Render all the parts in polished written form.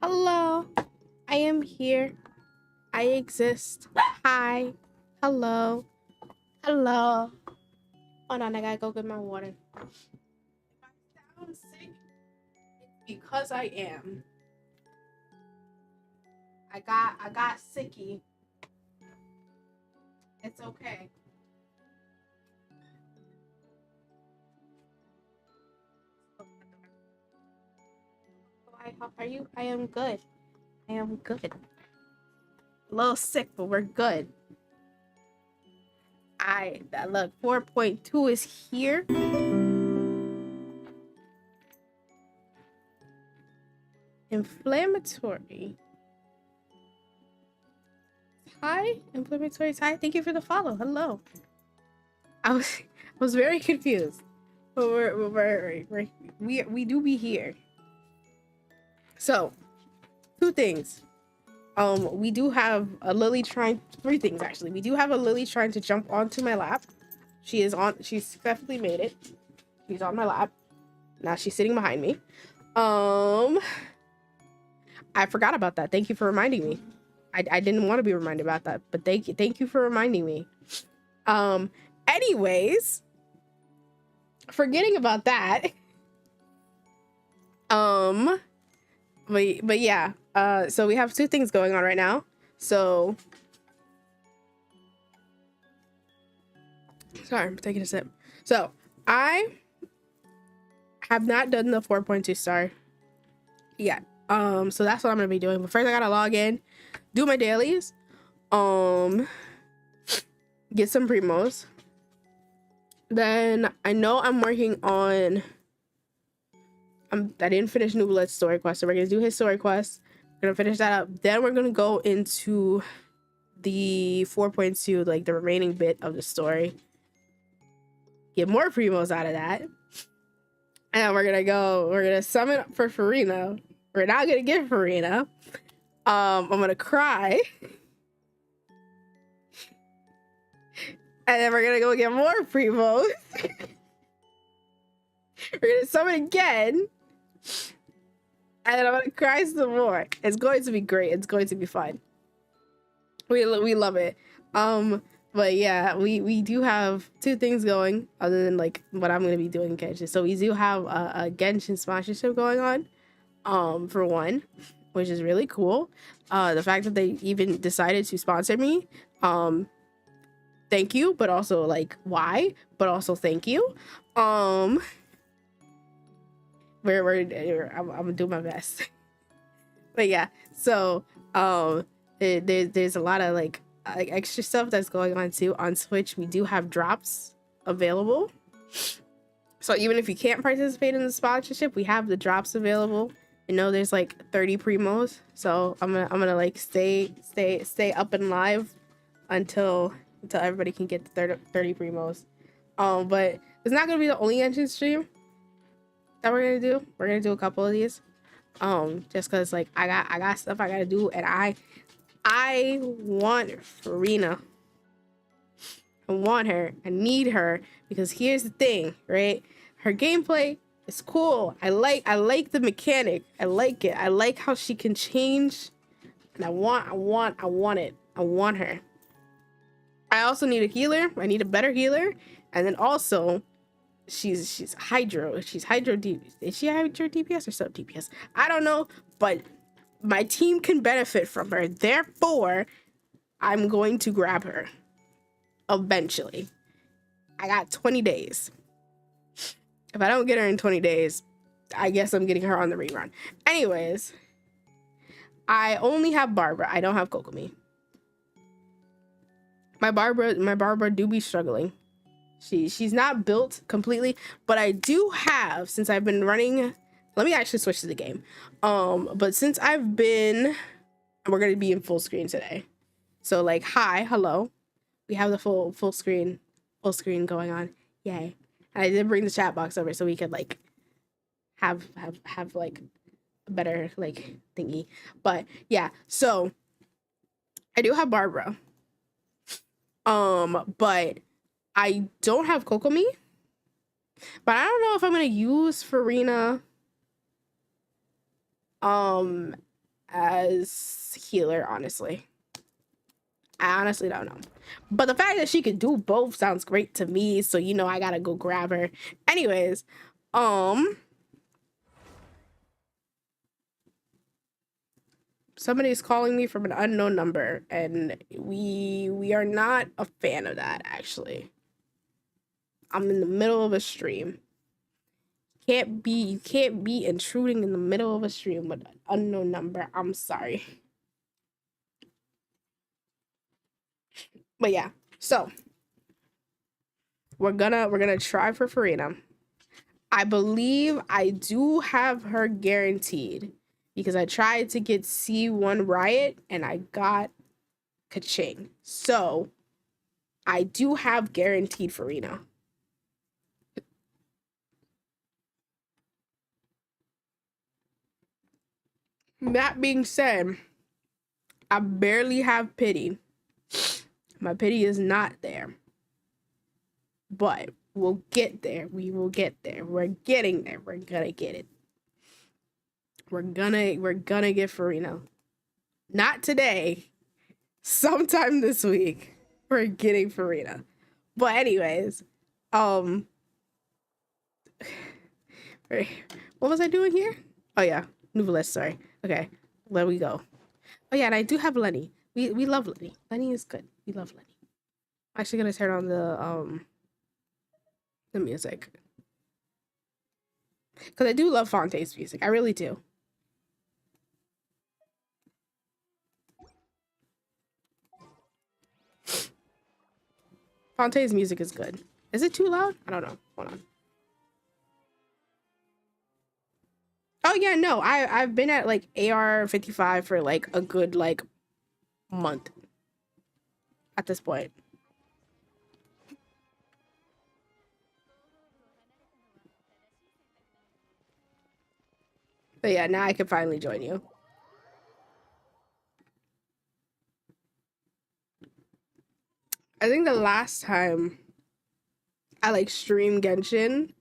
Hello. I am here. I exist. Hi. Hello. Hello. Hold on, I gotta go get my water. If I sound sick, it's because I am. I got sicky. It's okay. How are you? I am good. I am good. A little sick, but we're good. Look, 4.2 is here. Inflammatory. Hi, inflammatory. Hi, thank you for the follow. Hello. I was very confused, but we do be here. So, two things. We do have a Lily trying. Three things actually. We do have a Lily trying to jump onto my lap. She is on. She's successfully made it. She's on my lap. Now she's sitting behind me. I forgot about that. Thank you for reminding me. I didn't want to be reminded about that, but thank you for reminding me. Anyways, forgetting about that. But yeah. So we have two things going on right now. So sorry, I'm taking a sip. So I have not done the 4.2 star yet. So that's what I'm gonna be doing. But first I gotta log in, do my dailies, get some primos. Then I know I'm working on I didn't finish Nublet's story quest, so we're gonna do his story quest. We're gonna finish that up. Then we're gonna go into the 4.2, like the remaining bit of the story. Get more primos out of that. And we're gonna summon for Farina. We're not gonna get Farina. I'm gonna cry. And then we're gonna go get more primos. We're gonna summon again. And then I'm gonna cry some more. It's going to be great. It's going to be fun. We love it. But yeah, we do have two things going other than like what I'm gonna be doing in Genshin. So we do have a Genshin sponsorship going on, for one, which is really cool. The fact that they even decided to sponsor me, thank you, but also like why, but also thank you. I'm gonna do my best. But yeah, so there's a lot of like extra stuff that's going on too on Twitch. We do have drops available, so even if you can't participate in the sponsorship, we have the drops available. You know, there's like 30 primos, so I'm gonna like stay up and live until everybody can get the 30 primos. But it's not gonna be the only engine stream that we're gonna do. We're gonna do a couple of these, just because like I got stuff I gotta do, and I want Farina. I want her. I need her, because here's the thing, right? Her gameplay is cool. I like the mechanic. I like it. I like how she can change, and I want it. I want her. I also need a healer. I need a better healer, and then also she's hydro. She's hydro D. Is she hydro DPS or sub DPS? I don't know, but my team can benefit from her. Therefore, I'm going to grab her eventually. I got 20 days. If I don't get her in 20 days, I guess I'm getting her on the rerun. Anyways, I only have Barbara. I don't have Kokomi. My Barbara do be struggling. She's not built completely, but I do have, since I've been running, let me actually switch to the game. But since I've been, we're gonna be in full screen today. So like, hi, hello. We have the full screen going on. Yay. And I did bring the chat box over so we could like have like a better like thingy. But yeah, so I do have Barbara. But I don't have Kokomi. But I don't know if I'm gonna use Farina um as healer, honestly. I honestly don't know. But the fact that she could do both sounds great to me, so you know I gotta go grab her. Anyways, somebody's calling me from an unknown number, and we are not a fan of that, actually. I'm in the middle of a stream. You can't be intruding in the middle of a stream with an unknown number. I'm sorry. But yeah, so we're gonna try for Farina. I believe I do have her guaranteed because I tried to get C1 Riot and I got Kaching. So I do have guaranteed Farina. That being said, I barely have pity. My pity is not there. But we'll get there. We will get there. We're getting there. We're gonna get it. We're gonna get Farina. Not today. Sometime this week. We're getting Farina. But anyways, what was I doing here? Oh yeah, Nouvelle, sorry. Okay, there we go. Oh yeah, and I do have Lenny. We love Lenny. Lenny is good. We love Lenny. I'm actually gonna turn on the music. Because I do love Fonte's music. I really do. Fonte's music is good. Is it too loud? I don't know. Hold on. Oh yeah, no. I've been at like AR 55 for like a good like month at this point. But yeah, now I can finally join you. I think the last time I like streamed Genshin,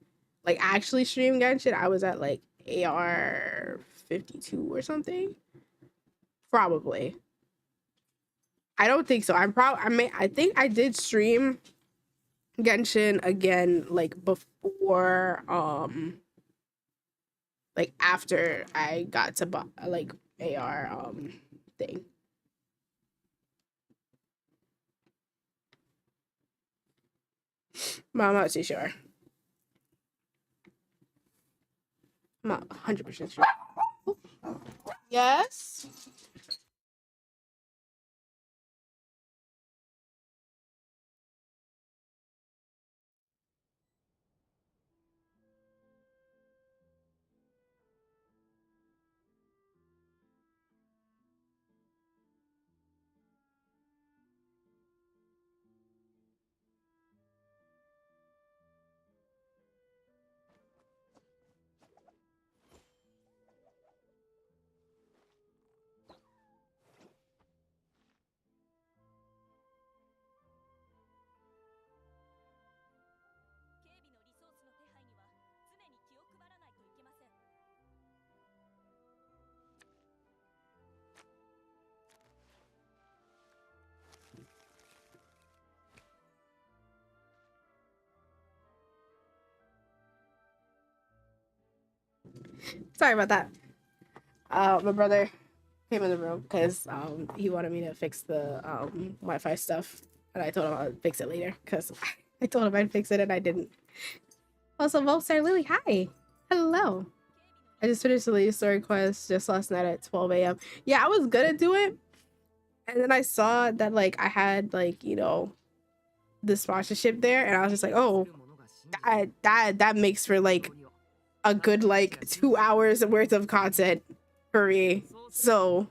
like actually streamed Genshin, I was at like AR 52 or something. Probably. I don't think so. I think I did stream Genshin again like before like after I got to like AR thing. But I'm not too sure. I'm not 100% sure. Yes. Sorry about that. My brother came in the room because he wanted me to fix the Wi-Fi stuff, and I told him I'd fix it later because I told him I'd fix it and I didn't. Also, Volstar Lily, hi, hello. I just finished the latest story quest just last night at 12 a.m. Yeah, I was gonna do it, and then I saw that like I had like the sponsorship there, and I was just like, oh, that makes for like a good like 2 hours worth of content for me. So,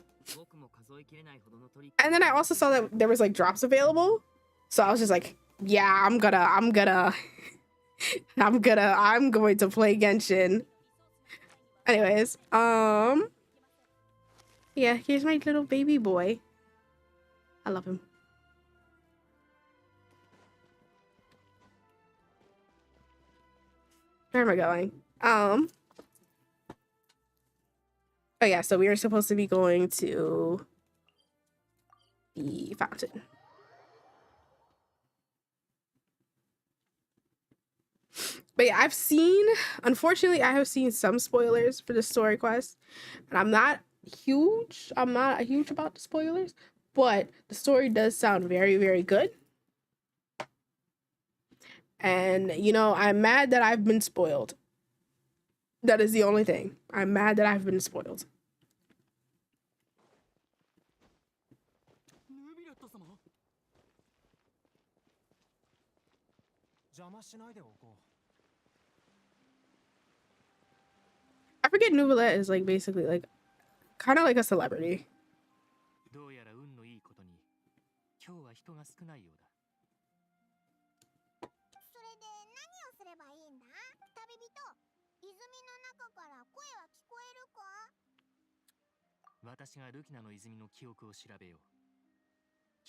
and then I also saw that there was like drops available, so I was just like, yeah, I'm going to play Genshin. Anyways, yeah, here's my little baby boy. I love him. Where am I going? Oh yeah, so we are supposed to be going to the fountain. But yeah, unfortunately, I have seen some spoilers for the story quest, and I'm not huge. I'm not huge about the spoilers, but the story does sound very, very good. And you know, I'm mad that I've been spoiled. That is the only thing. I'm mad that I've been spoiled. I forget Nouvellette is like basically like kind of like a celebrity.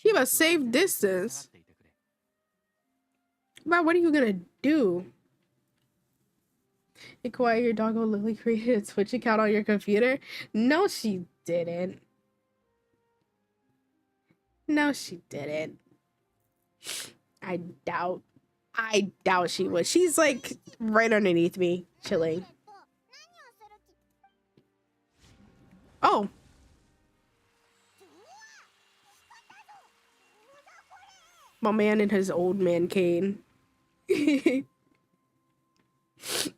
You have a safe distance. But what are you gonna do? Inquire your doggo Lily created a Twitch account on your computer? No, she didn't. No, she didn't. I doubt she would. She's like right underneath me, chilling. Oh. My man in his old man cane.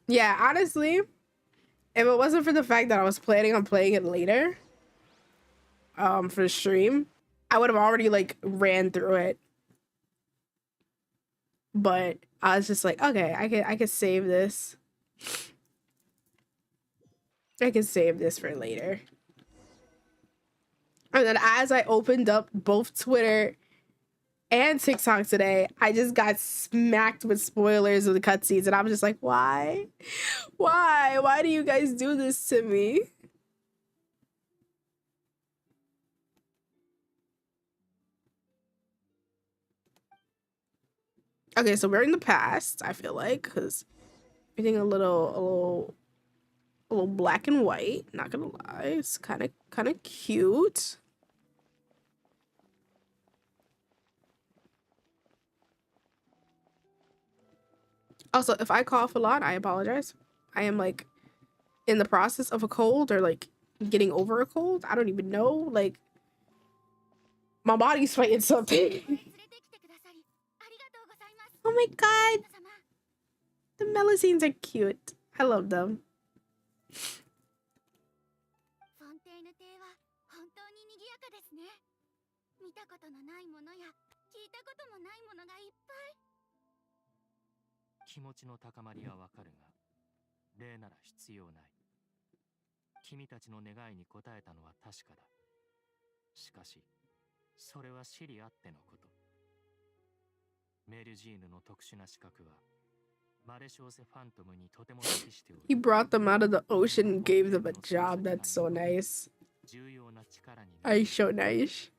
Yeah, honestly, if it wasn't for the fact that I was planning on playing it later, for the stream, I would have already like ran through it. But I was just like, okay, I can save this. I can save this for later. And then as I opened up both Twitter and TikTok today, I just got smacked with spoilers of the cutscenes, and I'm just like, why? Why do you guys do this to me? Okay, so we're in the past, I feel like, because everything a little black and white, not gonna lie. It's kind of cute. Also, if I cough a lot, I apologize. I am like in the process of a cold or like getting over a cold. I don't even know. Like my body's fighting something. Oh my god. The Melusines are cute. I love them. He brought them out of the ocean and gave them a job. That's so nice. I so nice.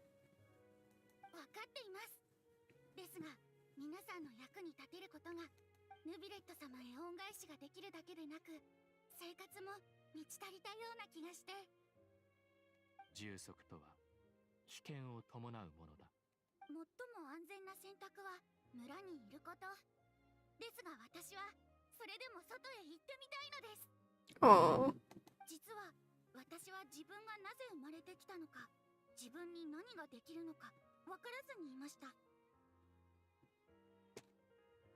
Oh.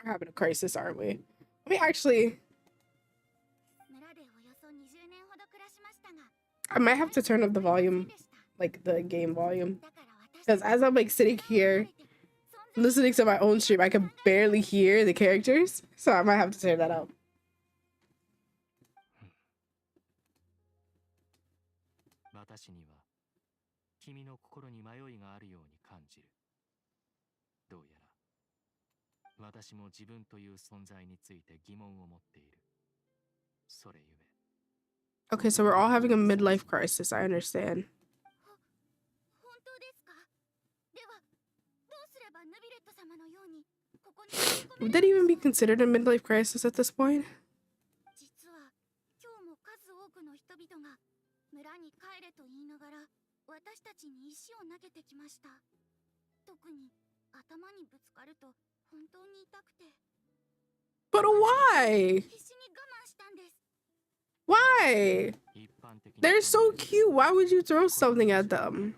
We're having a crisis, aren't we? Let me actually. I might have to turn up the volume, like the game volume, because as I'm like sitting here listening to my own stream, I can barely hear the characters, so I might have to turn that up. Okay, so we're all having a midlife crisis. I understand. Would that even be considered a midlife crisis at this point? 村に帰れと言いながら私たちに石を投げてきました。特に頭にぶつかると本当に痛くて。But why? 必死に我慢したんです。 Why? They're so cute. Why would you throw something at them?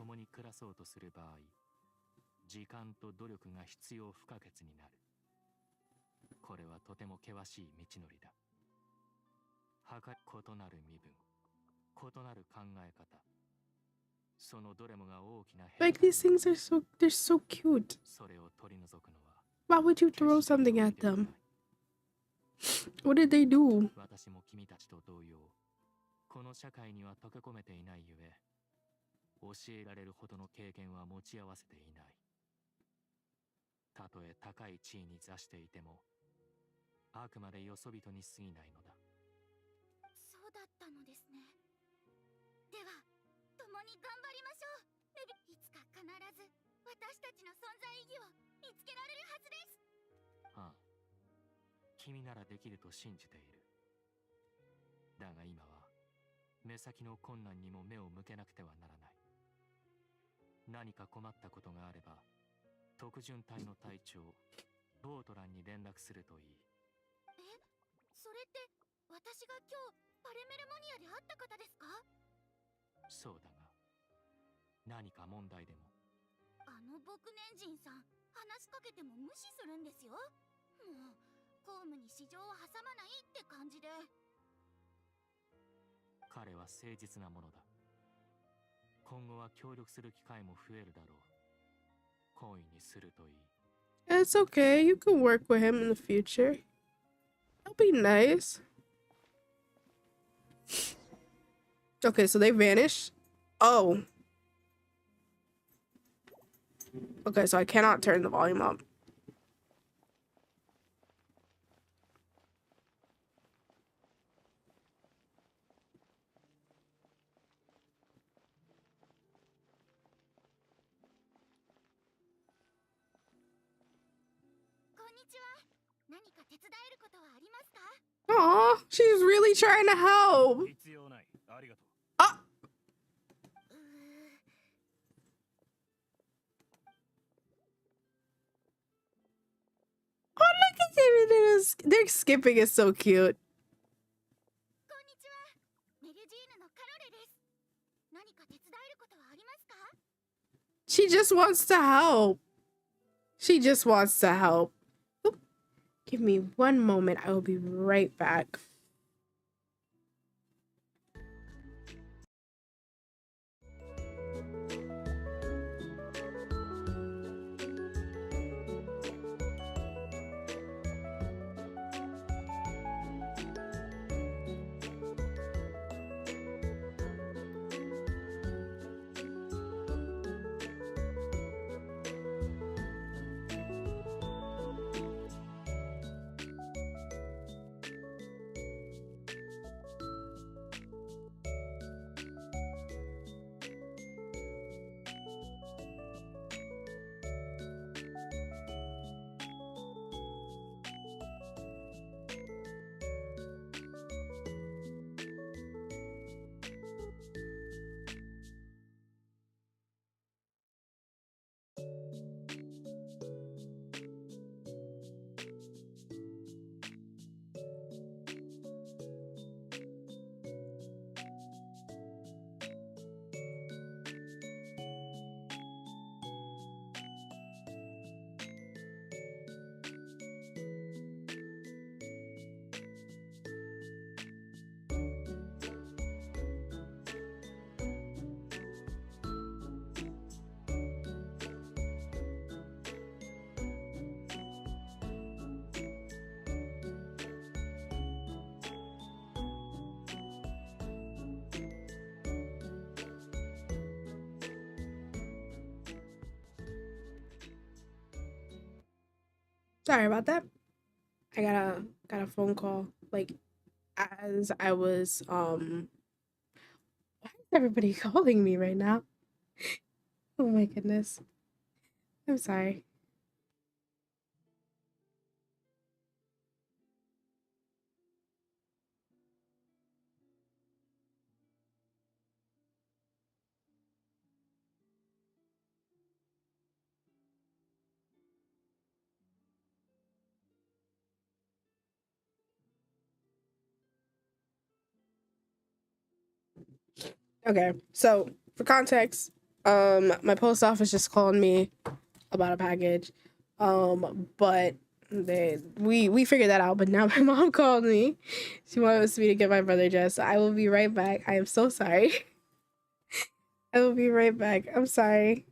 時間と努力が必要不可欠になる。これはとても険しい道のりだ。異なる身分、異なる考え方。そのどれもが大きな変化。 Like these things are they're so cute. それを取り除くのは Why would you throw something at them? What did they do? 私も君たちと同様、この社会には溶け込めていないゆえ、教えられるほどの経験は持ち合わせていない。たとえ高い地位に座していても、あくまでよそ人に過ぎないのだ。そうだったのですね。では共に頑張りましょう。いつか必ず私たちの存在意義を見つけられるはずです。ああ、君ならできると信じている。だが今は目先の困難にも目を向けなくてはならない。何か困ったことがあれば、特巡隊の隊長ボートランに連絡するといい。それって私が今日パレメルモニアで会った方ですか？そうだが、何か問題でも。僕年人さん、話しかけても無視するんですよ。もう公務に私情を挟まないって感じで。彼は誠実なものだ。今後は協力する機会も増えるだろう。好意にするといい。 It's okay. You can work with him in the future. That'll be nice. Okay, so they vanished. Oh. Okay, so I cannot turn the volume up. Aw, she's really trying to help. Ah. Oh, look at them. They're skipping is so cute. She just wants to help. She just wants to help. Oop. Give me one moment. I will be right back. Sorry about that. I got a phone call like as I was why is everybody calling me right now? Oh my goodness. I'm sorry. Okay, so for context, my post office just called me about a package, but we figured that out. But now my mom called me. She wants me to get my brother dressed. So I will be right back. I am so sorry. I will be right back. I'm sorry.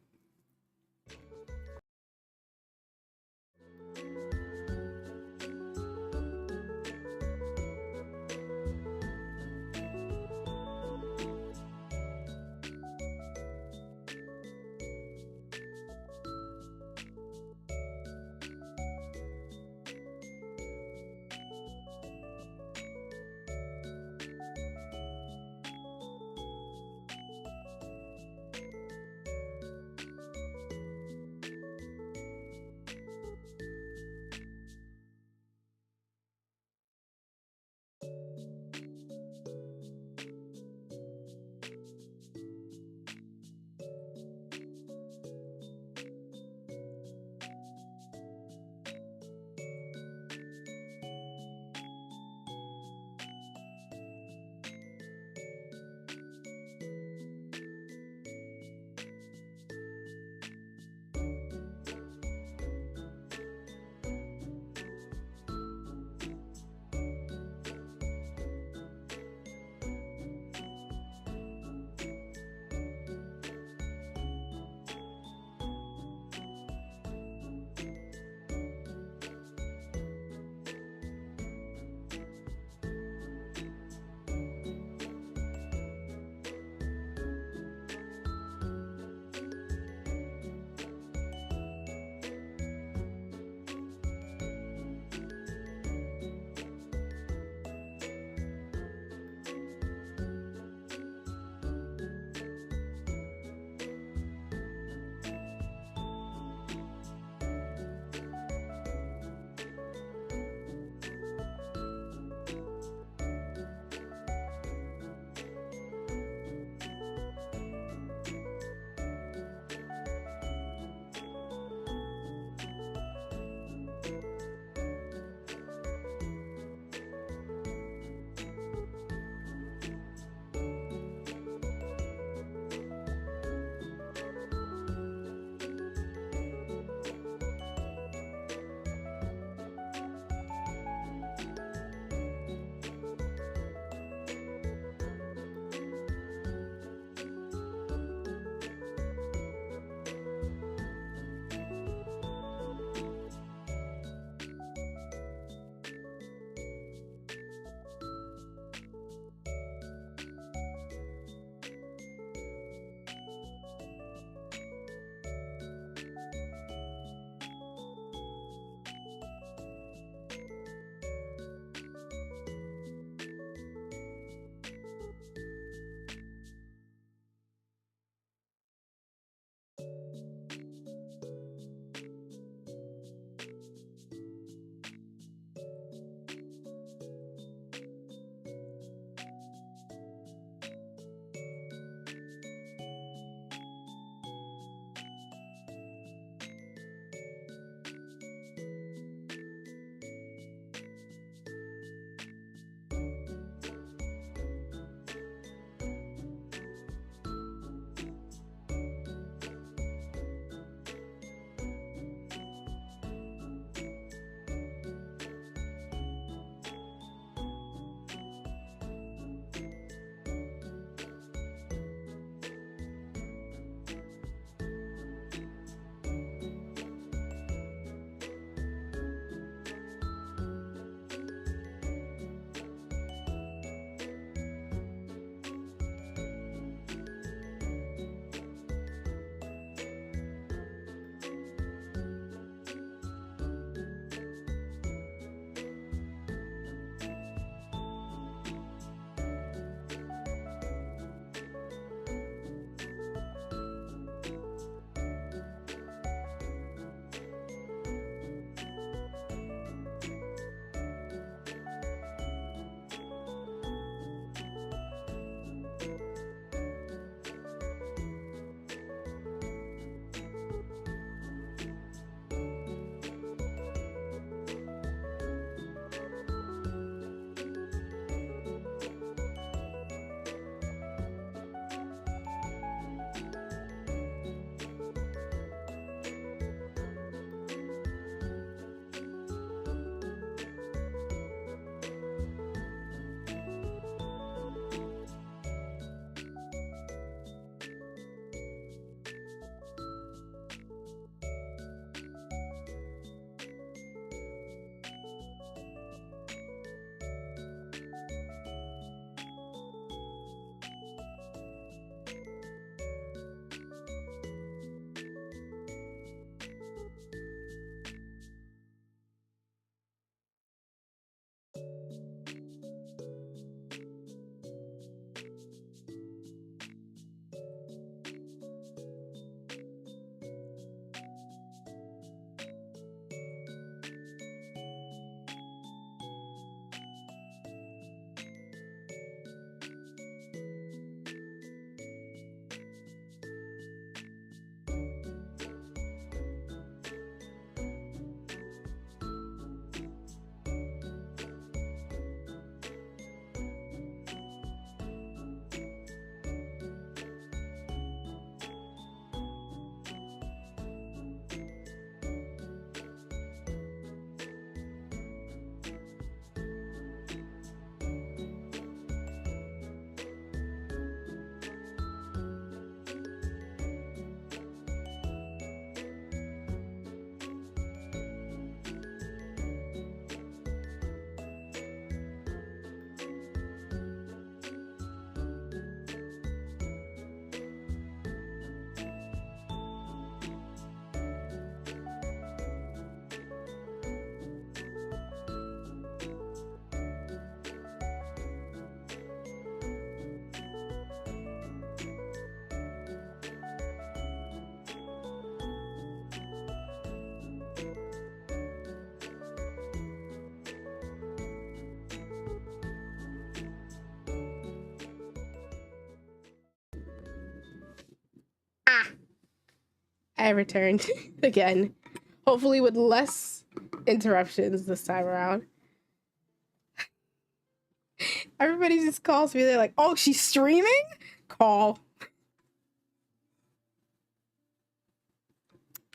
I returned again. Hopefully with less interruptions this time around. Everybody just calls me. They're like, oh, she's streaming? Call.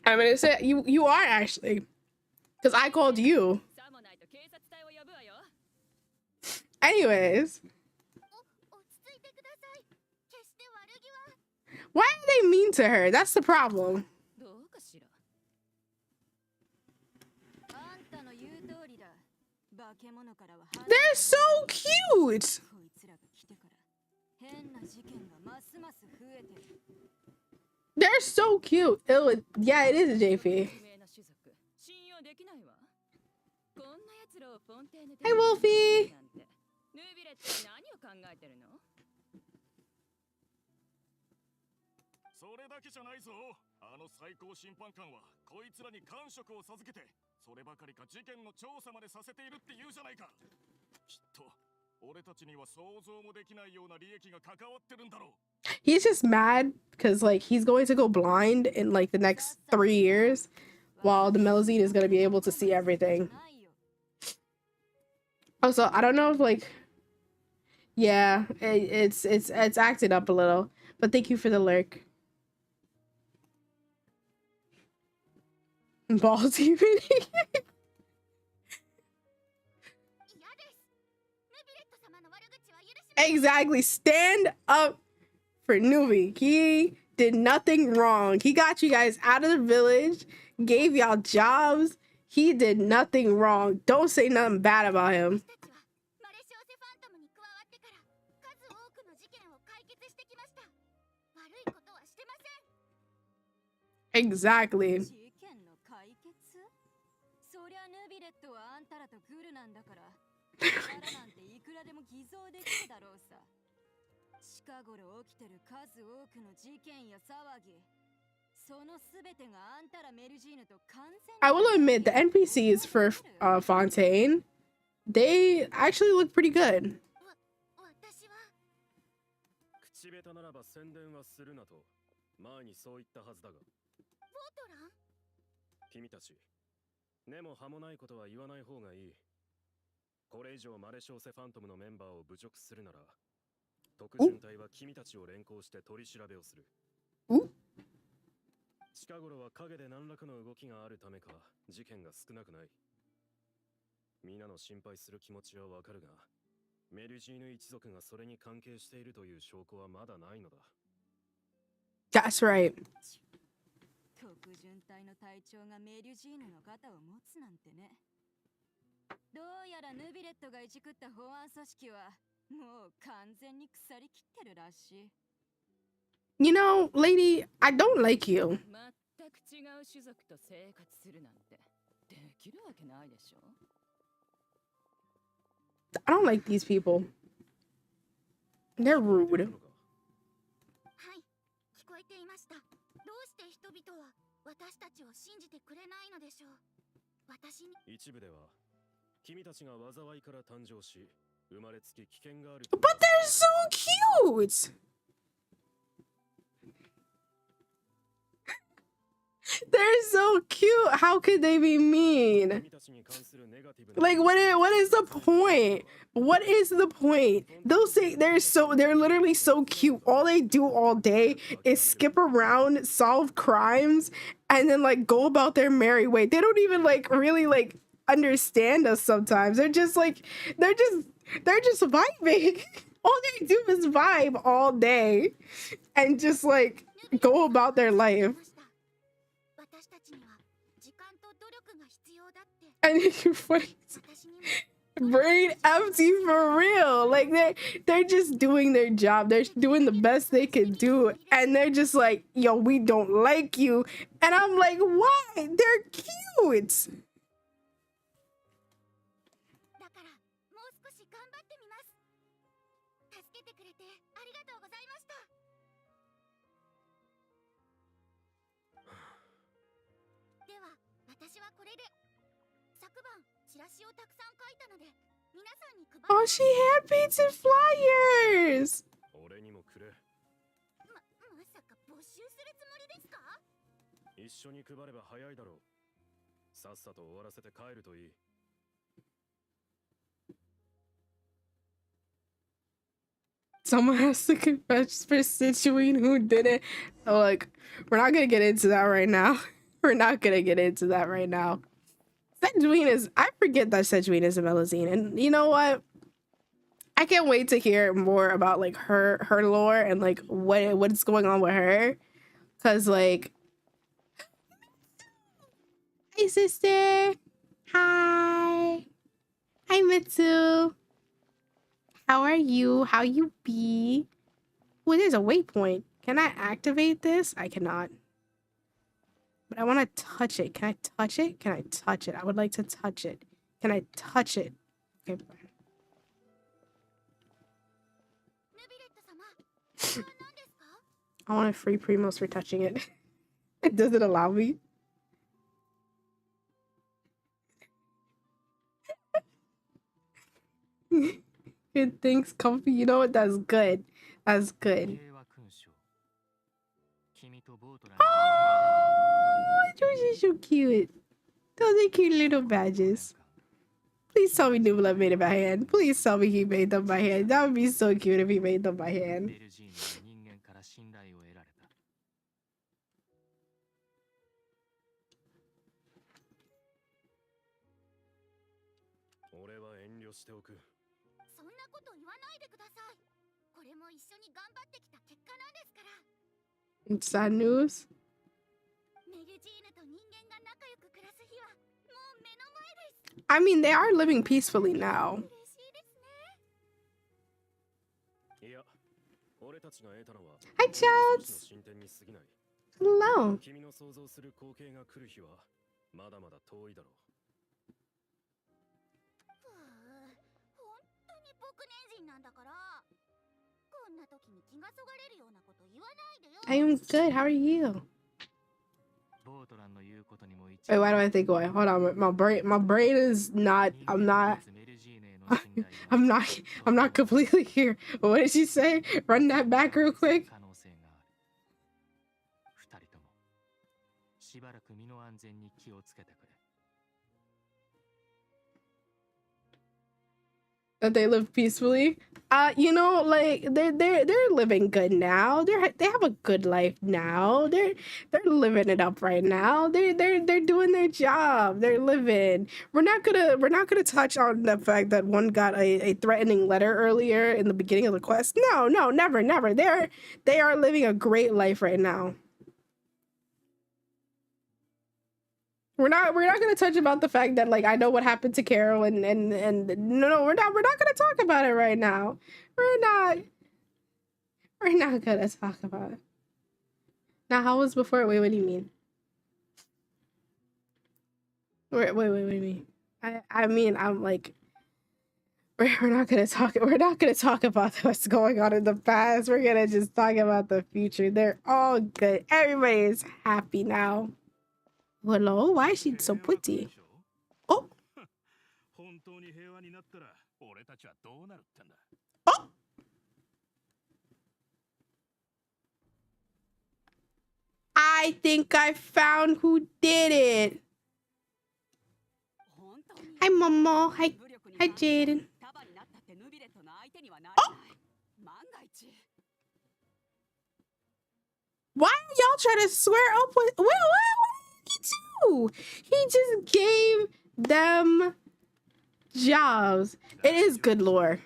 I'm gonna say you are actually. Because I called you. Anyways. Why are they mean to her? That's the problem. They're so cute. They're so cute. Yeah, it is a JP. Hey, Wolfie. それだけじゃないぞ。あの最高審判官はこいつらに感触を授けて、そればかりか事件の調査までさせているって言うじゃないか。きっと俺たちには想像もできないような利益が関わってるんだろう。 He's just mad because like he's going to go blind in like the next 3 years, while the Melazine is going to be able to see everything. Also, I don't know if like, yeah, it's acted up a little, but thank you for the lurk. Balls even. Exactly. Stand up for Nuvi. He did nothing wrong. He got you guys out of the village, gave y'all jobs. He did nothing wrong. Don't say nothing bad about him. Exactly. I will admit the NPCs for Fontaine, they actually look pretty good. 口下手ならば宣伝はするなと前にそう言ったはずだが。君たち、根も葉もないことは言わない方がいい。これ以上マレショーセファントムのメンバーを侮辱するなら、特巡隊は君たちを連行して取り調べをする。近頃は陰で何らかの動きがあるためか、事件が少なくない。みんなの心配する気持ちはわかるが、メルジーヌ一族がそれに関係しているという証拠はまだないのだ。That's right. 特巡隊の隊長がメリュジーヌの肩を持つなんてね。どうやらヌビレットがいじくった保安組織はもう完全に腐りきってるらしい。You know, lady, I don't like you. 全く違う種族と生活するなんてできるわけないでしょ。I don't like these people. They're rude. はい、聞こえていました。どうして人々は私たちを信じてくれないのでしょう。私に一部では君たちが災いから誕生し、生まれつき危険がある。But they're so cute. They're so cute. How could they be mean? Like, what is the point? What is the point? They'll say they're literally so cute. All they do all day is skip around, solve crimes, and then like go about their merry way. They don't even like really like understand us sometimes. They're just vibing. All they do is vibe all day and just like go about their life. And your face, brain empty for real. Like they're just doing their job. They're doing the best they can do, and they're just like, yo, we don't like you. And I'm like, why? They're cute. Oh, she had painted flyers. 俺にもくれ。一緒に配れば早いだろう。さっさと終わらせて帰るといい。Someone has to confess for Situine who did it. Look, we're not gonna get into that right now. We're not gonna get into that right now. Sejuine is, I forget that Sejuine is a Melusine, and you know what? I can't wait to hear more about like her lore and like what's going on with her, cause like, hey sister, hi, Mitsu. How are you? How you be? Well, there's a waypoint. Can I activate this? I cannot. But I want to touch it. Can I touch it? Can I touch it? I would like to touch it. Can I touch it? Okay. I want to free Primos for touching it. It doesn't allow me. Good things, comfy. You know what? That's good. That's good. Oh, Joshi's so cute. Those are cute little badges. Please tell me Nubla made it by hand. Please tell me he made them by hand. That would be so cute if he made them by hand. It's sad news. I mean, they are living peacefully now. Hi, Childs. Hello. I am good. How are you? Wait, why do I think why? Hold on, my brain is not. I'm not completely here. What did she say? Run that back real quick. That they live peacefully. You know, like they're living good now. They have a good life now. They're living it up right now. They're doing their job. They're living. We're not gonna touch on the fact that one got a threatening letter earlier in the beginning of the quest. No, never. They are living a great life right now. We're not gonna touch about the fact that like I know what happened to Carol and no, we're not gonna talk about it right now. We're not gonna talk about it. Now how was before? Wait, what do you mean? Wait, what do you mean? I mean I'm like we're not gonna talk about what's going on in the past. We're gonna just talk about the future. They're all good. Everybody is happy now. Hello, why is she so pretty? Oh. Oh. I think I found who did it. Hi, Momo. Hi, Jaden. Oh. Why are y'all trying to square up with? What did he do? He just gave them jobs. It is good lore.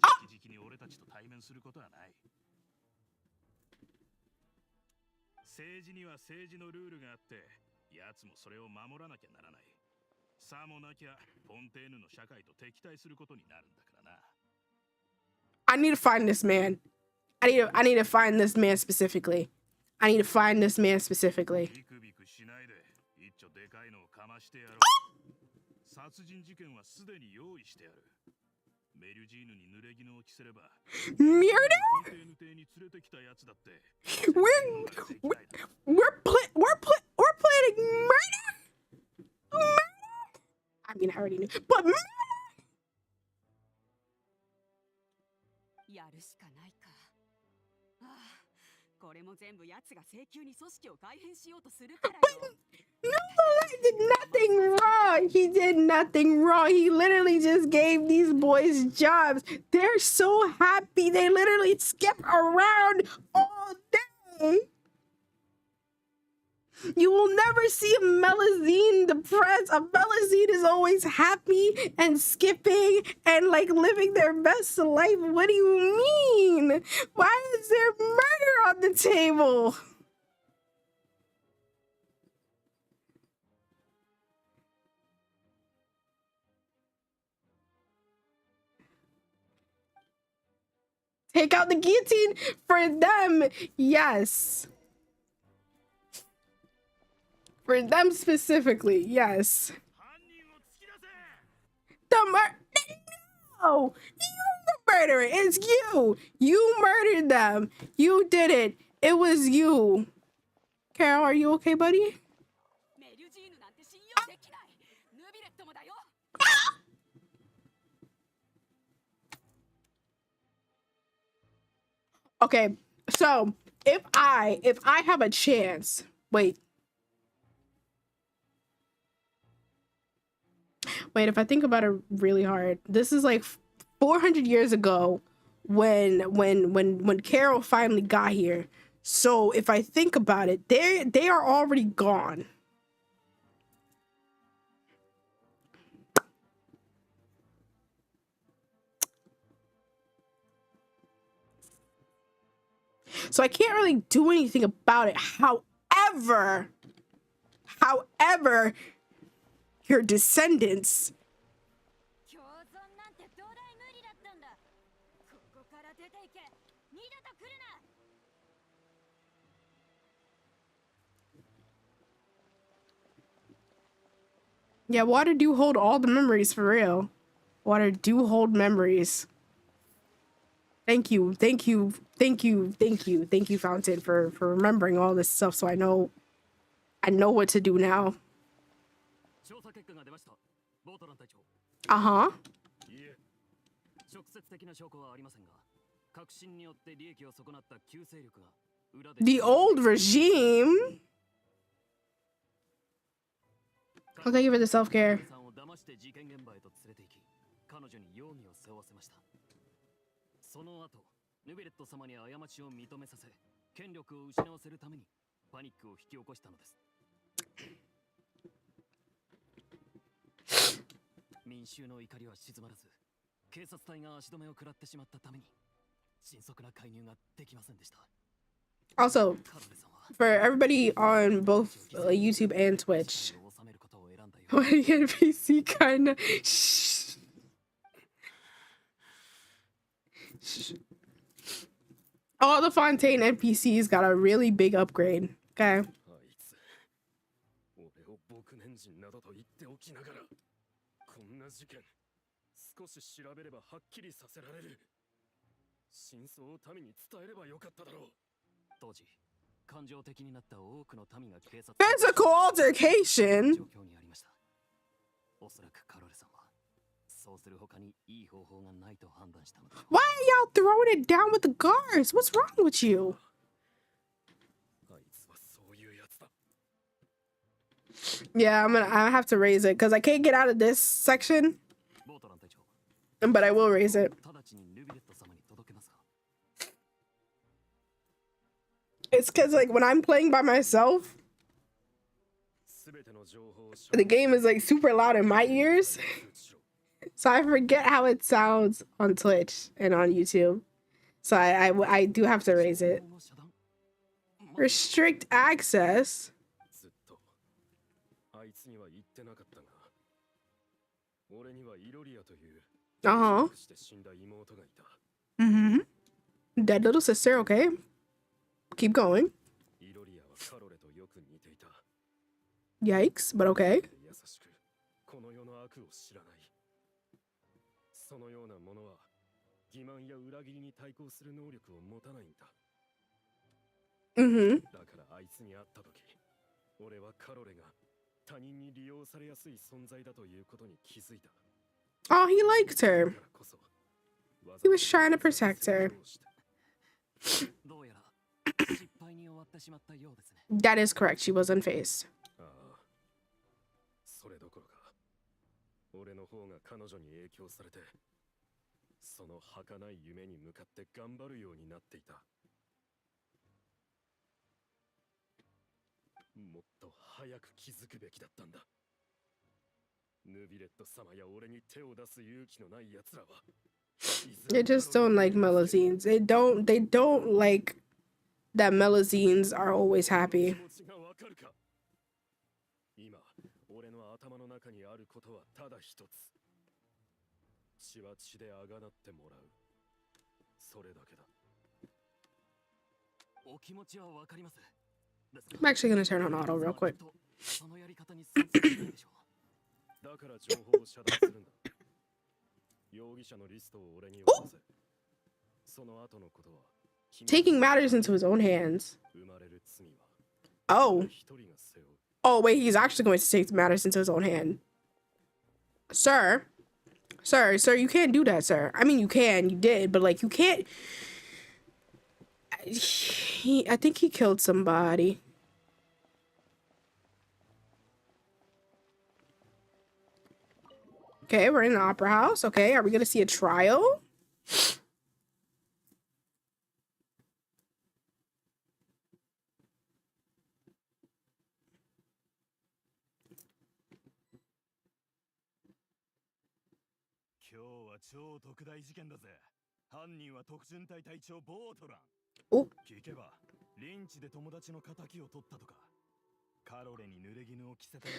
Oh. 政治には政治のルールがあって、奴もそれを守らなきゃならない。さもなきゃフォンテーヌの社会と敵対することになるんだからな。I need to find this man. I need to find this man specifically. I need to find this man specifically. 殺人事件はすでに用意してある。メリュジーヌに濡れ衣を着せれば。Murder? We're planning murder? Murder? I mean, I already knew, but murder? やるしかないか。ああ、これも全部奴が請求に組織を改変しようとするからよ。 No, I did nothing wrong. He did nothing wrong. He literally just gave these boys jobs. They're so happy. They literally skip around all day. You will never see a Melazine depressed. A Melazine is always happy and skipping and like living their best life. What do you mean? Why is there murder on the table? Take out the guillotine for them. Yes. For them specifically, yes. No! You're the murderer. It's you. You murdered them. You did it. It was you. Carol, are you okay, buddy? Okay, so if I have a chance, wait, if I think about it really hard, this is like 400 years ago when Carol finally got here. So if I think about it, they are already gone. So I can't really do anything about it. However, your descendants. Yeah, water do hold all the memories for real. Water do hold memories. Thank you, Fountain, for remembering all this stuff, so I know what to do now. Uh-huh. The old regime? Well, thank you for the self-care. Also, for everybody on both YouTube and Twitch, NPC kinda. Shh. All the Fontaine NPCs got a really big upgrade. Okay. Physical altercation? Why are y'all throwing it down with the guards? What's wrong with you? Yeah, I have to raise it because I can't get out of this section. But I will raise it. It's because like when I'm playing by myself, the game is like super loud in my ears. So I forget how it sounds on Twitch and on YouTube. So I do have to raise it. Restrict access. Uh-huh. Mm-hmm. Dead little sister, okay. Keep going. Yikes, but okay. Mm-hmm. Oh, he liked her. He was trying to protect her. That is correct. She was unfazed. ああ、それどころか、俺の方が彼女に影響されて、その儚い夢に向かって頑張るようになっていた。もっと早く気づくべきだったんだ。ヌビレット様や俺に手を出す勇気のない奴らは。They just don't like Melazines. They don't like that Melazines are always happy. 今、俺の頭の中にあることはただ一つ。血は血であがなってもらう。それだけだ。お気持ちはわかります。I'm actually gonna turn on auto real quick. そのやり方に賛成するでしょう。だから情報を遮断するんだ。容疑者のリストを俺に渡せ。その後のことは。Taking matters into his own hands. Oh. Oh, wait, he's actually going to take matters into his own hand. Sir, you can't do that, sir. I mean, you can, you did, but like, you can't. I think he killed somebody. Okay, we're in the opera house. Okay, are we gonna see a trial? Oh.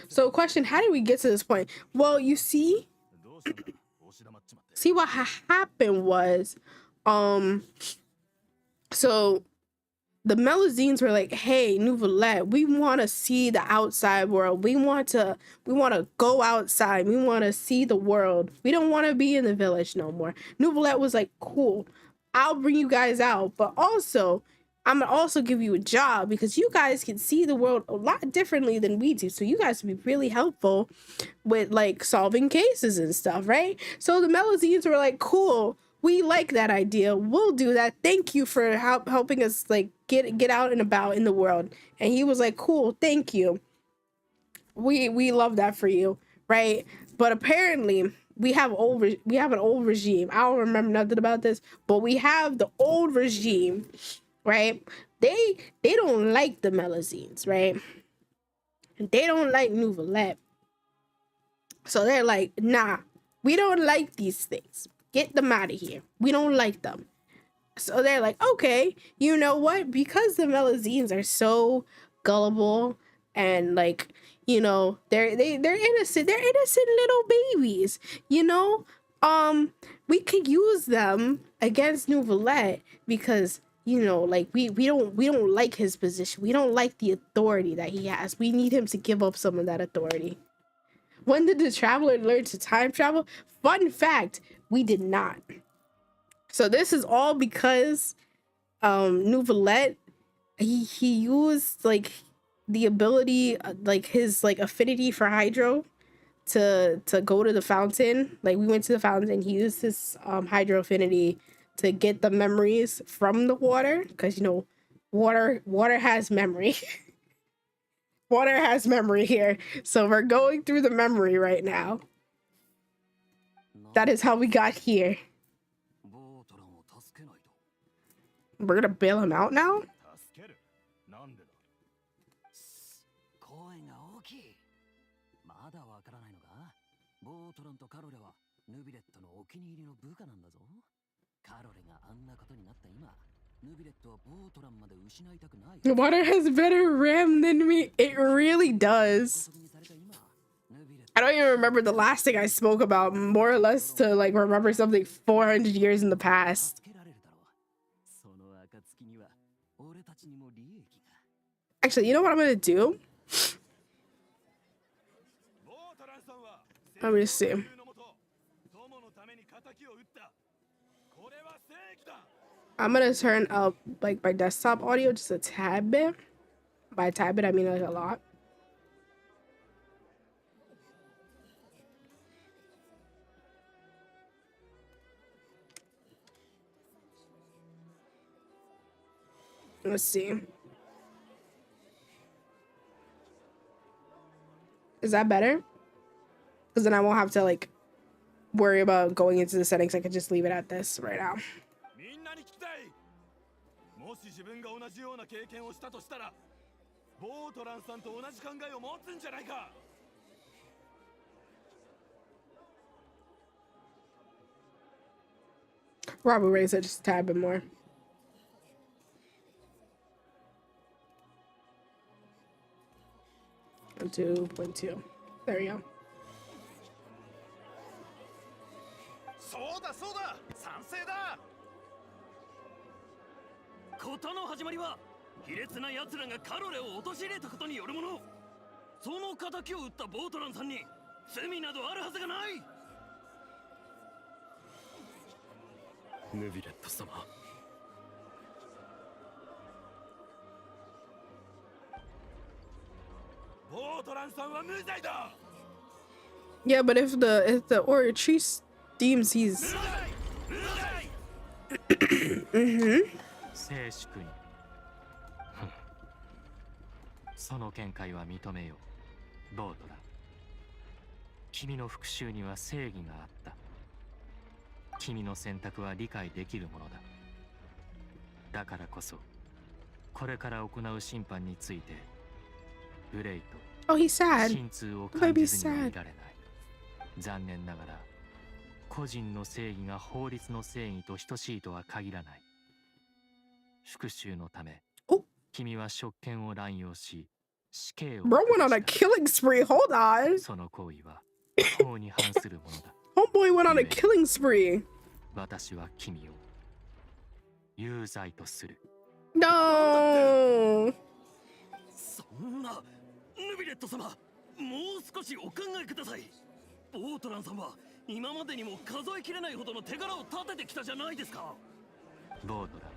So question, how did we get to this point? Well, you see what happened was so the Melazines were like, hey, Nouvellette, we want to see the outside world. We want to go outside. We want to see the world. We don't want to be in the village no more. Nouvellette was like, cool, I'll bring you guys out, but also I'm gonna also give you a job because you guys can see the world a lot differently than we do. So you guys would be really helpful with like solving cases and stuff, right? So the Melazines were like, cool, we like that idea. We'll do that. Thank you for helping us like get out and about in the world. And he was like, cool, thank you. We love that for you, right? But apparently we have an old regime. I don't remember nothing about this, but we have the old regime, right? They don't like the Melazines, right? And they don't like Nouvellette. So they're like, nah, we don't like these things. Get them out of here. We don't like them. So they're like, okay, you know what? Because the Melazines are so gullible and like, you know, they're innocent. They're innocent little babies, you know? We could use them against Nouvellette because, you know, like we don't like his position. We don't like the authority that he has. We need him to give up some of that authority. When did the traveler learn to time travel? Fun fact, we did not. So this is all because Nouvellette, he used like the ability, like his like affinity for hydro to go to the fountain. Like we went to the fountain, he used his hydro affinity to get the memories from the water, because you know water has memory. Water has memory here, so we're going through the memory right now. That is how we got here. We're gonna bail him out now? Water has better RAM than me. It really does. I don't even remember the last thing I spoke about, more or less to like remember something 400 years in the past. Actually, you know what I'm gonna do? Let me see. I'm gonna turn up like my desktop audio just a tad bit. By a tad bit, I mean like a lot. Let's see. Is that better? Because then I won't have to like worry about going into the settings. I could just leave it at this right now. みんなに聞きたい。もし自分が同じような経験をしたとしたら、ボートランさんと同じ考えを持つんじゃないか。Robert raised it just a tad bit more. And 2.2. There we go. そうだそうだ、賛成だ。事の始まりは卑劣な奴らがカロレを陥れたことによるもの。その仇を撃ったボートランさんに罪などあるはずがない。ヌビレット様、ボートランさんは無罪だ。 Yeah, but if the Oratrice deems he's 静粛にその見解は認めよう。ボートラ、君の復讐には正義があった。君の選択は理解できるものだ。だからこそこれから行う審判についてブレイ Oh, he's と sad. 心痛を感じずにはいられない。残念ながら個人の正義が法律の正義と等しいとは限らない。復讐のためお君は職権を乱用し死刑を Bro went on a killing spree. Hold on. その行為は法に反するものだ。Homeboy went on a killing spree. 私は君を有罪とする。 No. そんな、ヌビレット様、もう少しお考えください。ボートランさんは今までにも数えきれないほどの手柄を立ててきたじゃないですか。ボートラ、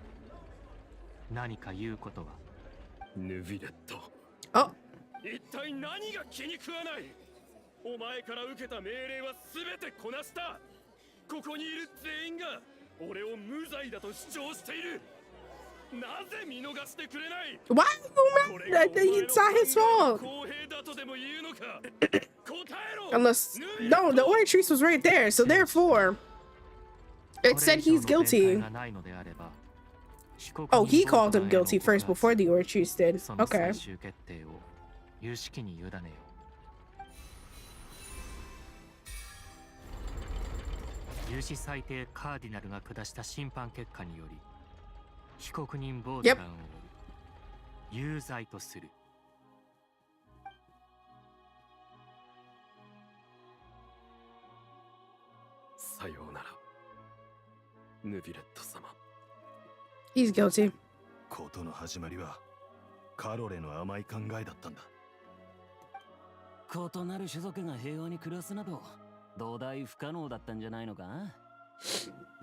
何か言うことは。ヌビレット、 Oh, 一体何が気に食わない。お前から受けた命令は全てこなした。ここにいる全員が俺を無罪だと主張している。なぜ見逃してくれない。 why you mad? I think it's not his fault. 公平だとでも言うのか。答えろ。 Unless no, the Oratrice was right there, so therefore it said he's guilty. Oh, he called him guilty first before the Oratrice did. Okay. 最終決定を有識に委ねよう。有志裁定カーディナルが下した審判結果により被告人ボートランを有罪とする。さようなら、ヌビレット様。 He's guilty. ことの始まりはカロレの甘い考えだったんだ。異なる種族が平和に暮らすなど土台不可能だったんじゃないのか。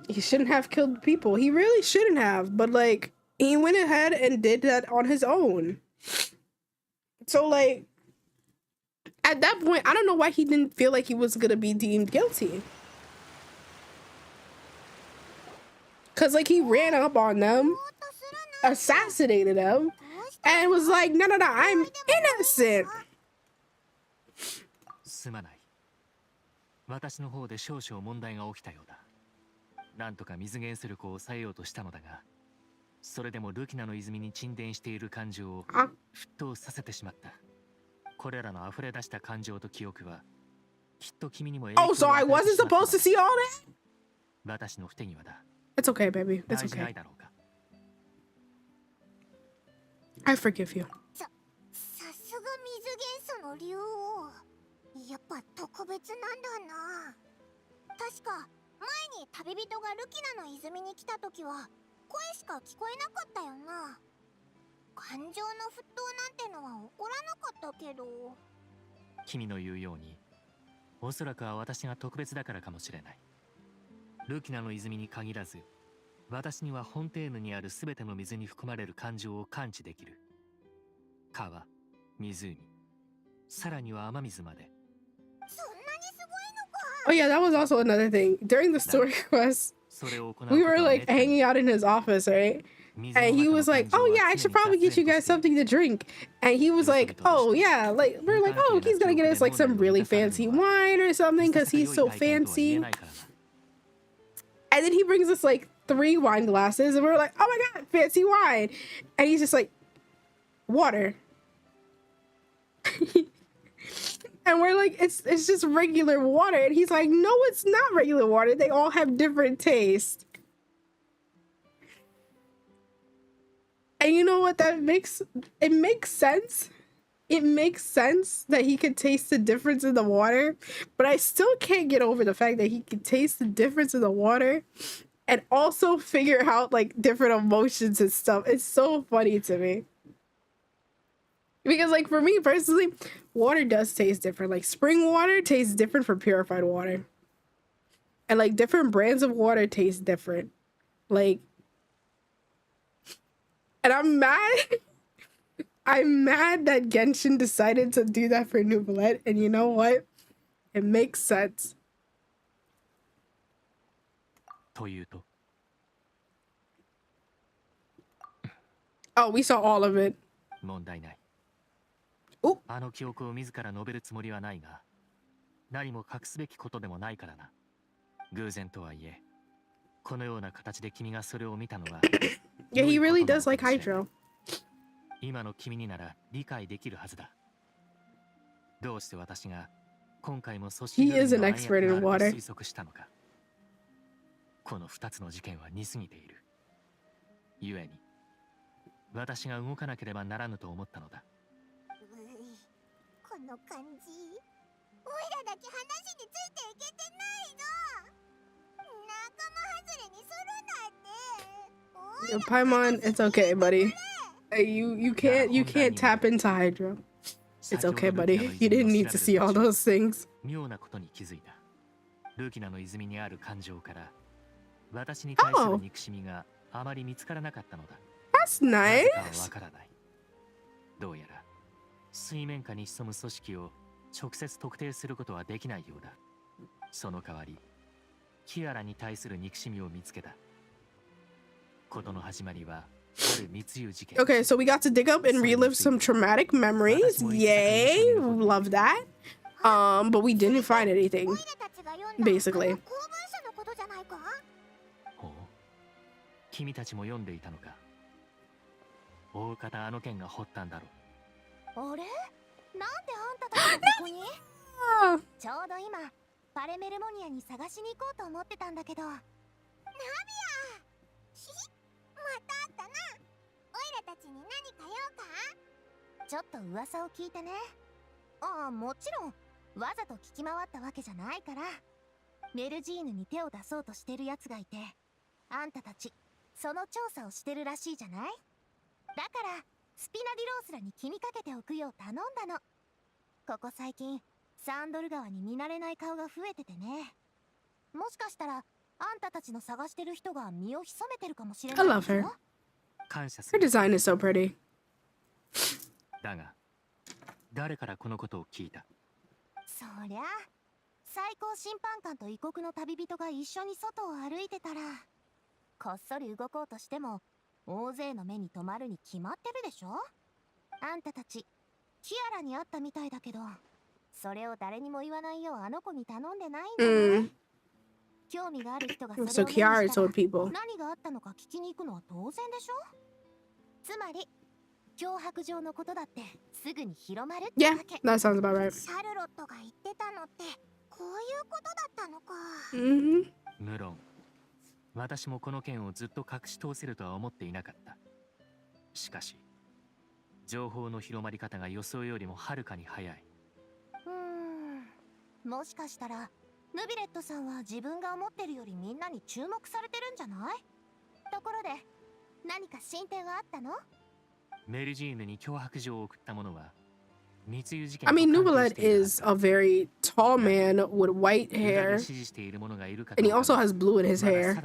He shouldn't have killed people. He really shouldn't have, but like he went ahead and did that on his own. So like at that point, I don't know why he didn't feel like he was gonna be deemed guilty. Cause like he ran up on them, assassinated them, and was like, no, I'm innocent. すまない。私の方で少々問題が起きたようだ。なんとか水源する子を抑えようとしたのだが、それでもルキナの泉に沈殿している感情を沸騰させてしまった。これらの溢れ出した感情と記憶は、きっと君にも影響を Oh, so I wasn't supposed to see all that? 私の不手際だ。 It's okay, baby. It's 大事な okay. いだろうか。I forgive you. さすが水元素の竜王。やっぱ特別なんだな。確か前に旅人がルキナの泉に来た時は声しか聞こえなかったよな。感情の沸騰なんてのは起こらなかったけど。君の言うように、おそらくは私が特別だからかもしれない。ルキナの泉に限らず、私にはホンテーヌにあるすべての水に含まれる感情を感知できる。川、湖、さらには雨水まで。そんなにすごいのか。 Oh yeah, that was also another thing. During the story quest, we were like hanging out in his office, right? And he was like, "Oh yeah, I should probably get you guys something to drink." And he was like, "Oh yeah," like we're like, "Oh, he's gonna get us like some really fancy wine or something because he's so fancy." And then he brings us like 3 wine glasses, and we're like, "Oh my god, fancy wine!" And he's just like, "Water." And we're like, it's just regular water. And he's like, "No, it's not regular water. They all have different tastes." And you know what that makes? It makes sense. It makes sense that he could taste the difference in the water, but I still can't get over the fact that he could taste the difference in the water and also figure out like different emotions and stuff. It's so funny to me. Because like for me personally, water does taste different. Like spring water tastes different from purified water. And like different brands of water taste different. Like, and I'm mad. I'm mad that Genshin decided to do that for Nouvellette, and you know what? It makes sense. Oh, we saw all of it. 問題ない。お、あの記憶を自ら述べるつもりはないが、何も隠すべきことでもないからな。偶然とはいえ、このような形で君がそれを見たのは。Yeah, he really does like Hydro. 今の君になら理解できるはずだ。どうして私が今回も組織 He is an expert in と water. 推測したのか。この2つの事件は似すぎている。故に、私が動かなければならぬと思ったのだ。この感じ、オイラだけ話についていけてないぞ。仲間外れにするなんて。Paimon, it's okay, buddy. You can't tap into Hydro. It's okay, buddy. You didn't need to see all those things. 妙なことに気づいた。ルキナの泉にある感情から私に対する憎しみがあまり見つからなかったのだ。That's nice. わからない。どうやら水面下に潜む組織を直接特定することはできないようだ。その代わり、キアラに対する憎しみを見つけた。ことの始まりは。Okay, so we got to dig up and relive some traumatic memories. Yay, love that. But we didn't find anything, basically. 君たちも読んでいたのか。大方あの件が発端だろう。あれ？なんであんたたちがここに？ちょうど今パレメルモニアに探しに行こうと思ってたんだけど。ナビア。またあったな。オイラたちに何か用か？ちょっと噂を聞いてね。ああ、もちろんわざと聞き回ったわけじゃないから。メルジーヌに手を出そうとしてるやつがいて、あんたたちその調査をしてるらしいじゃない？だからスピナディロースらに気にかけておくよう頼んだの。ここ最近サンドル川に見慣れない顔が増えててね。もしかしたらあんたたちの探してる人が身を潜めてるかもしれない。 I love her. Her design is so pretty. だが、誰からこのことを聞いた？そりゃ、最高審判官と異国の旅人が一緒に外を歩いてたら、こっそり動こうとしても大勢の目に留まるに決まってるでしょ。あんたたちキアラに会ったみたいだけど、それを誰にも言わないようあの子に頼んでないんだね。興味がある人がそれを目にしたら何があったのか聞きに行くのは当然でしょ。つまり脅迫状のことだってすぐに広まるってわけ。 Yeah, that sounds about right. シャルロットが言ってたのってこういうことだったのか。無論、私もこの件をずっと隠し通せるとは思っていなかった。しかし、情報の広まり方が予想よりもはるかに早い。もしかしたらヌビレットさんは自分が思ってるよりみんなに注目されてるんじゃない？ところで何か進展はあったの？メルジーヌに脅迫状を送った者は I mean, Nouvellette is a very tall man with white hair, and he also has blue in his hair.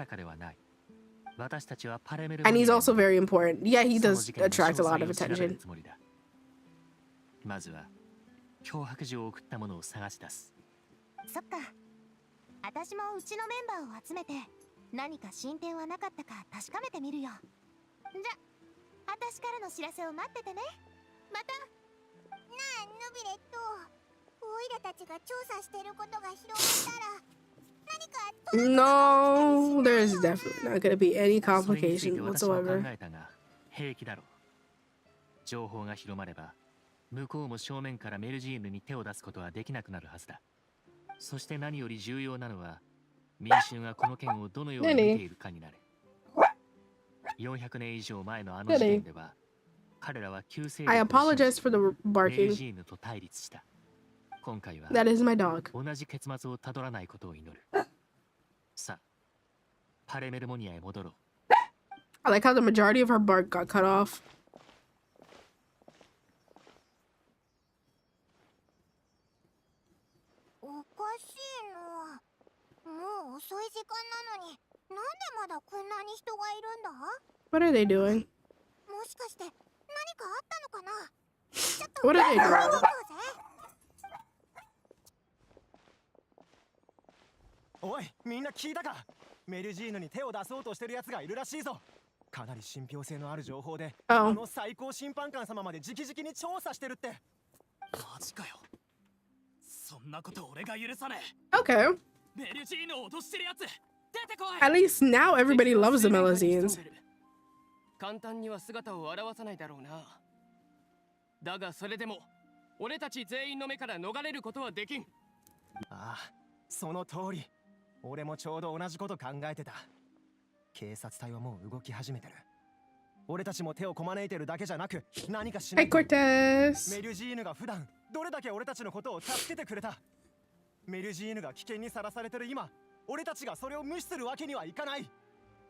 And he's also very important. Yeah, he does attract a lot of attention. まずは脅迫状を送った者を探し出す。そっか。私もうちのメンバーを集めて何か進展はなかったか確かめてみるよ。じゃ私からの知らせを待っててね。また。なあ、ヌビレット。オイラたちが調査してることが広まったら、何かトラブルが No, 起きたり there's しないよな。 definitely not going to be any それについ complication て私も考 whatsoever. えたが平気だろう。情報が広まれば向こうも正面からメルジーヌに手を出すことはできなくなるはずだ。そして何より重要なのは民衆がこの件をどのように見ているかになる。400年以上前のあの時点では彼らは旧勢 I 力を信じ apologize for the メル barking. ジーヌと対立した。今回は That is my dog. 同じ結末をたどらないことを祈る。さあ、パレメルモニアへ戻ろう。 I like how the majority of her bark got cut off. おかしいの。もう遅い時間なのに、なんでまだこんなに人がいるんだ？ What are they doing? もしかして何かあったのかな？ちょっと What are they 見て doing? こうぜ。おい、みんな聞いたか？メルジーヌに手を出そうとしてる奴がいるらしいぞ。かなり信憑性のある情報で、あ Oh, の最高審判官様まで直々に調査してるって。マジかよ。そんなこと俺が許さね okay. え。メルジーヌを脅してるやつ、出てこい。 At least now everybody loves the Melusines. 簡単には姿を現さないだろうな。だがそれでも俺たち全員の目から逃れることはできん。ああ、その通り。俺もちょうど同じこと考えてた。警察隊はもう動き始めてる。俺たちも手をこまねいてるだけじゃなく、何かしな Hey, いと。 Cortez. メルジーヌが普段どれだけ俺たちのことを助けてくれた。メルジーヌが危険にさらされてる今、俺たちがそれを無視するわけにはいかない。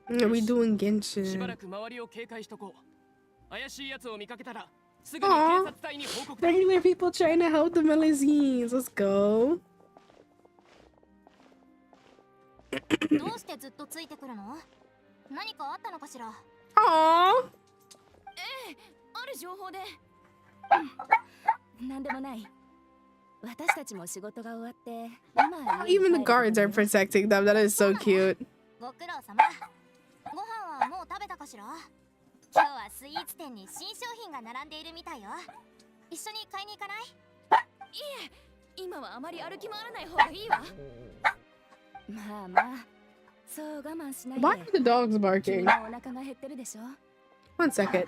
What are we doing しば Genshin? らく周りを警戒しとこう。怪しい奴を見かけたらすぐに警察隊に報告だ。 Regular people trying to help the Melusines. Let's go. どうしてずっとついてくるの？何かあったのかしら？ Aww. ある情報でなんでもない。私たちも仕事が終わって今 Even the guards are protecting them. That is so cute. ご苦労様。ご飯はもう食べたかしら？今日はスイーツ店に新商品が並んでいるみたいよ。一緒に買いに行かない？いえ、今はあまり歩き回らない方がいいわ。まあまあ、そう我慢しないで。 Why are the dogs 君 barking? もお腹が減ってるでしょ。 One second.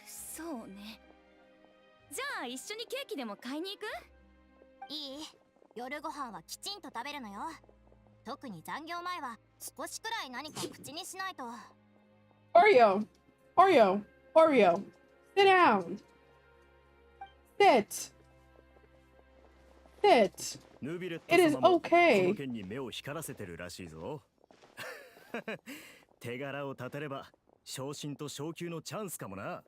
そうね。じゃあ一緒にケーキでも買いに行く？いい？夜ご飯はきちんと食べるのよ。特に残業前は少しくらい何か口にしないと。 Oreo. Oreo. Oreo. Sit down. Sit. Sit. ヌビレッ It is ト様もこ okay. の件に目を光らせてるらしいぞ。手柄を立てれば昇進と昇級のチャンスかもな。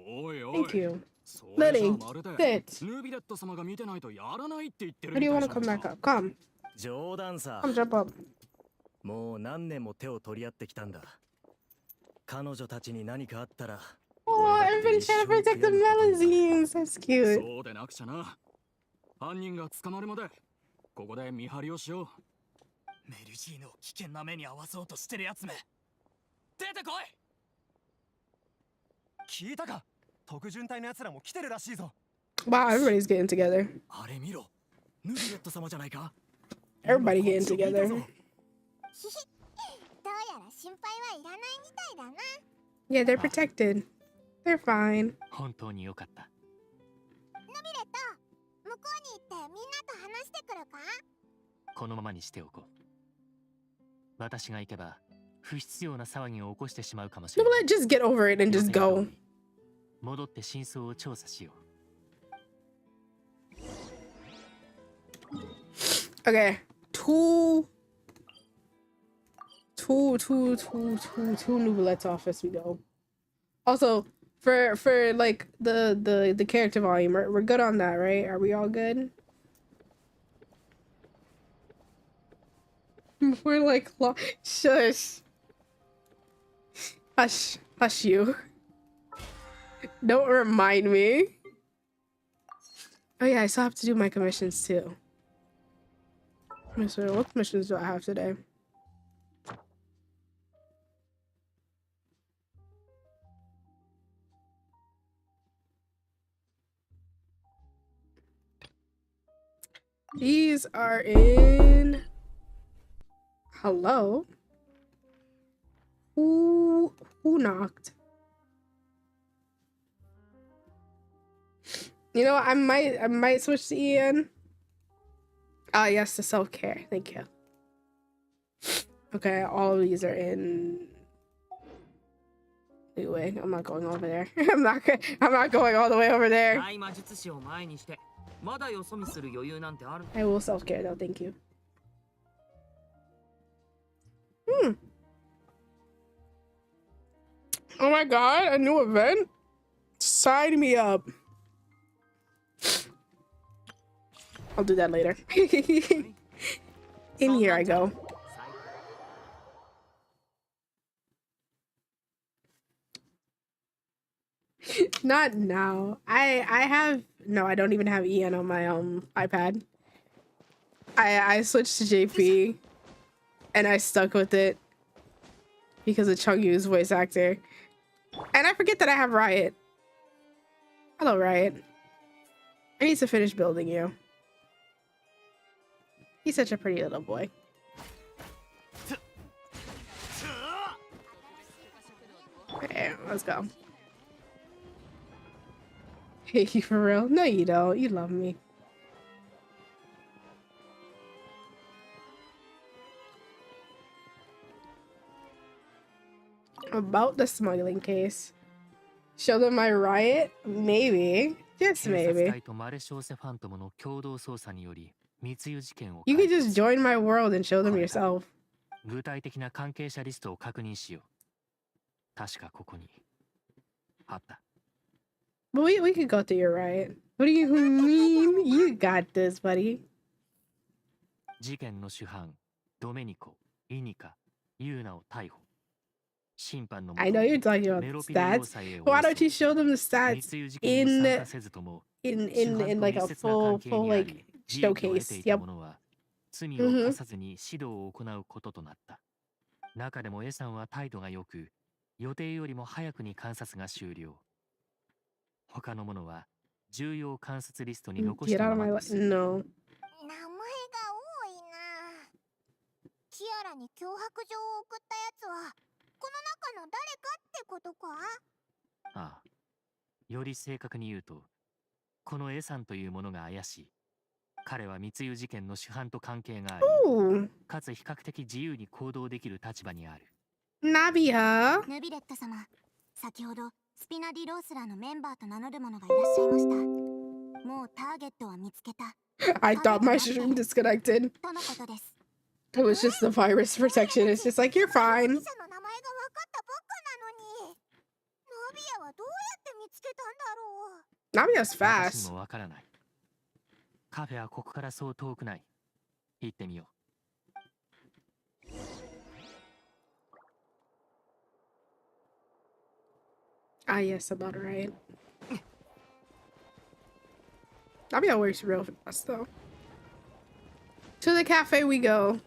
おいおい。 Thank you. それじゃ Letty, まるで sit. ヌビレット様が見てないとやらないって言ってる Where do み you た want い to じゃ come ない back か。 up? Come. 冗談さ。 Come jump up. もう何年も手を取り合ってきたんだ。彼女たちに何かあったら。 Oh, everybody's trying to protect the Melusines. That's cute. そうでなくちゃな。犯人が捕まるまでここで見張りをしよう。メルジーヌを危険な目に遭わそうとしてるやつめ、出てこい。聞いたか？特巡隊の奴らも来てるらしいぞ。 Wow, everybody's getting together. あれ見ろ。ヌビレット様じゃないか。 Everybody getting こっちを見た together. ぞ。どうやら心配はいらないみたいだな。 Yeah, they're protected. They're fine. 本当に良かった。ヌビレット、向こうに行ってみんなと話してくるか？このままにしておこう。私が行けば不必要な騒ぎを起こしてしまうかもし No, れない。 let's just get over it and just go. 戻って真相を調査しよう。 Okay. Two Nouvelettes office we go. Also, for like the character volume, we're good on that, right? Are we all good? We're like shush. Hush you. Don't remind me. Oh yeah, I still have to do my commissions too. So what missions do I have today? These are in. Hello? Who knocked? You know, I might switch to Ian. Ah, yes, the self-care. Thank you. Okay, all of these are in. Anyway, I'm not going over there. I'm not going all the way over there. I will self-care though, thank you. Oh my god, a new event? Sign me up. I'll do that later. In here I go. Not now. I have no, I don't even have Ian on my iPad. I switched to JP and I stuck with it because of Chungyu's voice actor. And I forget that I have Riot. Hello, Riot. I need to finish building you. He's such a pretty little boy. Okay, let's go. Hate you for real? No, you don't. You love me. About the smuggling case. Show them my Riot? Maybe. Just maybe. You can just join my world and show them yourself. But we could go through your Riot. What do you mean? You got this, buddy. I know you're talking about stats. Why don't you show them the stats in like a full like showcase? Yep. Get out of my life. No. キアラに脅迫状を送ったやつはこの中の誰かってことか？ああ、より正確に言うと、このエサンというものが怪しい。彼は密輸事件の主犯と関係があり、かつ比較的自由に行動できる立場にある。ナビア。ヌビレット様、先ほどスピナディロースラーのメンバーと名乗る者がいらっしゃいました。もうターゲットは見つけた。I thought my stream disconnected. とのことです。 It was just the virus protection. It's just like, you're fine. Nabia's fast. Ah, yes, about right. Nabia works real fast, though. To the cafe we go.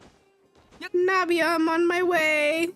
Nabia, I'm on my way.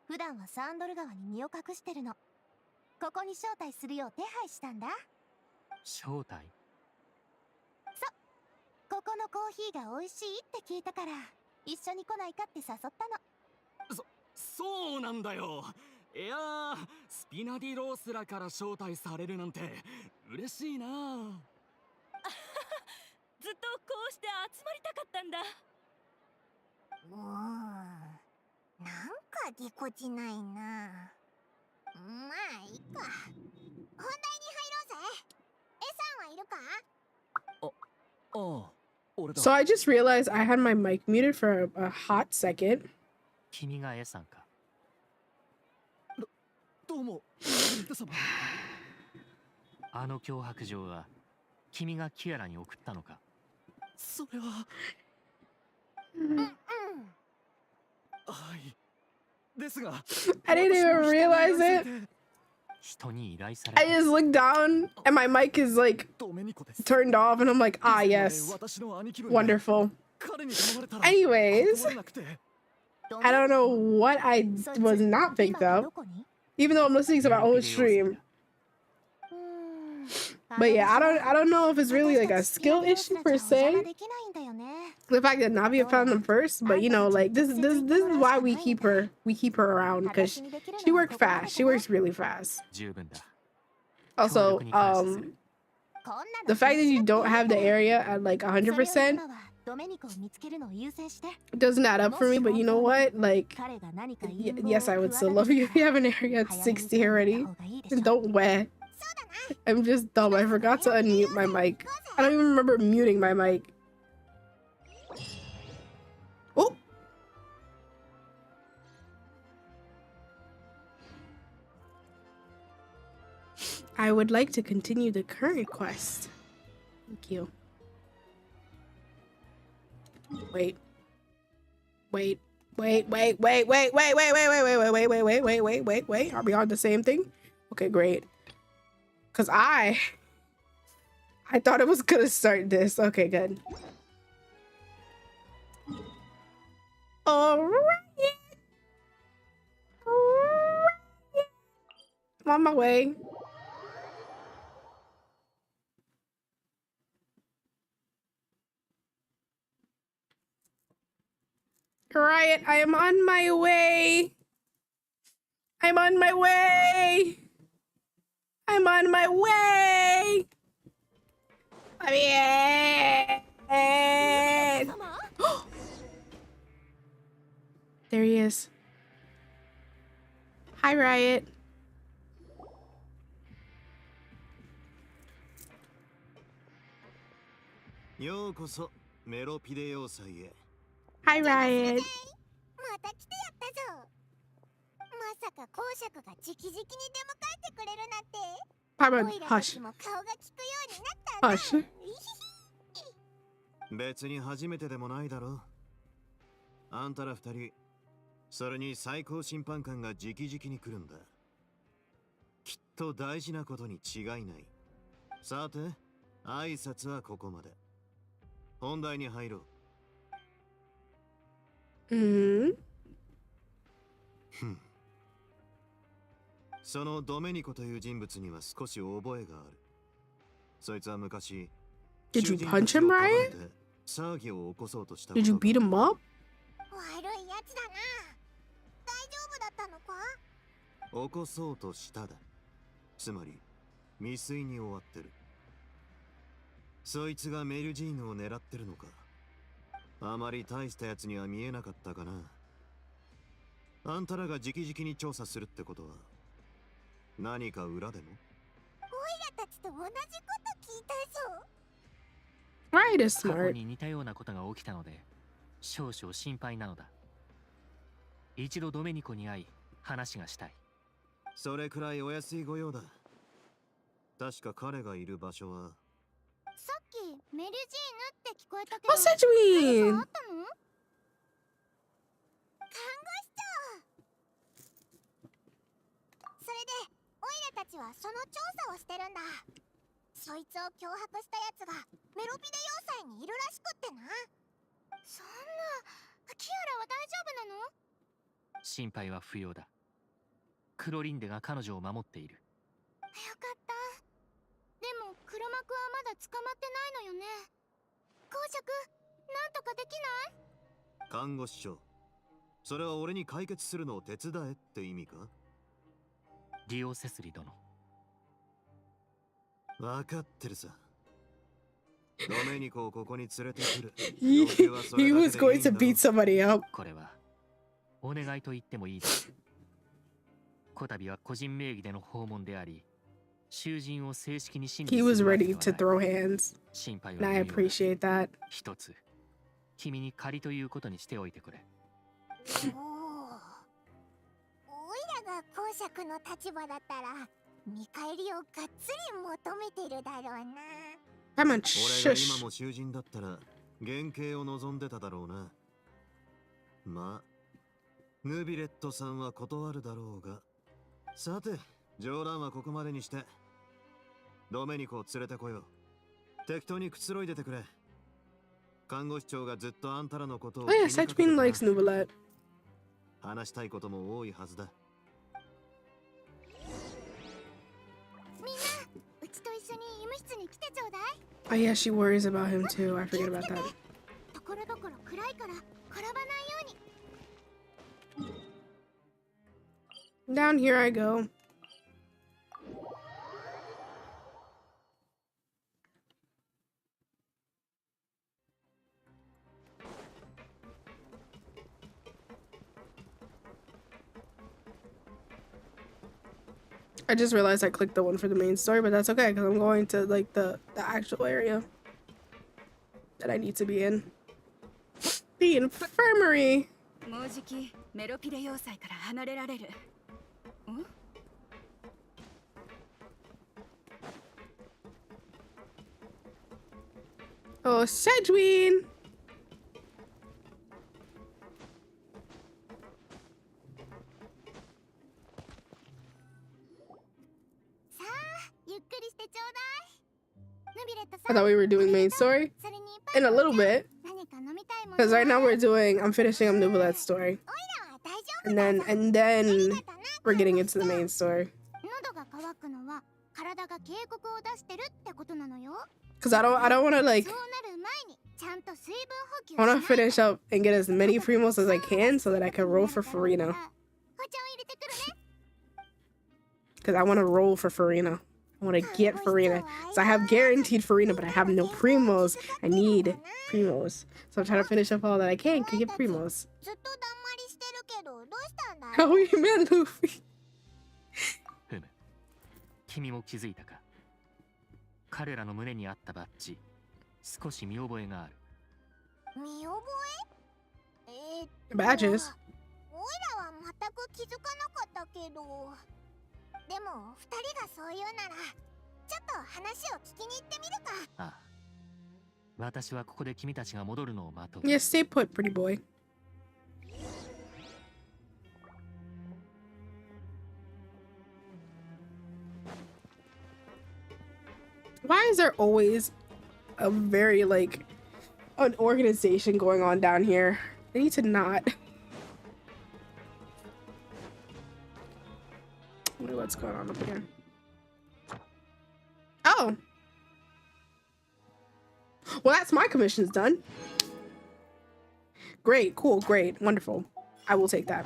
普段はサンドル川に身を隠してるの。ここに招待するよう手配したんだ。招待？ここのコーヒーが美味しいって聞いたから一緒に来ないかって誘ったの。そうなんだよ。いやー、スピナディロースらから招待されるなんて嬉しいな。ずっとこうして集まりたかったんだ。なんかぎこちないな。まあいいか。本題に入ろうぜ。エさんはいるか？ああ、俺だ。 So I just realized I had my mic muted for a hot second. 君がエさんか。どうも、様。あの脅迫状は君がキアラに送ったのか？それは。うん。はい。ですが、I didn't even realize it. 人に依頼され I just looked down and my mic is like ドメニコです。 turned off and I'm like, ah, yes. 私の兄貴分で Wonderful. 彼に頼まれたら Anyways, 断れなくて。 I don't know what I was not picked up, even though I'm listening to my own stream. But yeah, I don't know if it's really like a skill issue per se. The fact that Navia found them first, but you know, like this is why we keep her around, because she works fast. She works really fast. 十分だ。 Also, the fact that you don't have the area at like 100% doesn't add up for me. But you know what? Like, yes, I would still love you if you have an area at 60 already. And don't wear. I'm just dumb. I forgot to unmute my mic. I don't even remember muting my mic. Oh! I would like to continue the current quest. Thank you. Wait. Wait. Wait, wait, wait, wait, wait, wait, wait, wait, wait, wait, wait, wait, wait, wait, wait, wait, wait. Are we on the same thing? Okay, great. Cause I thought it was gonna start this. Okay, good. Alright. I'm on my way. Riot, I am on my way. I'm on my way. I'm on my way. I'm in. There he is. Hi, Riot. Hi, Riot. また来てやったぞ。まさか公爵が直々に出迎えてくれるなんて。 Pardon, オイラた hush. ちも顔が利くようになったんだ。 Hush. 別に初めてでもないだろ。あんたら二人、それに最高審判官が直々に来るんだ。きっと大事なことに違いない。さて、挨拶はここまで。本題に入ろう。そのドメニコという人物には少し覚えがある。そいつは昔、 Did you punch him, Riot? 騒ぎを起こそうとした。 Did you beat him up? 悪いやつだな。大丈夫だったのか？起こそうとしただ。つまり未遂に終わってる。そいつがメルジーヌを狙ってるのか。あまり大したやつには見えなかったかな。あんたらが直々に調査するってことは何か裏でも？オイラたちと同じこと聞いたぞ。 Riot is 過去 smart. に似たようなことが起きたので少々心配なのだ。一度ドメニコに会い話がしたい。それくらいお安いご用だ。確か彼がいる場所は。さっきメルジーヌって聞こえたけど。 What's that you 何 mean? かあったの？看護師長。それでオイラたちはその調査をしてるんだ。そいつを脅迫したやつがメロピデ要塞にいるらしくってな。そんな、キアラは大丈夫なの？心配は不要だ。クロリンデが彼女を守っている。よかった。でも黒幕はまだ捕まってないのよね。公爵、なんとかできない？看護師長、それは俺に解決するのを手伝えって意味か？リオセスリ殿。分かってるさ。ドメニコをここに連れてくる。He was going to beat somebody up. これはお願いと言ってもいいです。こたびは個人名義での訪問であり、囚人を正式に審理 He す was るわけ ready では to ない。 throw hands. 心配 And は I 無用だ。 appreciate that. 一つ君に借りということにしておいてくれ。おいらが公爵の立場だったら見返りをがっつり求めてるだろうな。Come on, 俺が shush. 今も囚人だったら減刑を望んでただろうな。まあヌビレットさんは断るだろうが、さて冗談はここまでにしてドメニコを連れてこよう。適当にくつろいでてくれ。看護師長がずっとあんたらのことを Oh yeah, Sechpin likes Nuvalet. 話したいことも多いはずだ。みんな、うちと一緒に医務室に来てちょうだい。 Oh yeah, she worries about him too. I forget about that. ところどころ暗いから転ばないように。 Down here I go. I just realized I clicked the one for the main story, but that's okay because I'm going to like the actual area that I need to be in. The infirmary. もうじきメロピレ要塞から離れられる。ん？ Oh, Sedgwin. さあ、ゆっくりしてちょうだい。ヌビレット I さん。 thought we were doing main story それに in a little bit 何か飲みたいもの because right now we're doing. I'm finishing up Nuvalet's story, おいらは大丈夫だぞ。 and then we're getting into the main story 喉が渇くのは体が警告を出してるってことなのよ。 because I don't want to like そうなる前にちゃんと水分補給し I ない want to finish up and get as many primos as I can so that I can roll for Farina お茶を入れてくるね。 because I want to roll for Farina. I want to get Farina. So I have guaranteed Farina, but I have no primos. I need primos. So I'm trying to finish up all that I can to get primos. ずっとだんまりしてるけどどうしたんだ How are you, man, Luffy? ふむ、君も気づいたか。彼らの胸にあったバッジ、少し見覚えがある。見覚えBadges. おいらは全く気づかなかったけど。でも二人がそう言うならちょっと話を聞きに行ってみるか。ああ、私はここで君たちが戻るのを待とう。 Yeah, stay put, pretty boy. Why is there always a very like an organization going on down here? They need to not. Wonder what's going on up here. Oh. Well, that's my commissions done. Great, cool, great, wonderful. I will take that.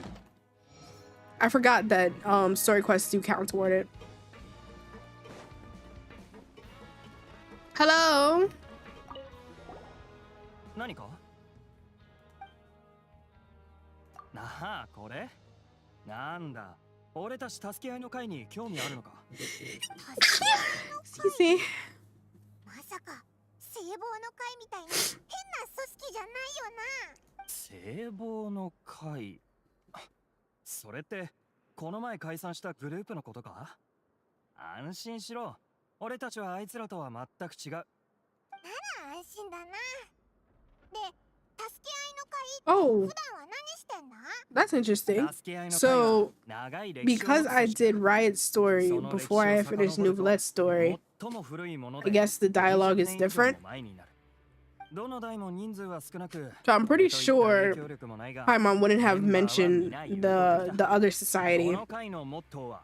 I forgot that story quests do count toward it. Hello? 何かなあ、これなんだ、俺たち助け合いの会に興味あるのか。 Excuse me. まさか聖望の会みたいな変な組織じゃないよな。聖望の会。それってこの前解散したグループのことか。安心しろ、俺たちはあいつらとは全く違う。なら安心だな。で、助け合いの会って Oh, 普段は何してんだ？ that's interesting. 助け合いの会 So, は長い歴史を持 because つ I 組織 did Riot's story before I finished Nouvlette's story, 最も古いもの I で guess the dialogue is 20年以上 different. も前になる。どの代も人数は少なく、 So I'm pretty sure 協力もないが、 Paimon wouldn't have メンバーは mentioned 皆有 the 効だ。 the other society この会のモットーは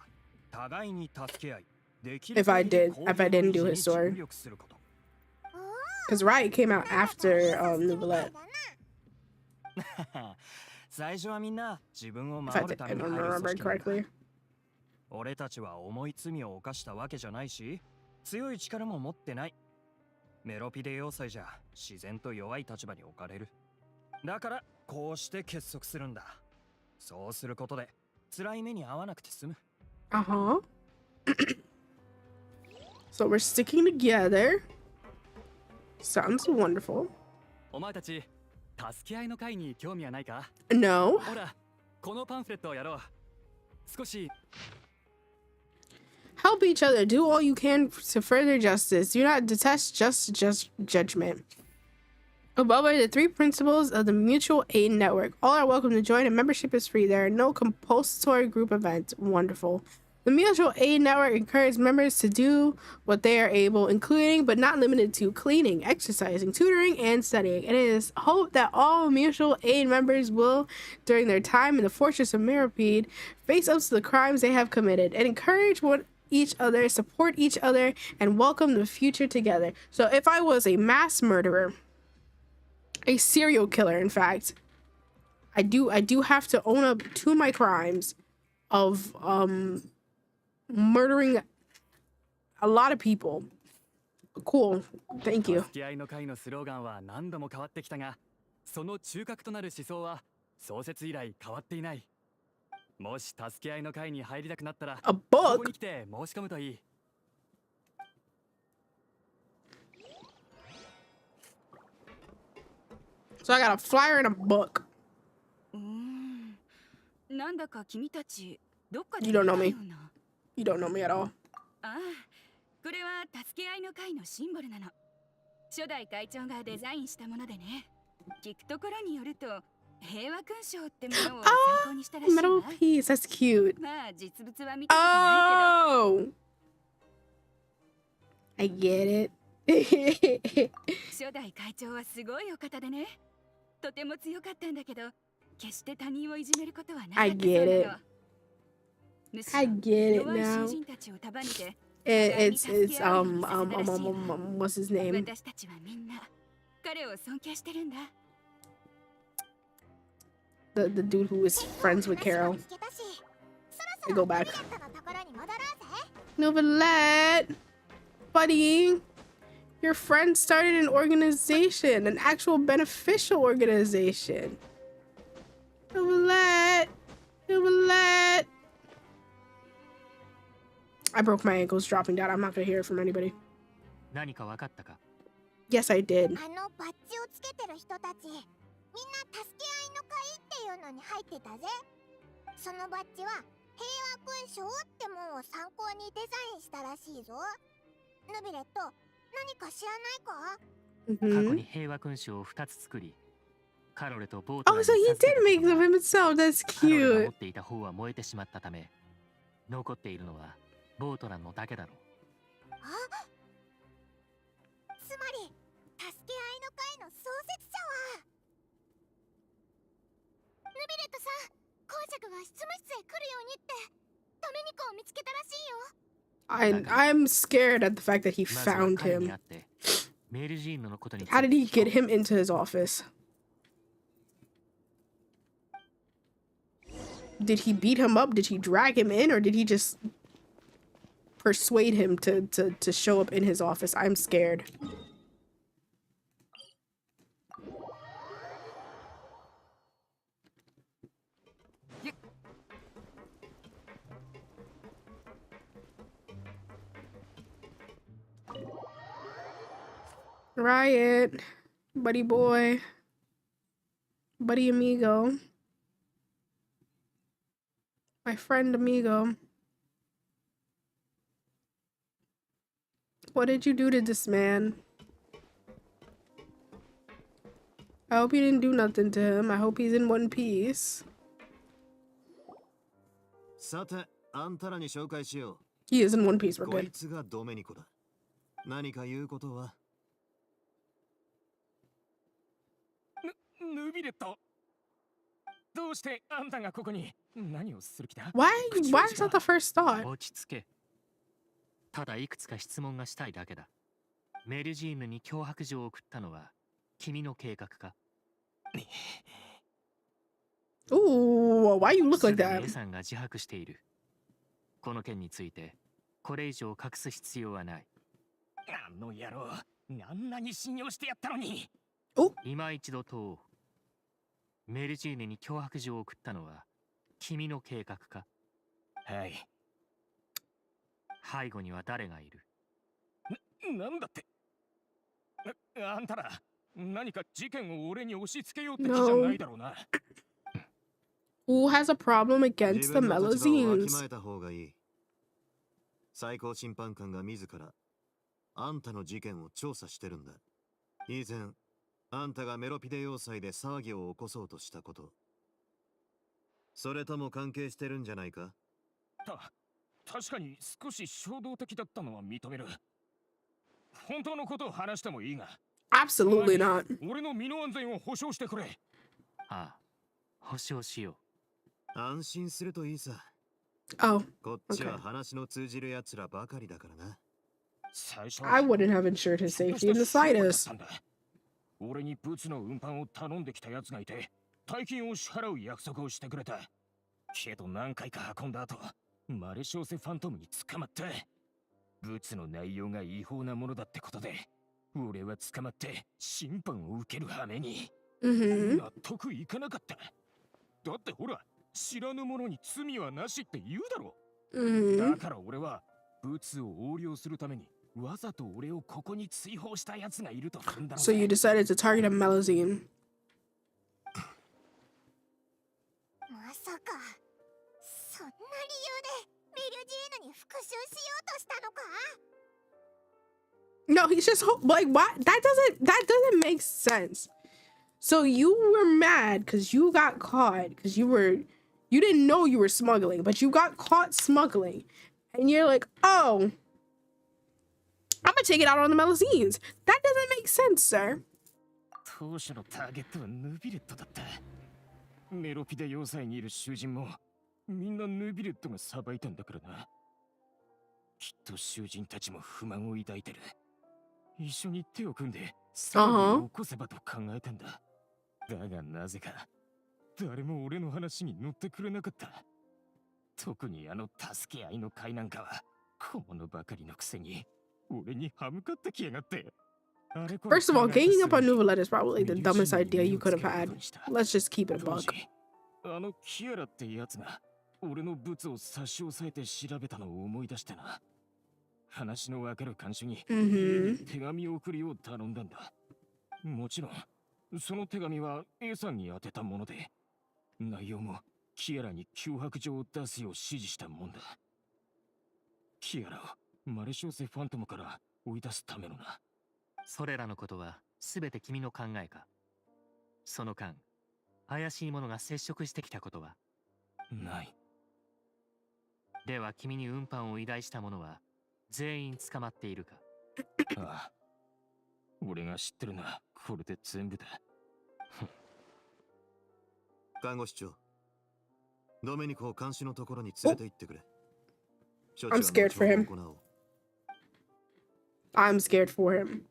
互いに助け合い、できる if I 限り did 公 if I 平の didn't do 維 his 持に sword. 尽力すること。 Because Riot came out after Nouvellette. 最初はみんな自分を If I 守る did, た I めに don't 入る組 remember 織なんだ。 correctly. 俺たちは重い罪を犯したわけじゃないし、強い力も持ってない。メロピデ要塞じゃ自然と弱い立場に置かれる。だからこうして結束するんだ。そうすることで辛い目に遭わなくて済む。 Uh-huh. So we're sticking together. Sounds wonderful. お前たち助け合いの会に興味はないか？ No. ほら、このパンフレットをやろう。少し Help each other. Do all you can to further justice. Do not detest just judgment. Above are the 3 principles of the Mutual Aid Network. All are welcome to join, and membership is free. There are no compulsory group events. Wonderful. The Mutual Aid Network encourages members to do what they are able, including but not limited to cleaning, exercising, tutoring, and studying. It is hoped that all Mutual Aid members will, during their time in the Fortress of Meropide, face up to the crimes they have committed and encourage each other, support each other, and welcome the future together. So if I was a mass murderer, a serial killer, in fact, I do have to own up to my crimes of murdering a lot of people. Cool. Thank you. 助け合いの会のスローガンは何度も変わってきたが、その中核となる思想は創設以来変わっていない。もし助け合いの会に入りたくなったら、 A ここ book? に来て申し込むといい。 So I got a flyer and a book. なんだか君たちどっかで You don't know 見 me. たような。 You don't know me at all. ああ、これは助け合いの会のシンボルなの。初代会長がデザインしたものでね。聞くところによると、平和勲章ってものを参考にしたらしいわ。 Metal piece. That's cute. まあ実物は見たことないけど。 Oh! I get it. 初代会長はすごいお方でね。とても強かったんだけど、決して他人をいじめることはなかったそうな I get の。 it. むし I ろ get it 弱い now. 囚人たちを束ねて、 It's what's his name? 私たちはみんな彼を尊敬してるんだ。 The dude who is friends with Carol. I go back. Novelette, buddy, your friend started an organization, an actual beneficial organization. Novelette, Novelette. I broke my ankles dropping down. I'm not gonna hear it from anybody. 何か分かったか？ Yes, I did. あのバッジをつけてる人たち、みんな助け合いの会っていうのに入ってたぜ。そのバッジは平和勲章ってもんを参考にデザインしたらしいぞ。ヌビレット、何か知らないか？過去 Mm-hmm. に平和勲章を2つ作り、カロレとボート Oh, so he did make of him himself. That's カロレが持 cute. っていた方は燃えてしまったため、残っているのはボートランのだけだろう。つまり、助け合いの会の創設者はヌビレットさん、公爵が執務室へ来るようにってドメニコを見つけたらしいよ。 I'm scared at the fact that he まずは found 彼に him. 会ってメールジーンヌのことについて How did he 聞こう get him into his office? Did he beat him up? Did he drag him in? Or did he just persuade him to show up in his office? I'm scared. Riot, buddy boy, buddy amigo, my friend amigo. What did you do to this man? I hope you didn't do nothing to him. I hope he's in one piece. さて、あんたらに紹介しよ He is in one piece. う。 We're こい good. つがドメニコだ。何か言うことは？ヌビレット。どうしてあんたがここに何をする気だ？ Why is that the first thought? 落ち着け。ただいくつか質問がしたいだけだ。メルジーヌに脅迫状を送ったのは君の計画か？ Ooh, why you look す like でに that? エさんが自白している。この件についてこれ以上隠す必要はない。あの野郎、あんなに信用してやったのに。今一度問おう。メルジーヌに脅迫状を送ったのは君の計画か？はい。背後には誰がいる？なんだって。あんたら、何か事件を俺に押し付けようって気じゃないだろうな。Who has a problem against 自 the 分の立場をわき Melusines? まえた方がいい。最高審判官が自らあんたの事件を調査してるんだ。以前あんたがメロピデ要塞で騒ぎを起こそうとしたこと、それとも関係してるんじゃないか？確かに少し衝動的だったのは認める。本当のことを話してもいいが。 Absolutely not. 俺の身の安全を保証してくれ。ああ、保証しよう。安心するといいさ。Oh, こっちは話の通じる奴らばかりだからな。I wouldn't have ensured his safety in the slightest. 俺にブツの運搬を頼んできた奴がいて、大金を支払う約束をしてくれた。けど何回か運んだ後、マレショーセファントムに捕まった。ブツの内容が違法なものだってことで、俺は捕まって審判を受ける羽目に。納得いかなかった。だってほら、知らぬ者に罪はなしって言うだろ。だから俺はブツを横領するためにわざと俺をここに追放した奴がいると踏んだの。 So you decided to target a Melusine. まさかそんな理由でメルジーヌに復讐しようとしたのか？ No, he's just like, what? That doesn't make sense. So you were mad because you got caught because you didn't know you were smuggling, but you got caught smuggling, and you're like, oh, I'm gonna take it out on the Melusines. That doesn't make sense, sir. 当初のターゲットはヌビレットだった。メロピデ要塞にいる囚人もみんなヌビレットがさばいたんだからな。きっと囚人たちも不満を抱いてる。一緒に手を組んで騒ぎを起こせばと考えたんだ。だがなぜか誰も俺の話に乗ってくれなかった。特にあの助け合いの会なんかは小物ばかりのくせに俺に歯向かってきやがって。 First of all, ganging up on Nuvalet is probably the dumbest idea you could have had. Let's just keep it a buck. あのキアラってやつが俺のブツを差し押さえて調べたのを思い出してな。話のわかる看守に手紙を送るよう頼んだんだ。もちろんその手紙は A さんに宛てたもので、内容もキアラに脅迫状を出すよう指示したもんだ。キアラをマレショーセファントムから追い出すためのな。それらのことは全て君の考えか？その間怪しい者が接触してきたことはない。では君に運搬を依頼した者は全員捕まっているか？ああ、俺が知ってるな。これで全部だ。看護師長、ドメニコを監視のところに連れて行ってくれ。 I'm scared for him. I'm scared for him.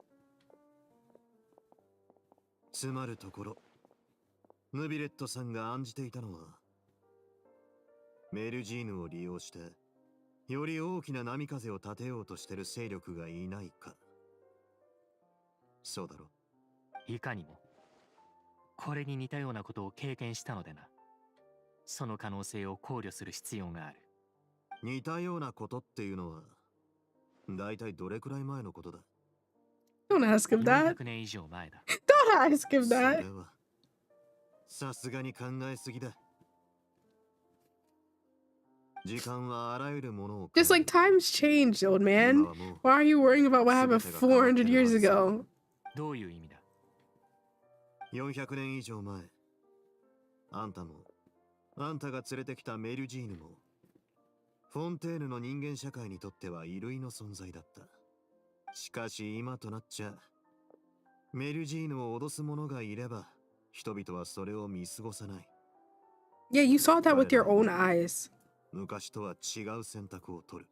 つまるところ、ヌビレットさんが案じていたのは、メルジーヌを利用してより大きな波風を立てようとしてる勢力がいないか。そうだろ？いかにも。これに似たようなことを経験したのでな。その可能性を考慮する必要がある。似たようなことっていうのは、だいたいどれくらい前のことだ？ Don't ask him that. 400年以上前だ。Don't ask him そ that. れはさすがに考えすぎだ。時間はあらゆるものを。 Just like times changed, old man. Why are you worrying about what happened 400 years ago? どういう意味だ？400年以上前、あんたも、あんたが連れてきたメルジーヌも、フォンテーヌの人間社会にとっては異類の存在だった。しかし今となっちゃ、メルジーヌを脅す者がいれば、人々はそれを見過ごさない。 Yeah, you saw that with your own eyes. 昔とは違う選択を取る。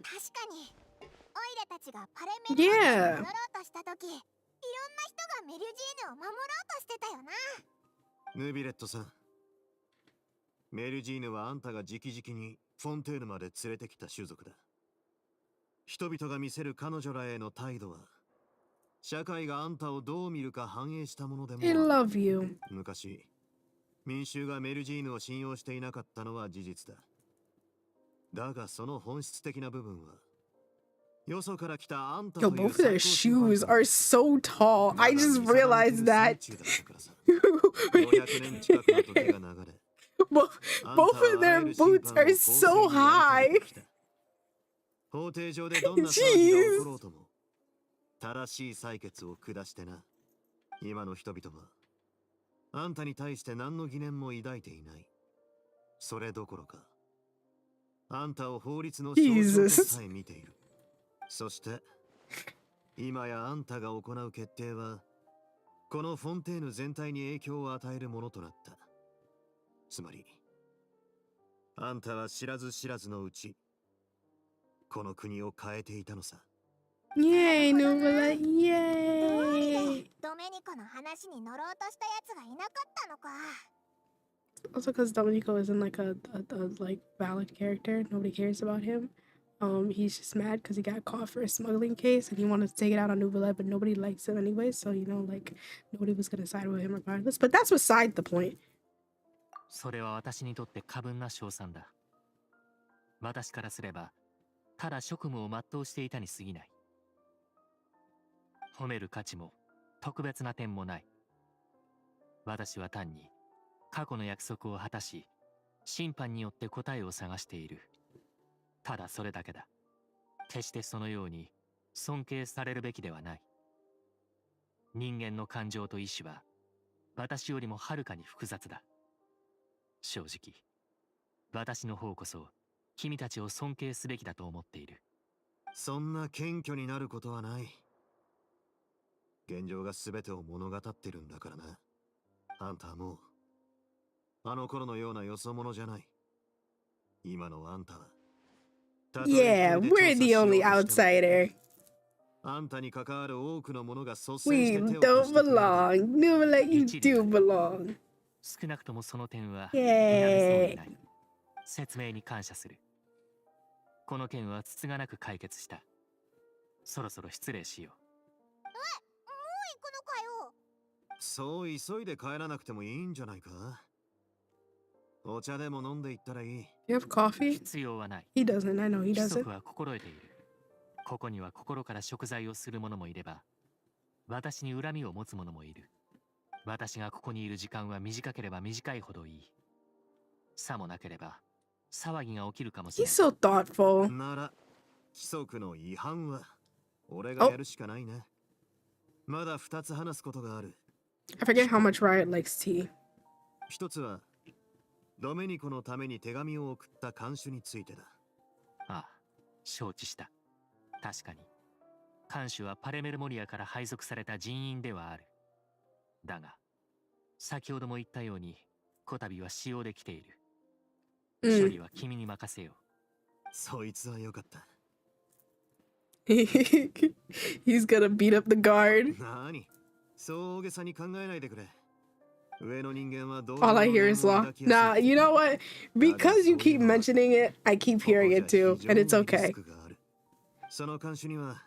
確かにオイラたちがパレメルマに Yeah. 戻ろうとした時、いろんな人がメルジーヌを守ろうとしてたよな。ヌビレットさん、メルジーヌはあんたが直々にフォンテーヌまで連れてきた種族だ。人々が見せる彼女らへの態度は、社会があんたをどう見るか反映したものでもあ I る。 love you. 昔、民衆がメルジーヌを信用していなかったのは事実だ。だがその本質的な部分は、よそから来たあんた Yo, という both of their 最高審判 shoes 官 are so tall. まだ I just 見定めてる realized that. 最中だったからさ。500年近くの時が流れ、 both あん both たは of あら their ゆる審 boots 判を are 公正 so にやり high. 遂げてきた。法廷上でどんな騒ぎが起ころうとも、正しい採決を下してな。今の人々は、あんたに対して何の疑念も抱いていない。それどころか、あんたを法律の象徴とさえ見ている。そして、今やあんたが行う決定は、このフォンテーヌ全体に影響を与えるものとなった。つまり、あんたは知らず知らずのうち、この国を変えていたのさ。 Yay, Nubula. どうりで Yay. ドメニコの話に乗ろうとしたやつがいなかったのか。 Also, because Domenico isn't like a like valid character. Nobody cares about him. He's just mad because he got caught for a smuggling case and he wanted to take it out on Nubila, but nobody likes him anyway. So you know, like nobody was gonna side with him regardless. But that's beside the point. それは私にとって過分な賞賛だ。私からすれば、ただ職務を全うしていたに過ぎない。褒める価値も特別な点もない。私は単に過去の約束を果たし、審判によって答えを探している。ただそれだけだ。決してそのように尊敬されるべきではない。人間の感情と意志は私よりもはるかに複雑だ。正直、私の方こそ君たちを尊敬すべきだと思っている。そんな謙虚になることはない。現状が全てを物語ってるんだからな。あんたはもう、あの頃のようなよそ者じゃない。今のあんたは、Yeah, we're the only outsider. あんたに関わる多くのものが率先 We して手を don't 貸してくれる。 belong. Nubila, you do belong. 少なくともその点はイエーイ否めそうにない。説明に感謝する。この件はつつがなく解決した。そろそろ失礼しよう。もう行くのかよ。そう急いで帰らなくてもいいんじゃないか。お茶でも飲んでいったらいい。 You have coffee? 必要はない。 He doesn't. I know he 規 doesn't. 則は心得ている。ここには心から贖罪をする者もいれば、私に恨みを持つ者もいる。私がここにいる時間は短ければ短いほどいい。さもなければ、騒ぎが起きるかもしれ He's ない。 so thoughtful. なら、規則の違反は、俺がやるしかないね。まだ2つ話すことがある。I forget how much Riot likes tea. 一つは、ドメニコのために手紙を送った看守についてだ。ああ、承知した。確かに、看守はパレメルモリアから配属された人員ではある。だが、先ほども言ったように、こたびは使用できている。処 Mm. 理は君に任せよう。そいつはよかった。He's gonna beat up the guard. なに、そう大げさに考えないでくれ。上の人間はどう All I hear is law. Nah, you know what? Because you keep mentioning it, I keep hearing it too, and it's okay. その看守には、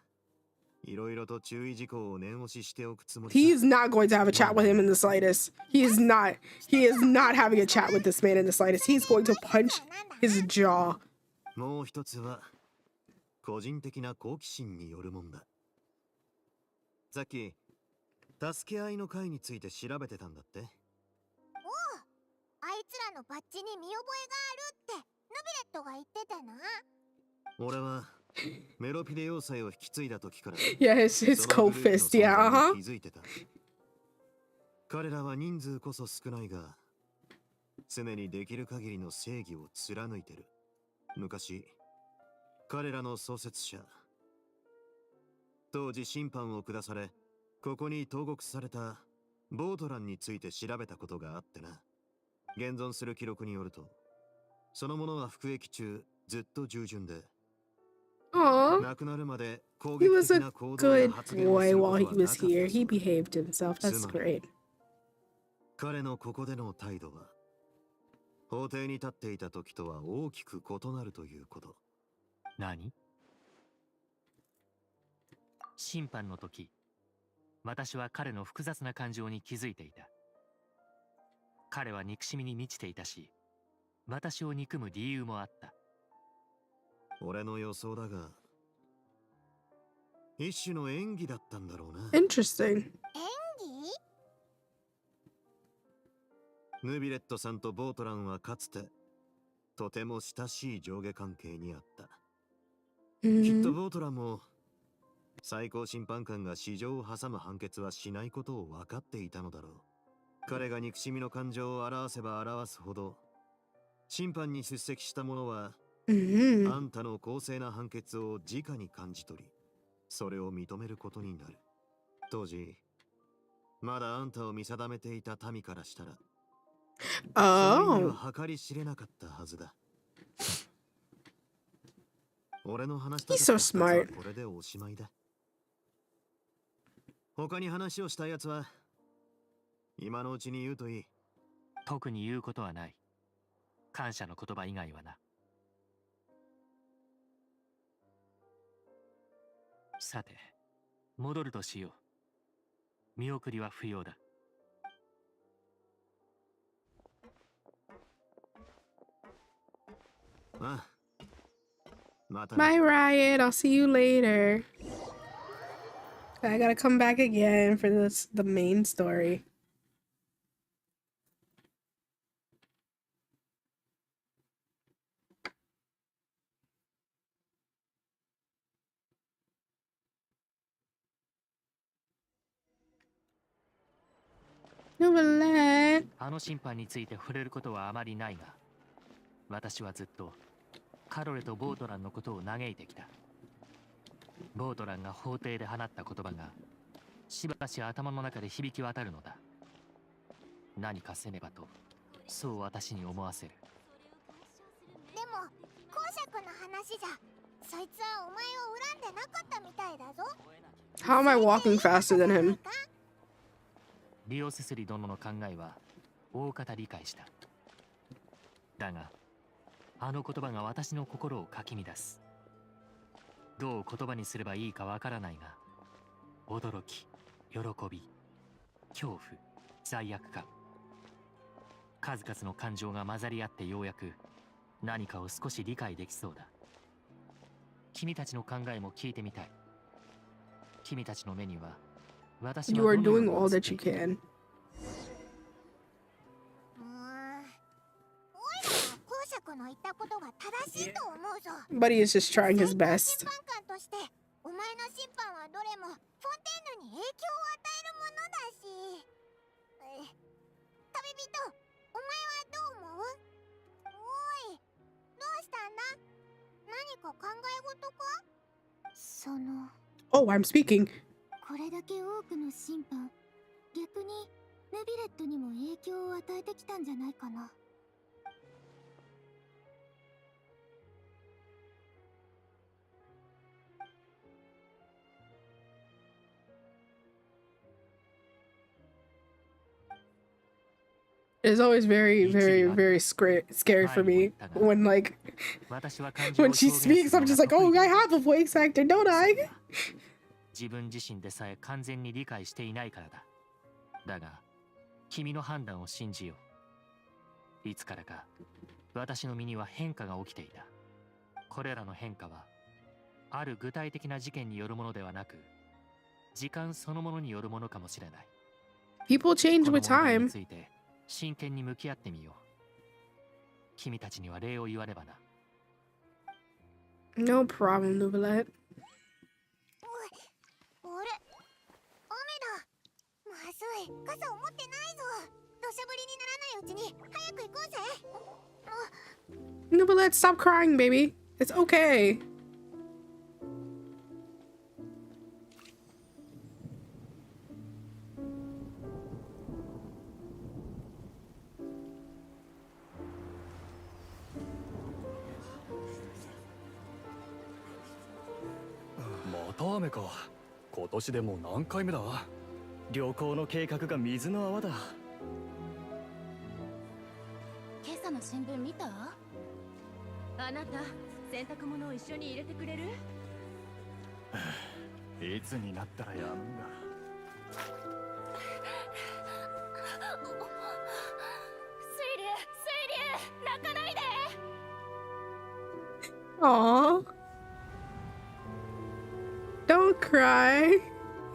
いろいろと注意事項を念押ししておくつもり He さ。 is not going to have a chat with him in the slightest. He is not. He is not having a chat with this man in the slightest. He's going to punch his jaw. もう一つは、個人的な好奇心によるもんだ。さっき、助け合いの会について調べてたんだって。あいつらのバッジに見覚えがあるってヌビレットが言ってたな。俺はメロピデ要塞を引き継いだ時から Yeah, his そのグループの co-fist. Yeah, 存在 uh-huh. に気づいてた。彼らは人数こそ少ないが、常にできる限りの正義を貫いてる。昔、彼らの創設者、当時審判を下され、ここに投獄されたボートランについて調べたことがあってな。現存する記録によると、そのものは服役中ずっと従順で、 Aw, 亡くなるまで攻 he 撃 was 的 a な行動や good 発言をす boy るこ while と he はな was かった here. そ He うだ。 behaved himself. That's great. 彼のここでの態度は、法廷に立っていた時とは大きく異なるということ。何？審判の時、私は彼の複雑な感情に気づいていた。彼は憎しみに満ちていたし、私を憎む理由もあった。俺の予想だが、一種の演技だったんだろうな。 Interesting. 演技？ヌビレットさんとボートランはかつてとても親しい上下関係にあった。きっと Mhm. ボートランも最高審判官が市場を挟む判決はしないことを分かっていたのだろう。彼が憎しみの感情を表せば表すほど、審判に出席した者は、Mhm. あんたの公正な判決を直に感じ取り、それを認めることになる。当時、まだあんたを見定めていた民からしたら、その意味 Oh. は計り知れなかったはずだ。俺の話した He's so 二つは smart. これでおしまいだ。他に話をしたやつは、今のうちに言うといい。特に言うことはない。感謝の言葉以外はな。さて、戻るとしよう。見送りは不要だ。ああ。またね。 Bye, Riot. I'll see you later. I gotta come back again for the main story. Novelet. あの審判について触れることはあまりないが、私はずっとカロレとボートランのことを嘆いてきた。ボートランが法廷で放った言葉がしばし頭の中で響き渡るのだ。何かせねばと、そう私に思わせる。でも公爵の話じゃ、そいつはお前を恨んでなかったみたいだぞ。 How am I walking faster than him? リオセスリ殿の考えは大方理解した。だが、あの言葉が私の心をかき乱す。どう言葉にすればいいかわからないが、驚き、喜び、恐怖、罪悪感、数々の感情が混ざり合ってようやく何かを少し理解できそうだ。君たちの考えも聞いてみたい。君たちの目には私は You are どのよう doing に all 映っ that て you いる。 can. おいらは公爵の言ったことが正しいと思うぞ。 But he is just trying his 審 best. 判官としてお前の審判はどれもフォンテーヌに影響を与えるものだし、旅人、お前はどう思う？おい、どうしたんだ？何か考え事か？その Oh, I'm speaking. これだけ多くの審判、逆にヌビレットにも影響を与えてきたんじゃないかな。It's always very scary for me when like 私は感情を when 表 she 現する speaks. I'm の just が like, 得 oh, 意 I だ。 have a voice actor, don't I? 自分自身でさえ完全に理解していないからだ。だが、君の判断を信じよう。いつからか、私の身には変化が起きていた。これらの変化は、ある具体的な事件によるものではなく、時間そのものによるものかもしれない。 People change この with 問題に time. ついて、真剣に向き合ってみよう。君たちには礼を言わねばな。No problem, Novelet. あれ、雨だ。まずい、傘を持ってないぞ。土砂降りにならないうちに早く行こうぜ。Novelet, stop crying, baby. It's okay. 雨か。今年でもう何回目だ。旅行の計画が水の泡だ。今朝の新聞見た？あなた洗濯物を一緒に入れてくれる？いつになったらやむんだ。水流泣かないで。 Aw. Don't cry.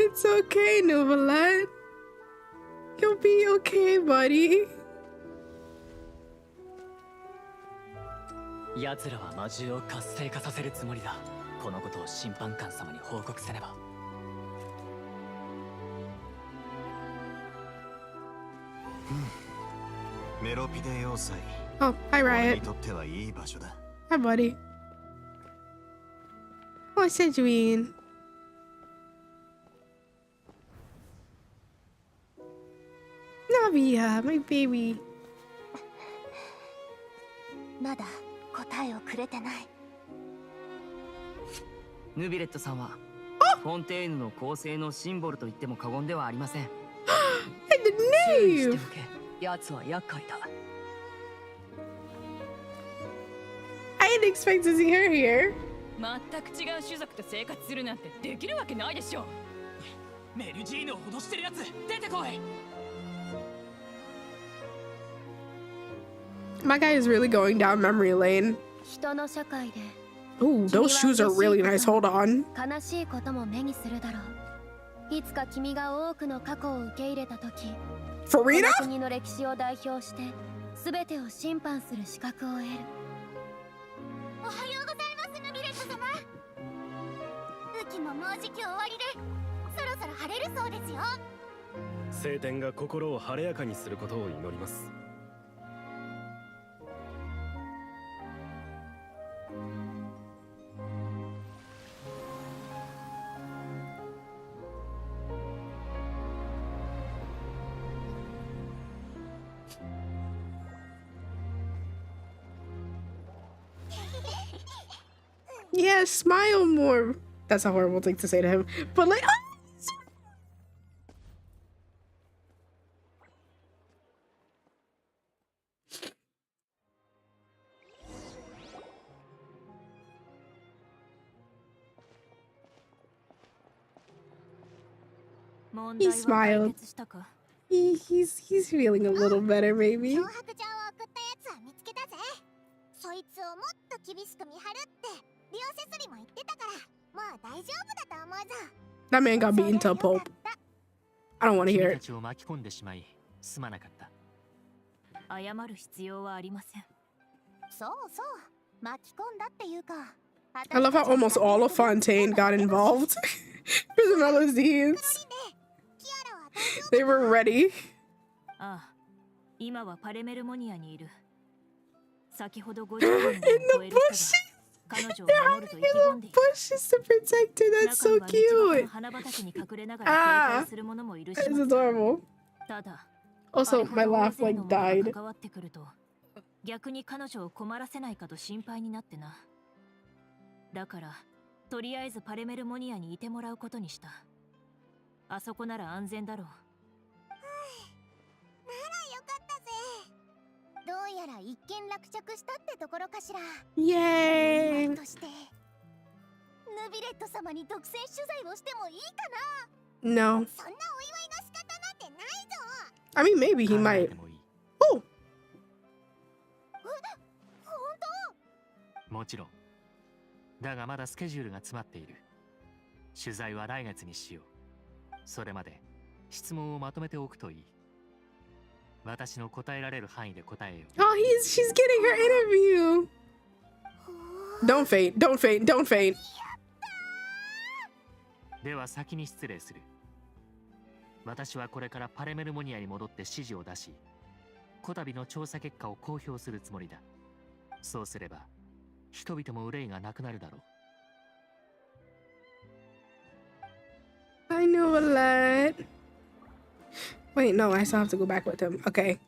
It's okay, Nuvalet. You'll be okay, buddy. 奴らは魔獣を活性化させるつもりだ。このことを審判官様に報告せねば。メロピデ要塞。 Oh, hi, 俺に Riot. とってはいい場所だ。 Hi, buddy. Oh, Sejuin. Navia, my baby. まだ答えをくれてない。ヌビレットさんはフォンテーヌの構成のシンボルと言っても過言ではありません。 And 注意 the してお name. け。奴は厄介だ。 I didn't expect to see her here. 全く違う種族と生活するなんてできるわけないでしょ。メルジーヌを脅してる奴、出てこい。 My guy is really going down memory lane. 人の社会で Ooh, those shoes are really nice. Hold on. 悲しいことも目にするだろう。いつか君が多くの過去を受け入れた時、こ Farina? の国の歴史を代表して全てを審判する資格を得る。おはようございます、ヌビレット様。雨季ももうじき終わりで、そろそろ晴れるそうですよ。晴天が心を晴れやかにすることを祈ります。 Yeah, smile more. That's a horrible thing to say to him. But like, he smiled. He's feeling a little better, maybe. 脅迫状を送ったやつは見つけたぜ。そいつをもっと厳しく見張るってリオセスリも言ってたから、もう大丈夫だと思うぞ。 That man got beaten to a pulp. I don't want to 君 hear た it. ちを巻き込んでしまいすまなかった。謝る必要はありません。そうそう、巻き込んだっていうか。 I love how almost all of Fontaine got involved for the Melo's deeds. They were ready. ああ、今はパレメルモニアにいる。先ほど50人を In 超え the る人 bushes. が彼女を They're 守る hiding と in 意気込ん the でいた。 bushes to protect her. That's 中 so には道端の cute. 花畑に隠れながら警戒する者もいるし It's adorable. ただ、 Also, my laugh like あれほど大勢の者 died. が関わってくると逆に彼女を困らせないかと心配になってな。だから、とりあえずパレメルモニアにいてもらうことにした。あそこなら安全だろう。ならよかったぜ。どうやら一件落着したってところかしら。 Yay. として、ヌビレット様に独占取材をしてもいいか No. な。そんなお祝いの仕方なんてないぞ。 I mean, maybe he 考え might. てもいい。 Oh, 本もちろん。だがまだスケジュールが詰まっている。取材は来月にしよう。それまで質問をまとめておくといい。私の答えられる範囲で答えよう。 oh, she's getting her interview. Don't faint. Don't faint. Don't faint. では先に失礼する。私はこれからパレメルモニアに戻って指示を出し、こたびの調査結果を公表するつもりだ。そうすれば、人々も憂いがなくなるだろう。I know a lot. Wait, no, I still have to go back with him. Okay.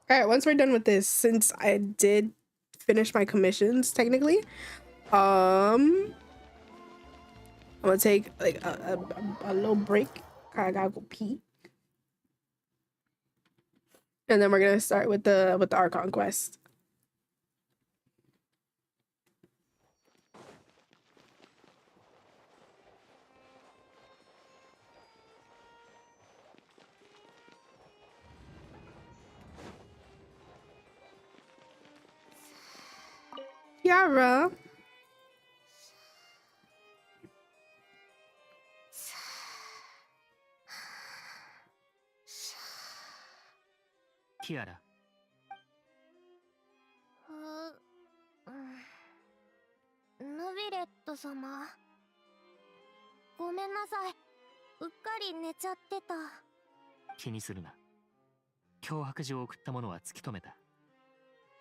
Alright, once we're done with this, since I did finish my commissions technically. I'm gonna take like a little break. I gotta go pee. And then we're gonna start with the Archon quest. Yara. Kiara, ヌビレット様、ごめんなさい。うっかり寝ちゃってた。気にするな。脅迫状を送った者は突き止めた。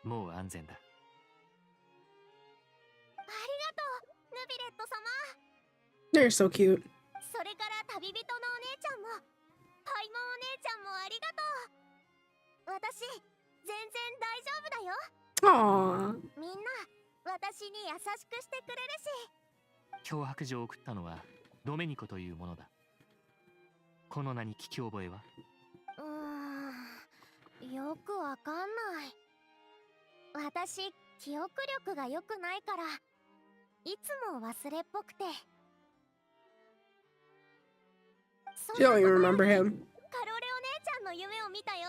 もう安全だ。ありがとう、ヌビレット様。 They're so cute. それから旅人のお姉ちゃんもパイモンお姉ちゃんもありがとう。私全然大丈夫だよ。 Aww. みんな私に優しくしてくれるし。脅迫状を送ったのはドメニコというものだ。この名に聞き覚えは？よくわかんない。私記憶力が良くないからいつも忘れっぽくて。 She don't even remember him. カロレお姉ちゃんの夢を見たよ。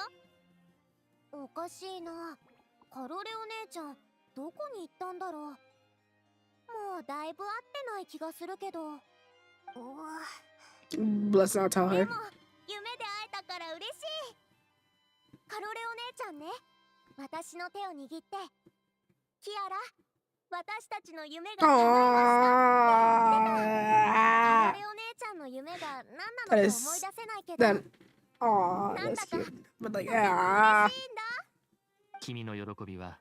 おかしいな。カロレお姉ちゃんどこに行ったんだろう。もうだいぶ会ってない気がするけど。 Let's not tell で her. も夢で会えたから嬉しい。カロレお姉ちゃんね、私の手を握って、キアラ、私たちの夢が叶いましたって言ってた。カロレお姉ちゃんの夢が何なのか思い出せないけど、 That, aw, なんだ that's か cute. But like, とても ah. 嬉しいんだ。君の喜びは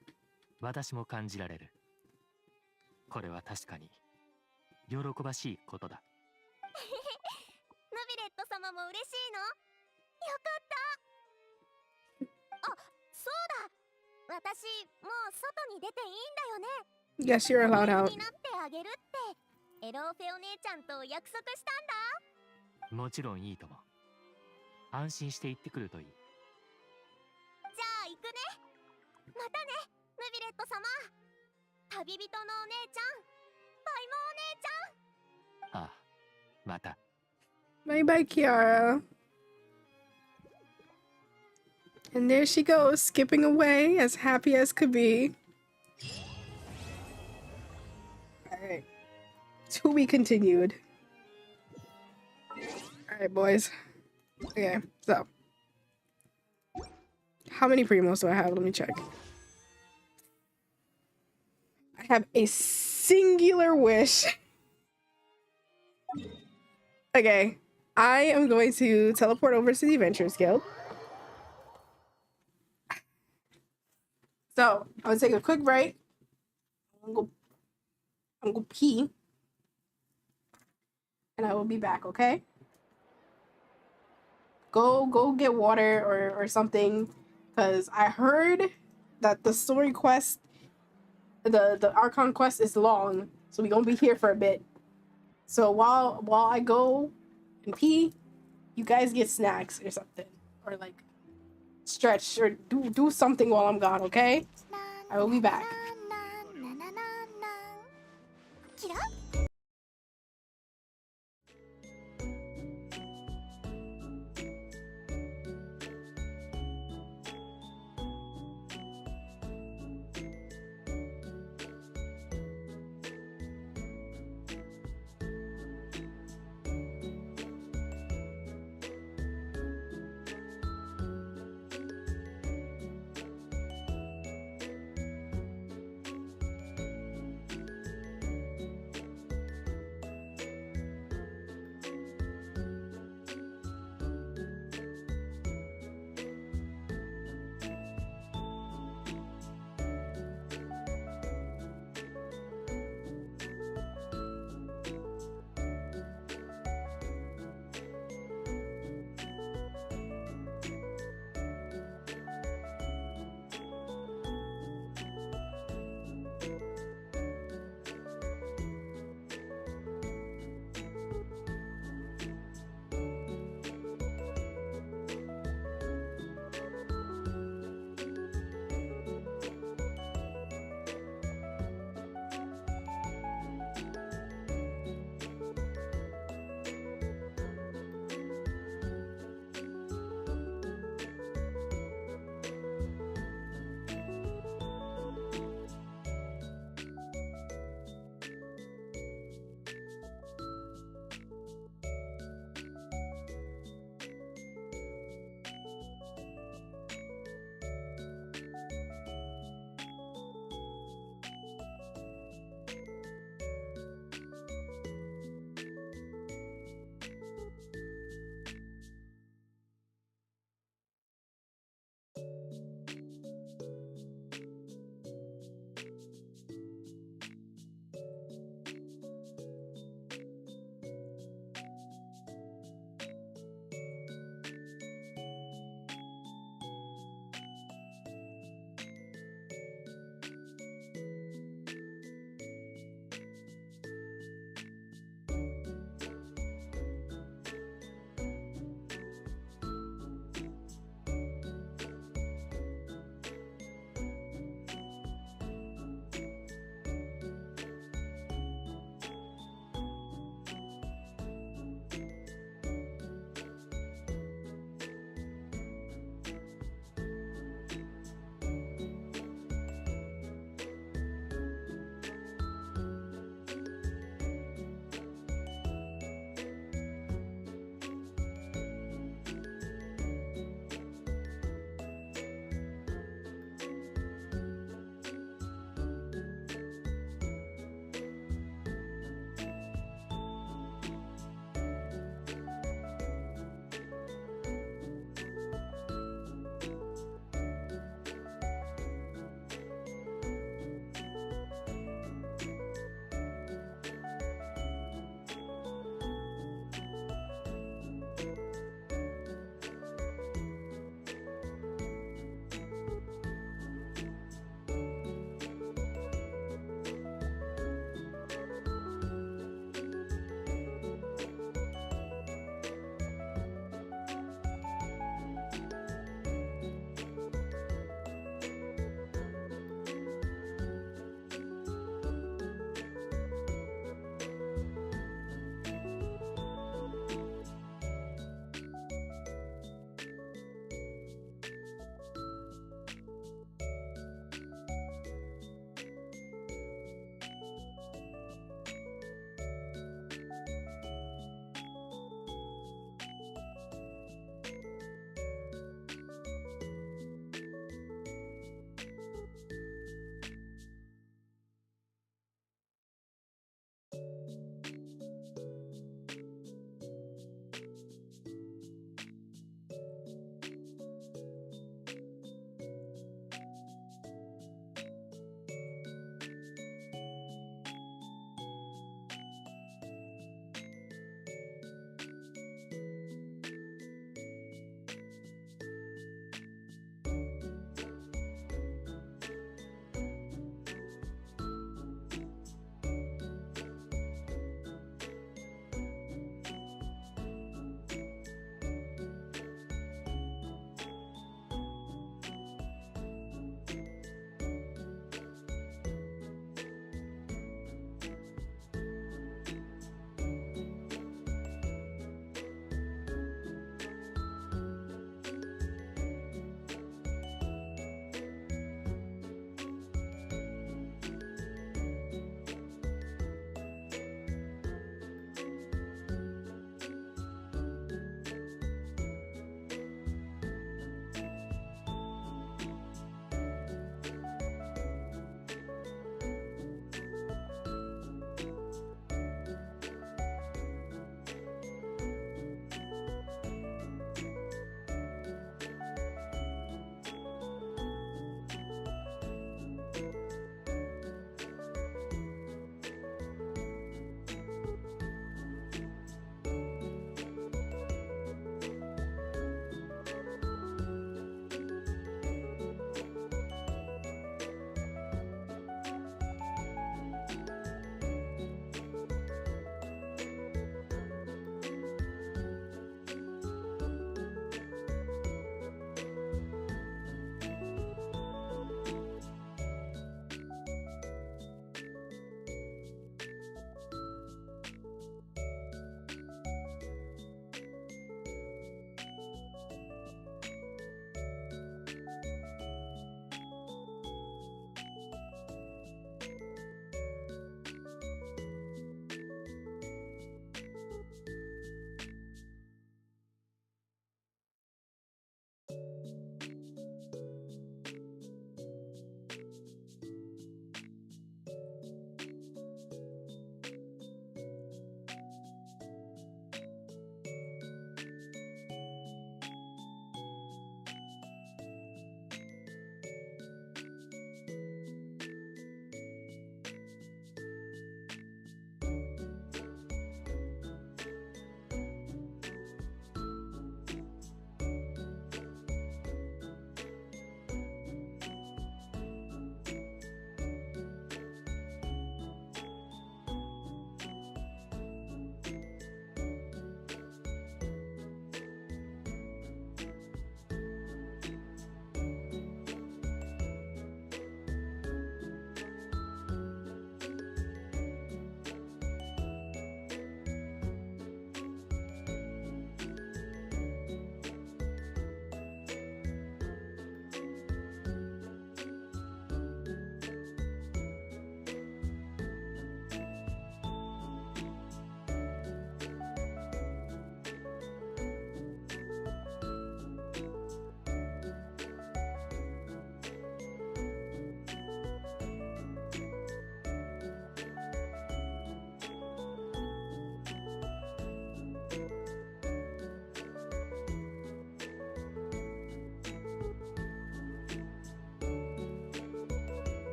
私も感じられる。これは確かに喜ばしいことだ。ヌビレット様も嬉しいの？よかった。あ、そうだ。私もう外に出ていいんだよね。 Yes, you're allowed 友 out. になってあげるってエローフェお姉ちゃんと約束したんだ。もちろんいいとも。安心して行ってくるといい。じゃあ行くね。またね、ヌビレット様。旅人のお姉ちゃん、パイモお姉ちゃん。ああ、また。Bye bye, Kiara. And there she goes, skipping away, as happy as could be. Alright. To be continued. Alright, boys. Okay, so. How many primos do I have? Let me check. I have a singular wish. Okay. I am going to teleport over to the Adventurers Guild. So, I'm gonna take a quick break. I'm gonna pee. And I will be back, okay? Go get water or something. Because I heard that the story quest, the Archon quest is long. So we're gonna be here for a bit. So while I go and pee, you guys get snacks or something. Or like stretch or do something while I'm gone, okay? I will be back. キラ？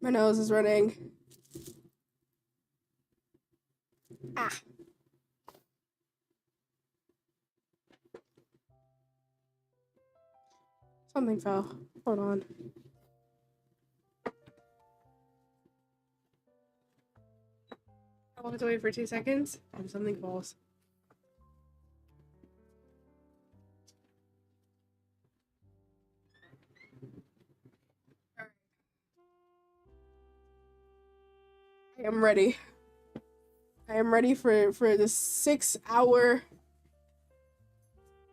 My nose is running. Ah. Something fell. Hold on. I'll have to wait for 2 seconds and something falls. I am ready. I am ready for the 6 hour.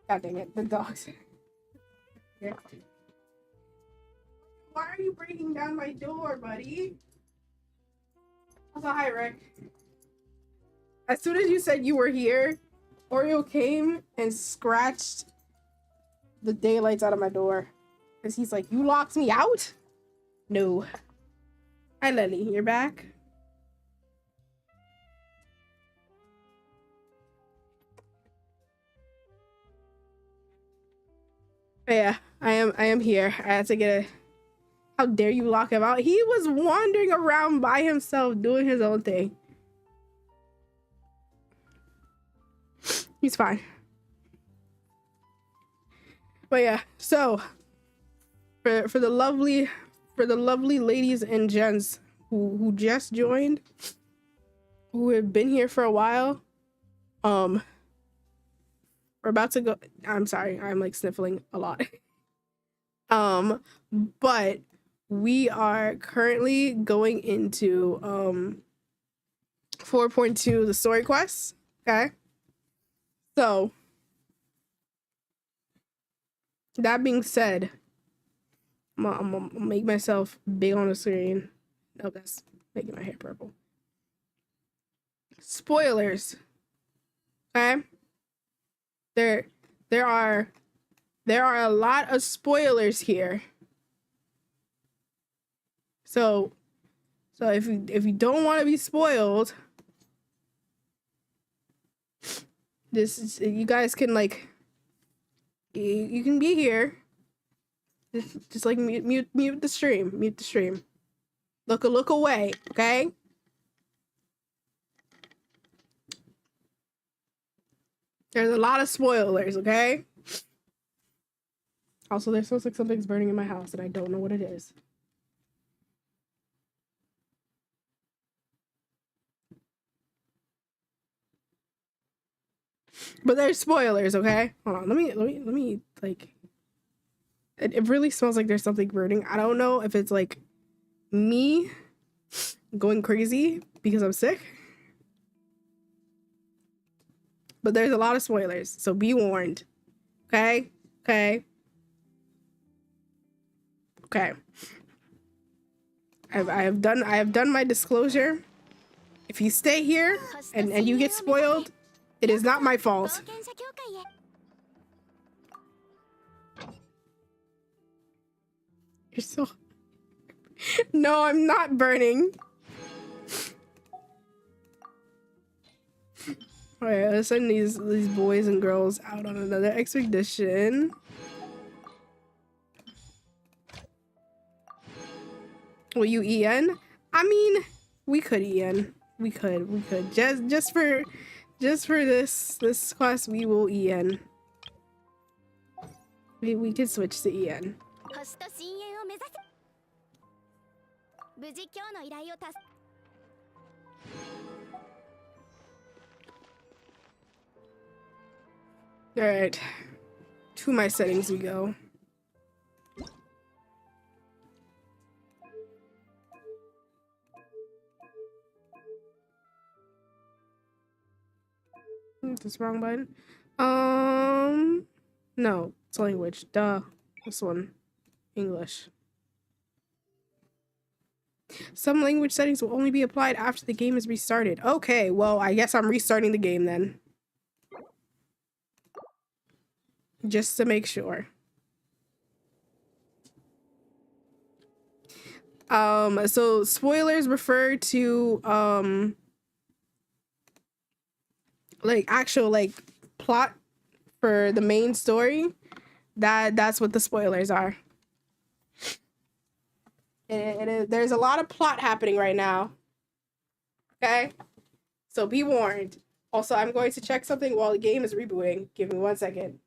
God dang it, the dogs. Here. Why are you breaking down my door, buddy? Also, hi, Rick. As soon as you said you were here, Oreo came and scratched the daylights out of my door. Because he's like, you locked me out? No. Hi, Lily. You're back? But yeah, I am here. I had to get a... How dare you lock him out? He was wandering around by himself doing his own thing. He's fine. But yeah, so for the lovely ladies and gents who just joined, who have been here for a while, we're about to go. I'm sorry, I'm like sniffling a lot. But we are currently going into 4.2, the story quests. Okay, so that being said, I'm gonna make myself big on the screen. Oh, that's making my hair purple. Spoilers. Okay, there are a lot of spoilers here. So if you don't want to be spoiled, you guys can like you can be here. Just like mute the stream. Mute the stream. Look away, okay? There's a lot of spoilers, okay? Also, there smells like something's burning in my house and I don't know what it is. But there's spoilers, okay? Hold on, let me like it really smells like there's something burning. I don't know if it's like me going crazy because I'm sick. But there's a lot of spoilers, so be warned. Okay? Okay. Okay. I have done my disclosure. If you stay here and you get spoiled, it is not my fault. You're so... No, I'm not burning. Alright, let's send these boys and girls out on another expedition. Will you EN? I mean, we could EN. We could. Just for this quest, we will EN. We could switch to EN. Alright. To my settings we go. This wrong button. No, it's language. Duh. This one. English. Some language settings will only be applied after the game is restarted. Okay, well, I guess I'm restarting the game then. Just to make sure. So spoilers refer to like actual like plot for the main story. That's what the spoilers are. There's a lot of plot happening right now. Okay? So be warned. Also, I'm going to check something while the game is rebooting. Give me 1 second.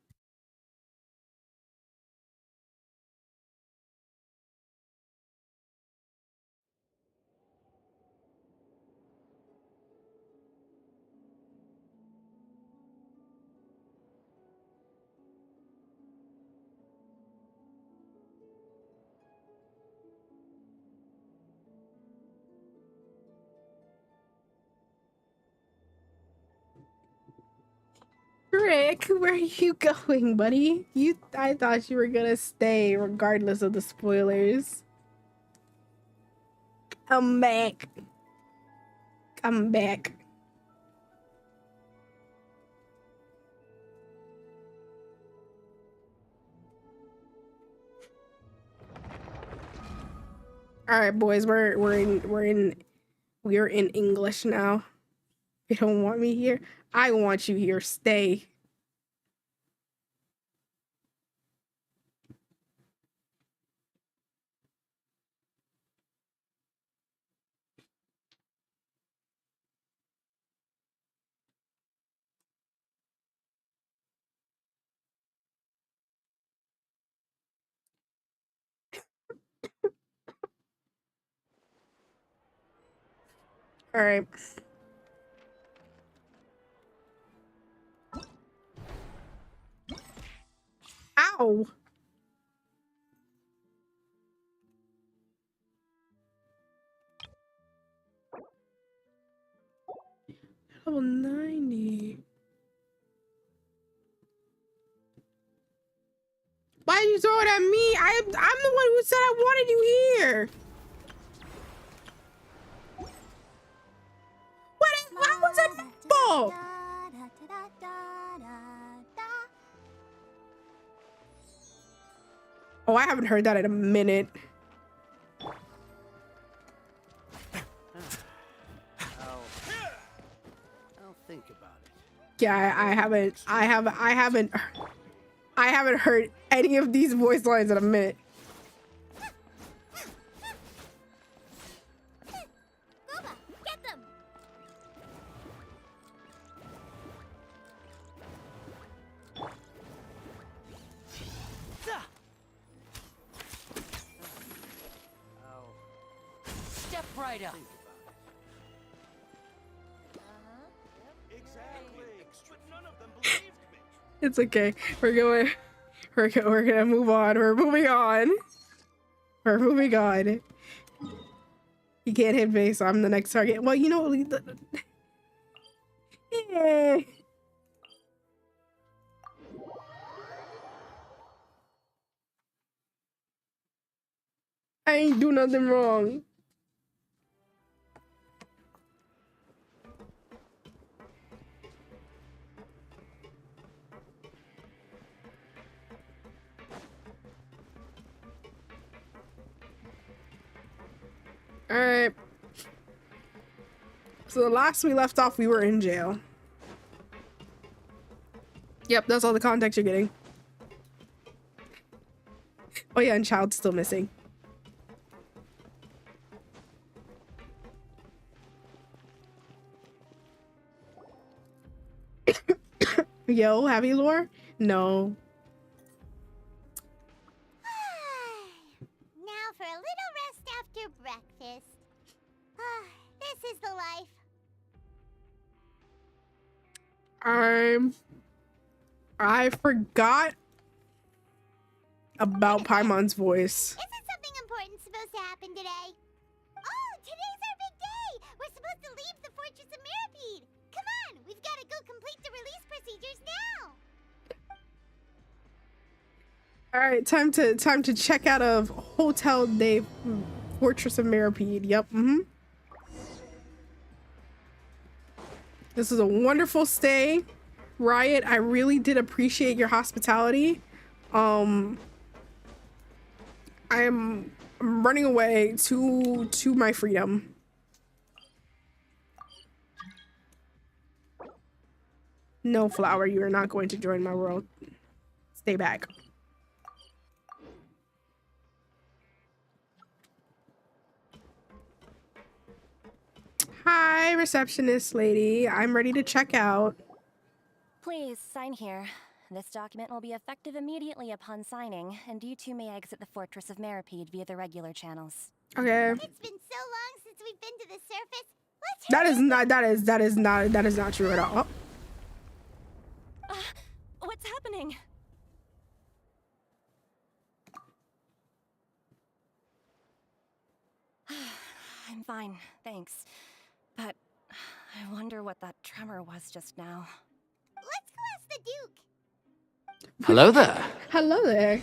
Rick, where are you going, buddy? I thought you were gonna stay regardless of the spoilers. I'm back. I'm back. All right, boys, we're in English now. You don't want me here? I want you here. Stay. All right. Ow. Level 90. Why did you throw it at me? I'm the one who said I wanted you here. What? How was that fault? Oh, I haven't heard that in a minute. I'll think about it. Yeah, I haven't heard any of these voice lines in a minute. Booba, get them! Step right up. Exactly. But none of them believed me. It's okay. We're gonna move on. We're moving on. We're moving on. You can't hit me, so I'm the next target. Well, you know, yeah. I ain't do nothing wrong. All right. So the last we left off, we were in jail. Yep, that's all the context you're getting. Oh yeah, and Child's still missing. Yo, heavy lore? No. Now for a little rest after breakfast. This is the life. I forgot about Paimon's voice. Isn't something important supposed to happen today? Oh, today's our big day! We're supposed to leave the Fortress of Mirapede! Come on, we've got to go complete the release procedures now! All right, time to check out of Hotel de Fortress of Mirapede. Yep. This is a wonderful stay, Riot. I really did appreciate your hospitality. I'm running away to my freedom. No, Flower, you are not going to join my world. Stay back. Hi, receptionist lady. I'm ready to check out. Please sign here. This document will be effective immediately upon signing, and you two may exit the Fortress of Meripede via the regular channels. Okay. It's been so long since we've been to the surface. Let's That is not true at all. What's happening? I'm fine, thanks. But I wonder what that tremor was just now. Let's go ask the Duke. Hello there. Hello there.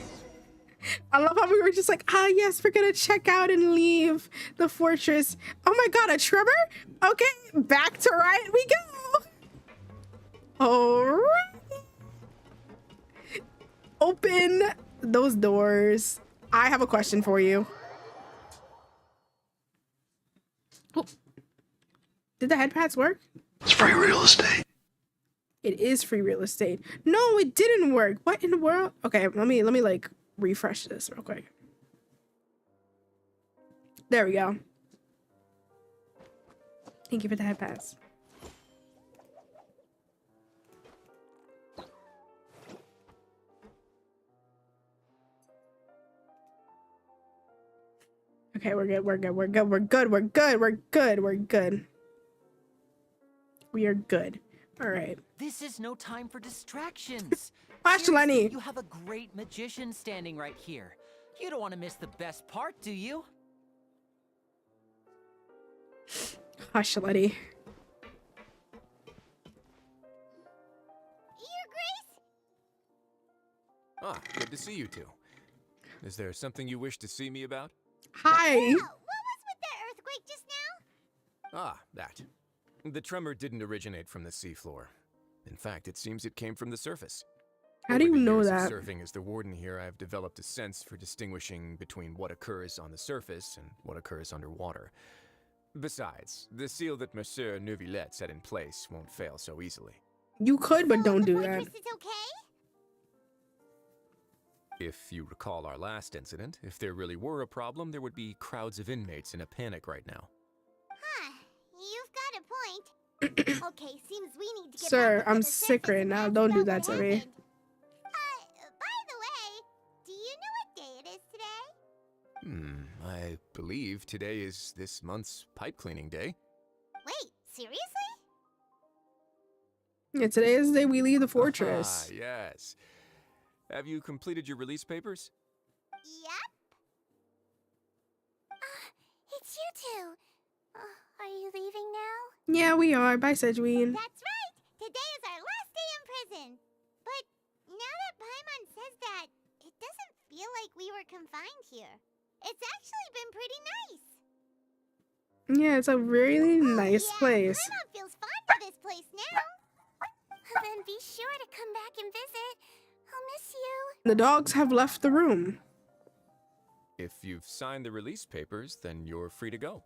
I love how we were just like, ah, yes, we're gonna check out and leave the fortress. Oh my god, a tremor? Okay, back to right we go. All right. Open those doors. I have a question for you. Oh. Did the head pads work? It's free real estate. It is free real estate. No, it didn't work. What in the world? Okay, let me like refresh this real quick. There we go. Thank you for the head pass. Okay, we're good. We are good. All right. This is no time for distractions. Watch Lenny. You have a great magician standing right here. You don't want to miss the best part, do you? Hush, Letty. Your Grace? Ah, good to see you two. Is there something you wish to see me about? Hi. Oh, what was with that earthquake just now? Ah, that. The tremor didn't originate from the seafloor. In fact, it seems it came from the surface. How do you know Years of that? Serving as the warden here, I've developed a sense for distinguishing between what occurs on the surface and what occurs underwater. Besides, the seal that Monsieur Neuvillette set in place won't fail so easily. You could, but don't do that. Fortress is okay? If you recall our last incident, if there really were a problem, there would be crowds of inmates in a panic right now. Huh. You've got a point. Okay, seems we need to get Sir, back I'm to the sick surface right now. and Don't ask do about that what to me. happened. By the way, do you know what day it is today? I believe today is this month's pipe cleaning day. Wait, seriously? Yeah, today is the day we leave the fortress. Ah, yes. Have you completed your release papers? Yep. It's you two. Are you leaving now? Yeah, we are. Bye, Sedgween. That's right. Today is our last day in prison. But now that Paimon says that, it doesn't feel like we were confined here. It's actually been pretty nice. Yeah, it's a really nice place. Paimon feels fond of this place now. Then be sure to come back and visit. I'll miss you. The dogs have left the room. If you've signed the release papers, then you're free to go.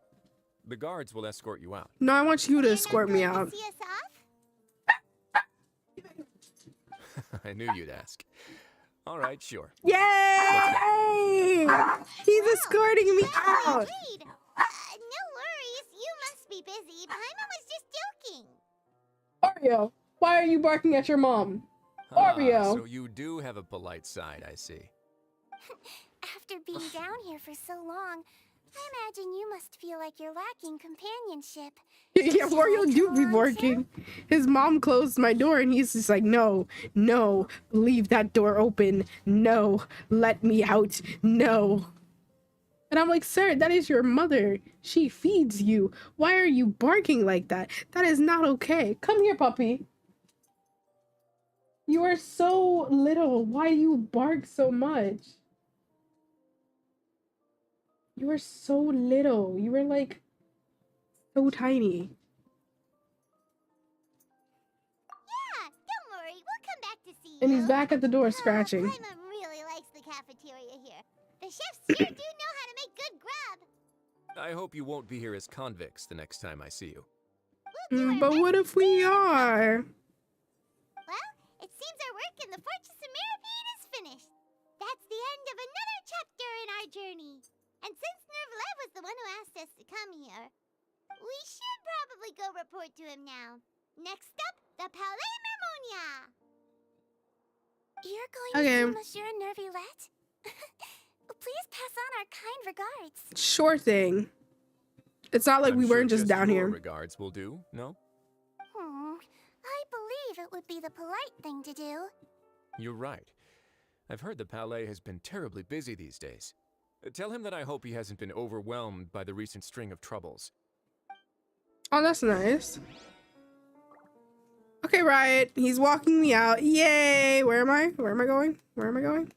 The guards will escort you out. No, I want you to escort me out. See us off? I knew you'd ask. All right, sure. Yay! He's escorting me out. Agreed. No worries. You must be busy. Paimon was just joking. Oreo, why are you barking at your mom? Ah, Oreo. so you do have a polite side, I see. After being down here for so long, I imagine you must feel like you're lacking companionship. Yeah, Oreo do be barking. His mom closed my door and he's just like, no, leave that door open. No, let me out. No. And I'm like, sir, that is your mother. She feeds you. Why are you barking like that? That is not okay. Come here, puppy. You are so little. Why do you bark so much? You are so little. You are like so tiny. Yeah, don't worry. We'll come back to see you. And he's back at the door scratching. Paimon really likes the cafeteria here. The chefs here do know how to make good grub. I hope you won't be here as convicts the next time I see you. But what if we are? Well, it seems our work in the Fortress of Meripede is finished. That's the end of another chapter in our journey. And since Neuvillette was the one who asked us to come here, we should probably we go report to him now. Next up, the Palais Mermonia. You're going to see Monsieur Nervillette? Please pass on our kind regards. Sure thing. It's not like I'm we sure weren't just down your here. regards will do, no? I believe it would be the polite thing to do. You're right. I've heard the Palais has been terribly busy these days. Tell him that I hope he hasn't been overwhelmed by the recent string of troubles. Oh, that's nice. Okay, Riot. He's walking me out. Yay! Where am I? Where am I going? Where am I going?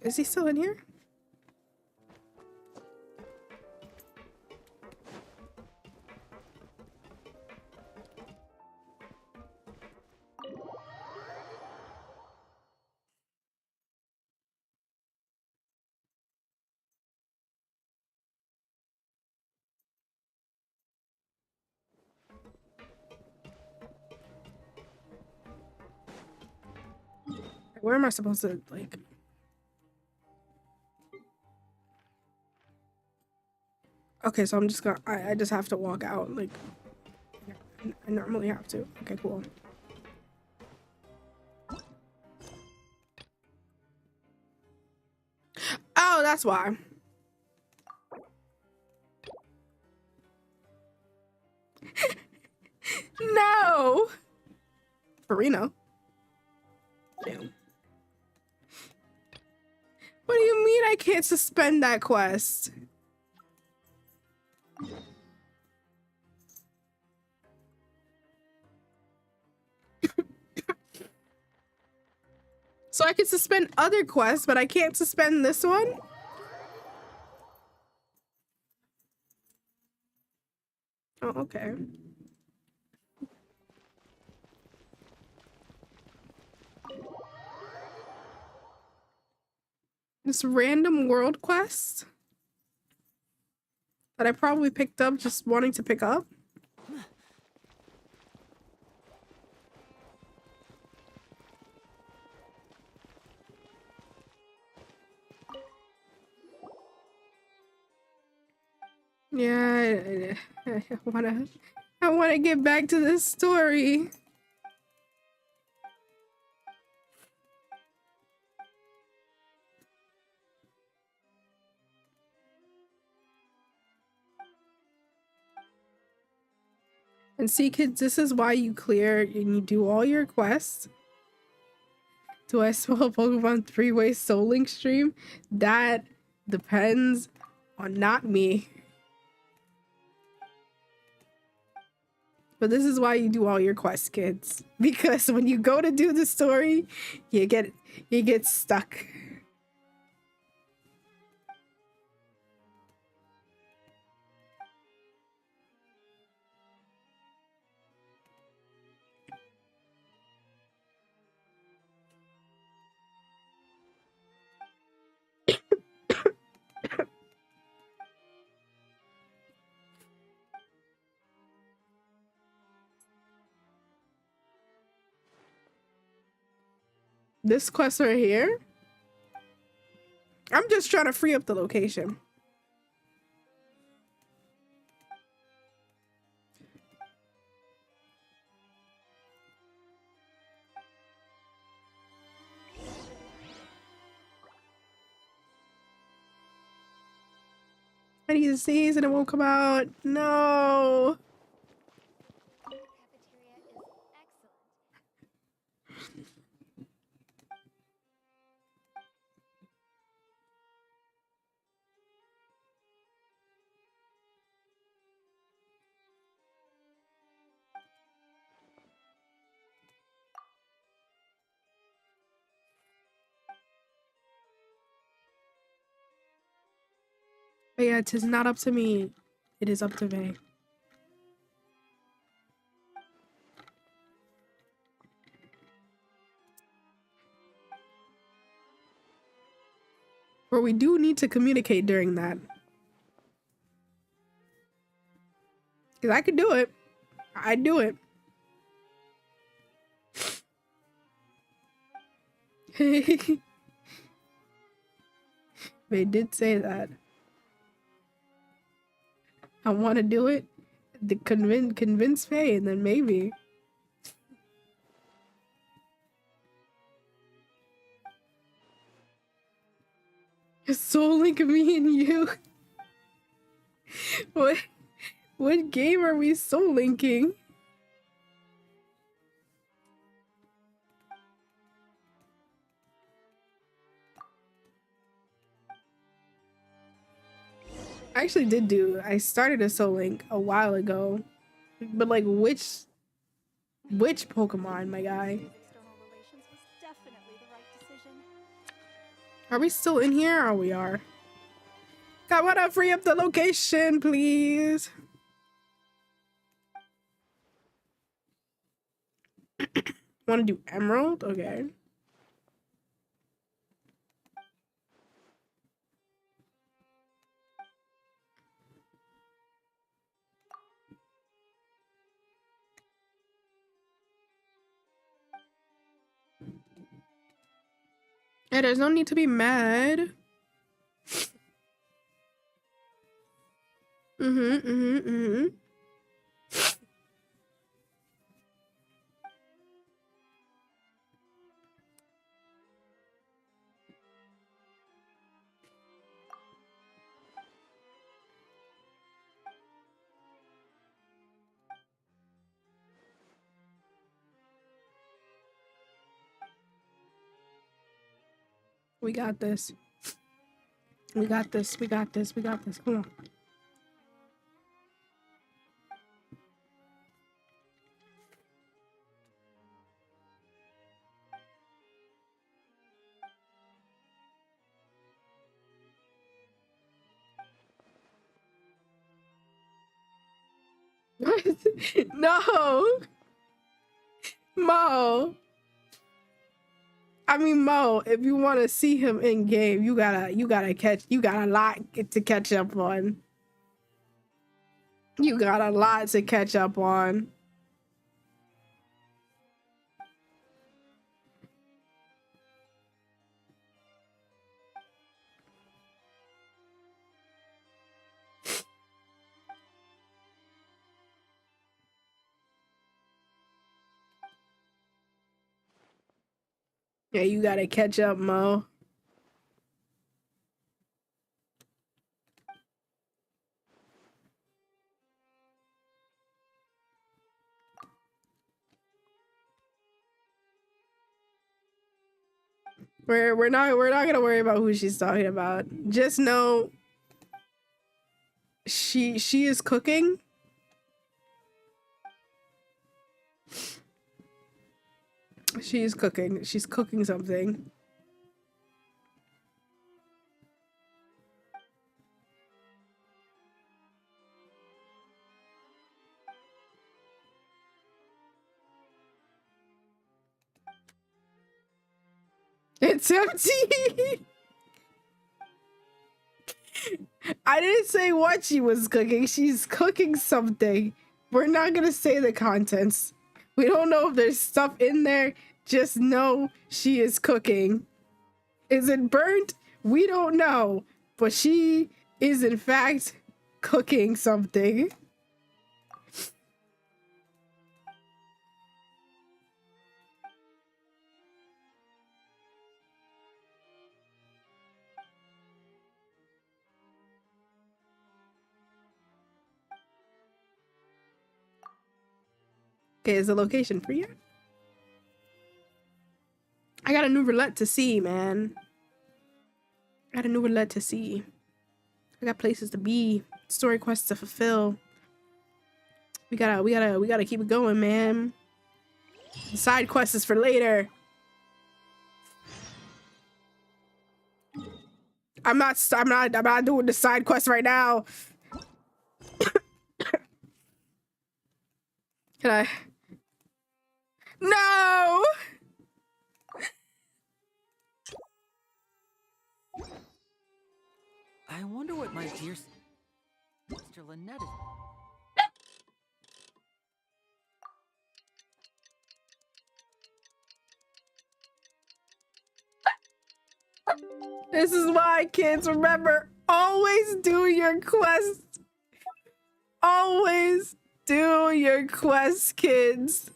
Is he still in here? Where am I supposed to, like... Okay, so I'm just gonna... I just have to walk out, like... I normally have to. Okay, cool. Oh, that's why. No! Farino. Damn. What do you mean I can't suspend that quest? So I can suspend other quests, but I can't suspend this one? Oh, okay. This random world quest that I probably picked up just wanting to pick up. Yeah, I wanna get back to this story. And see, kids, this is why you clear and you do all your quests. Do I spell Pokemon 3-way Soul Link stream? That depends on not me. But this is why you do all your quests, kids. Because when you go to do the story, you get stuck. This quest right here, I'm just trying to free up the location. I need to sneeze and it won't come out. No. But yeah, it is not up to me. It is up to Vay. Or we do need to communicate during that. Because I could do it. I'd do it. They did say that. I want to do it. The convince Faye, and then maybe. Soul Link me and you. What game are we soul linking? I actually I started a soul link a while ago. But like which Pokemon, my guy? Are we still in here? Oh, we are. God, wanna free up the location, please? Wanna do Emerald? Okay. Hey, there's no need to be mad. We got this. We got this. We got this. We got this. Come on. No. Mo. I mean, Mo, if you want to see him in game, you got a lot to catch up on. You got a lot to catch up on. Yeah, you gotta catch up, Mo. We're not gonna worry about who she's talking about. Just know she is cooking. She is cooking. She's cooking something. It's empty. I didn't say what she was cooking. She's cooking something. We're not gonna say the contents. We don't know if there's stuff in there. Just know she is cooking. Is it burnt? We don't know. But she is in fact cooking something. Okay, is the location for you? I got a new roulette to see, man. I got a new roulette to see. I got places to be, story quests to fulfill. We gotta keep it going, man. The side quest is for later. I'm not doing the side quest right now. Can I? No! I wonder what my dear Sister Lynette is. This is why, kids, remember, always do your quests always do your quests, kids.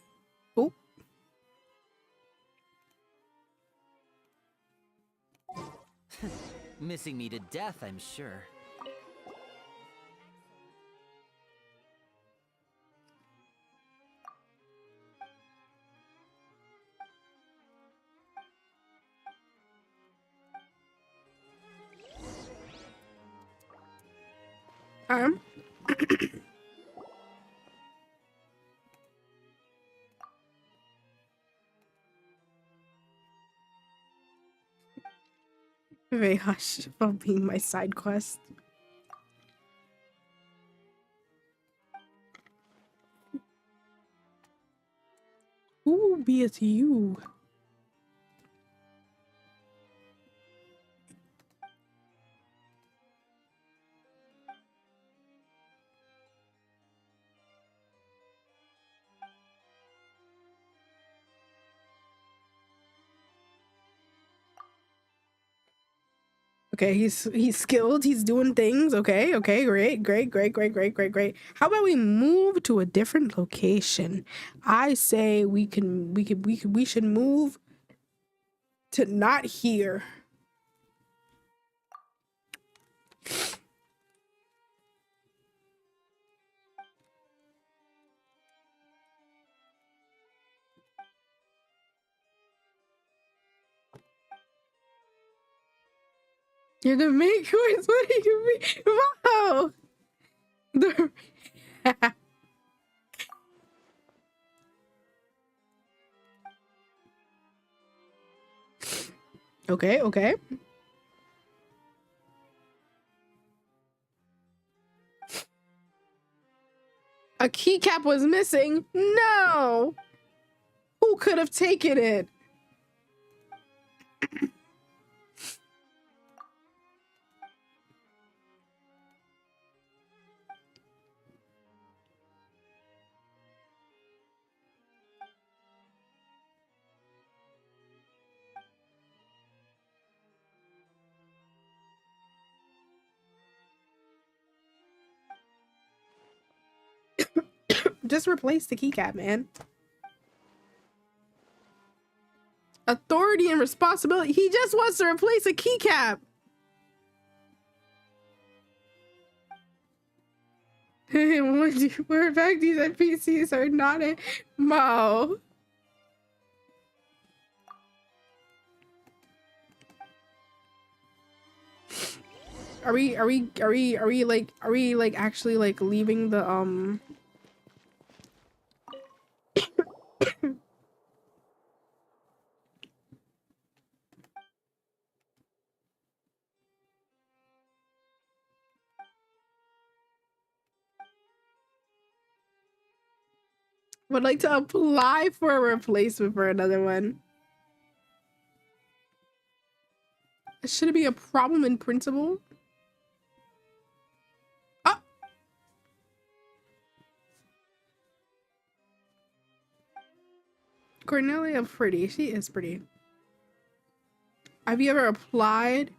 Oh. Missing me to death, I'm sure. Very hush about being my side quest. Ooh, be it you. Okay, he's skilled, he's doing things. Okay, great. How about we move to a different location? I say we should move to not here. You're the main course. What do you mean? Wow. Okay. A keycap was missing? No! Who could have taken it? Just replace the keycap, man. Authority and responsibility. He just wants to replace a keycap. For a fact, these NPCs are not a Mo. Are we actually like leaving the would like to apply for a replacement for another one. Should it be a problem in principle? Oh! Cornelia pretty. She is pretty. Have you ever applied?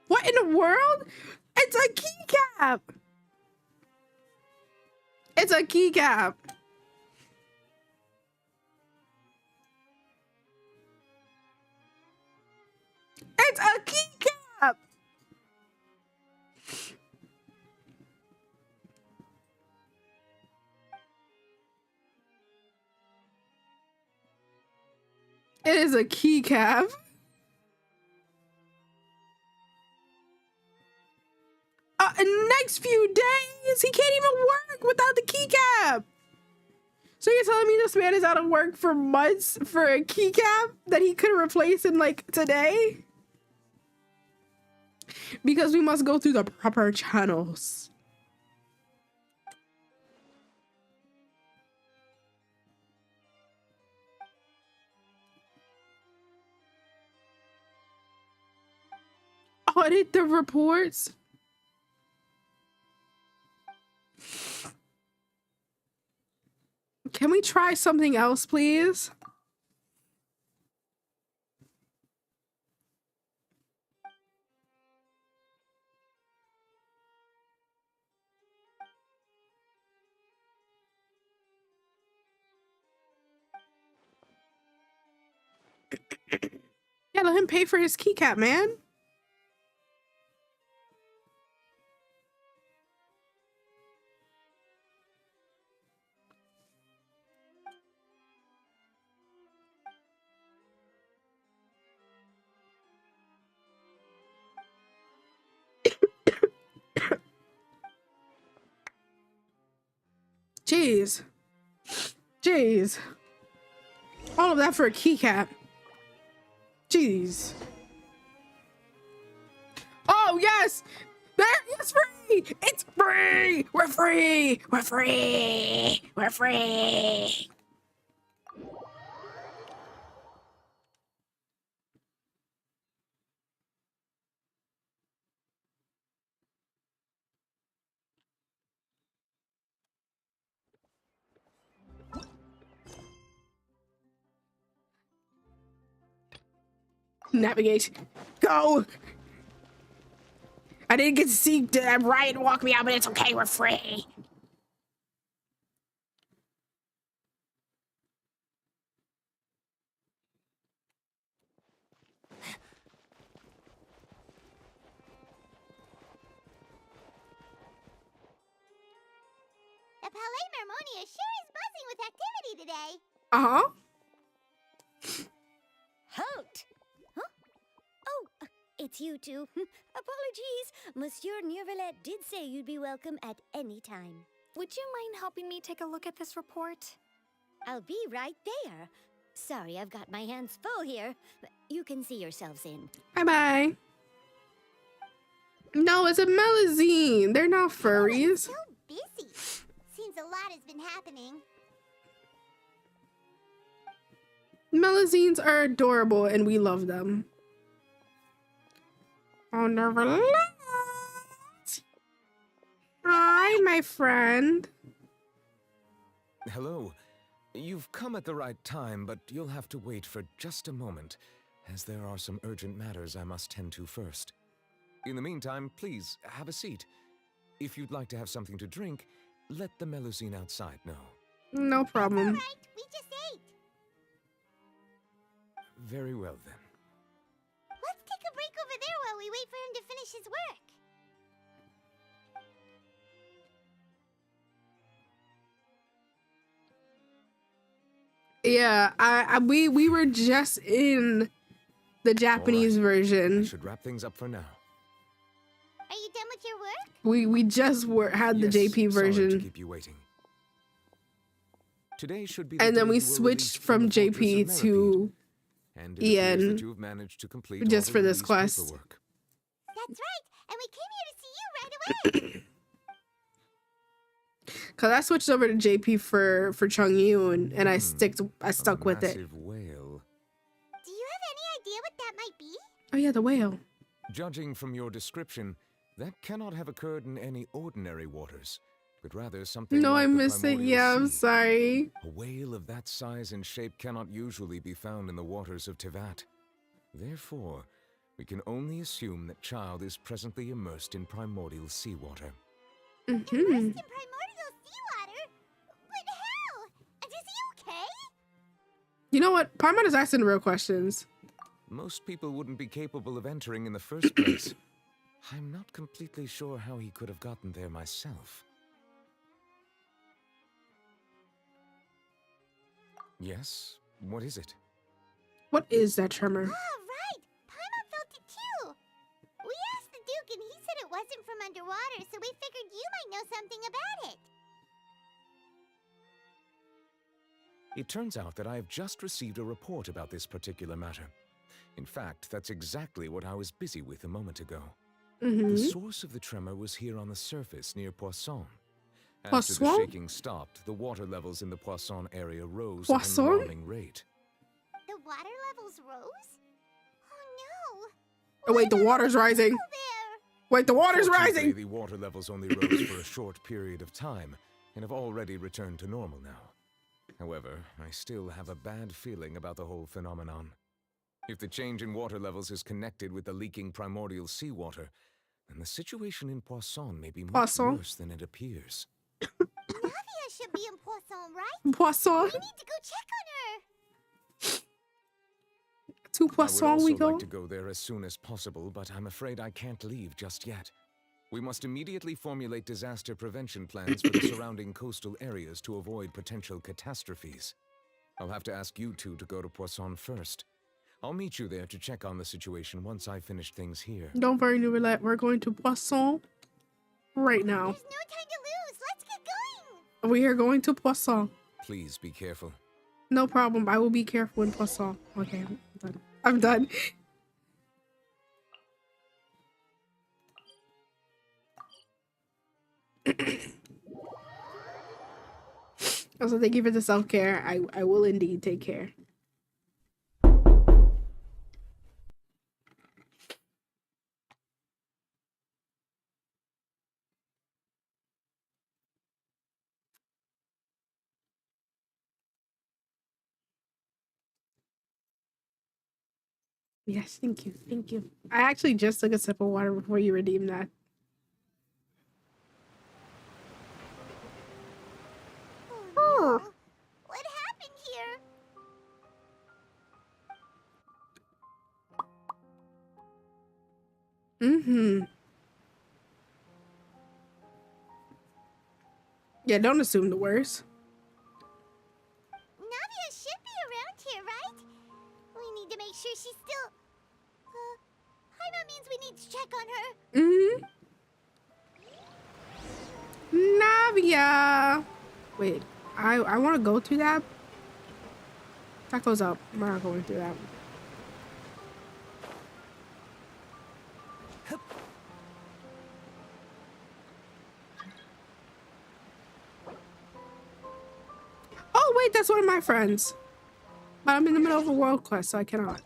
What in the world? It's a keycap! It's a keycap! It's a keycap! It is a keycap. Next few days, he can't even work without the keycap. So you're telling me this man is out of work for months for a keycap that he could replace in like today? Because we must go through the proper channels. Audit the reports. Can we try something else, please? Yeah, let him pay for his keycap, man. Jeez. Jeez. All of that for a keycap. Jeez. Oh, yes! There, it's free! It's free! We're free! We're free! We're free! Navigate. Go! I didn't get to see Ryan walk me out, but it's okay, we're free. The Palais Mermonia sure is buzzing with activity today. Uh-huh. Halt! Huh? Oh, it's you two. Apologies. Monsieur Neuvillette did say you'd be welcome at any time. Would you mind helping me take a look at this report? I'll be right there. Sorry, I've got my hands full here. You can see yourselves in. Bye-bye. No, it's a melazine. They're not furries. So busy. Seems a lot has been happening. Melazines are adorable and we love them. Oh, Neuvillette. Hi, my friend. Hello. You've come at the right time, but you'll have to wait for just a moment, as there are some urgent matters I must tend to first. In the meantime, please, have a seat. If you'd like to have something to drink, let the Melusine outside know. No problem. All right, we just ate. Very well, then. Let's take a break over there while we wait for him to finish his work. Yeah, we were just in the Japanese version. Should wrap things up for now. Are you done with your work? We just had the JP Sorry to version. keep you waiting. Today should be And then day we you were switched released from the Fortress JP of to and it appears that Ian you've managed to complete just all for the this release quest. paperwork. That's right, and we came here to see you right away. Cause I switched over to JP for Chung Yoon and I stuck with it. Massive whale. Do you have any idea what that might be? Oh yeah, the whale. Judging from your description, that cannot have occurred in any ordinary waters, but rather something No, like I the missed it. primordial Yeah, I'm sea. sorry. A whale of that size and shape cannot usually be found in the waters of Tevat. Therefore, we can only assume that Child is presently immersed in primordial seawater. Immersed in primordial seawater? But how? Is he okay? You know what? Paimon is asking real questions. Most people wouldn't be capable of entering in the first place. I'm not completely sure how he could have gotten there myself. Yes? What is it? What is that tremor? Oh, right. Paimon felt it too. We asked the Duke and he said it wasn't from underwater, so we figured you might know something about it. It turns out that I have just received a report about this particular matter. In fact, that's exactly what I was busy with a moment ago. The source of the tremor was here on the surface near Poisson. After the Poisson? shaking stopped, the water levels in the Poisson area rose Poisson? at an alarming rate. The water levels rose? Oh Oh wait, the water's rising. Wait, the water's Fortunately, rising. the water levels only rose for a short period of time and have already returned to normal now. However, I still have a bad feeling about the whole phenomenon. If the change in water levels is connected with the leaking primordial seawater, then the situation in Poisson may be much Poisson? worse than it appears. no! Navia should be in Poisson, right? Poisson? We need to go check on her. To I would Poisson also we go. like to go there as soon as possible, but I'm afraid I can't leave just yet. We must immediately formulate disaster prevention plans for the surrounding coastal areas to avoid potential catastrophes. I'll have to ask you two to go to Poisson first. I'll meet you there to check on the situation once I finish things here. Don't worry, Nouvellette. We're going to Poisson right now. There's no time to lose. Let's get going. We are going to Poisson. Please be careful. No problem. I will be careful in Poisson. Okay, I'm done. Also, thank you for the self-care. I will indeed take care. Yes, thank you. Thank you. I actually just took a sip of water before you redeemed that. Oh, no. What happened here? Mm-hmm. Yeah, don't assume the worst. Navia should be around here, right? We need to make sure she's still... Paimon means we need to check on her. Mm-hmm. Navia! Wait, I want to go through that. That goes up. We're not going through that. Oh, wait, that's one of my friends. But I'm in the middle of a world quest, so I cannot.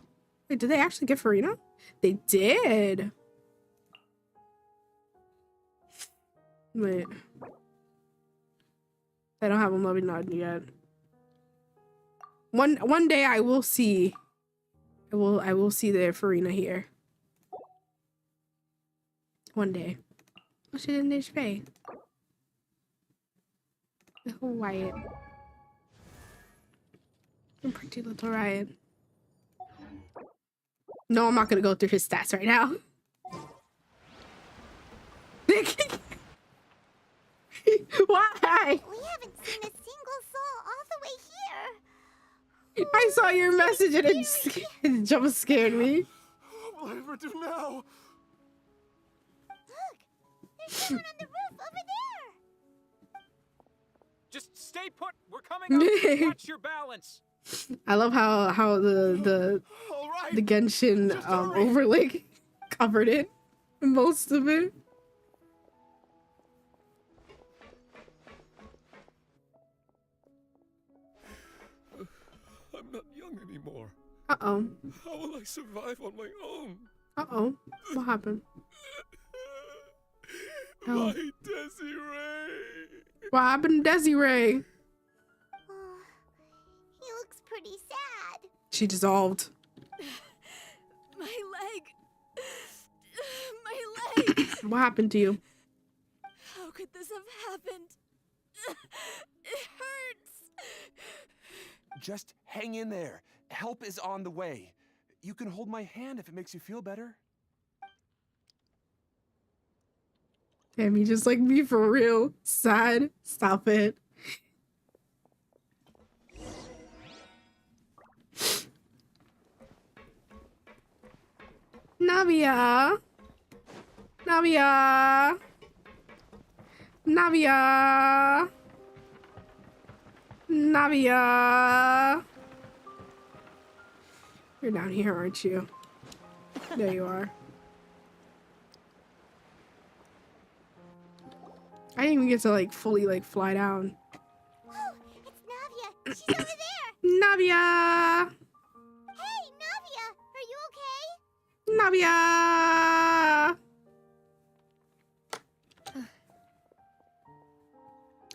Wait, did they actually get Farina? They did. Wait. I don't have a loving nod yet. One day I will see. I will see the Farina here. One day. Oh, she didn't pay. Little Wyatt. Pretty little Ryan. No, I'm not gonna go through his stats right now. Why? We haven't seen a single soul all the way here. I saw your message and it jump scared me. What will I ever do now? Look, there's someone on the roof over there. Just stay put. We're coming up. Watch your balance. I love how the Genshin overlay covered it, most of it. I'm not young anymore. Uh-oh. How will I survive on my own? Uh-oh. What happened? My Desiree. What happened to Desiree? He looks pretty sad. She dissolved. My leg. My leg. What happened to you? How could this have happened? It hurts. Just hang in there. Help is on the way. You can hold my hand if it makes you feel better. Damn, you just like me for real. Sad. Stop it. Navia. Navia. Navia. Navia. You're down here, aren't you? There you are. I didn't even get to like fully like fly down. Oh, it's Navia. She's over there. Navia. Hey, Navia, are you okay? Navia.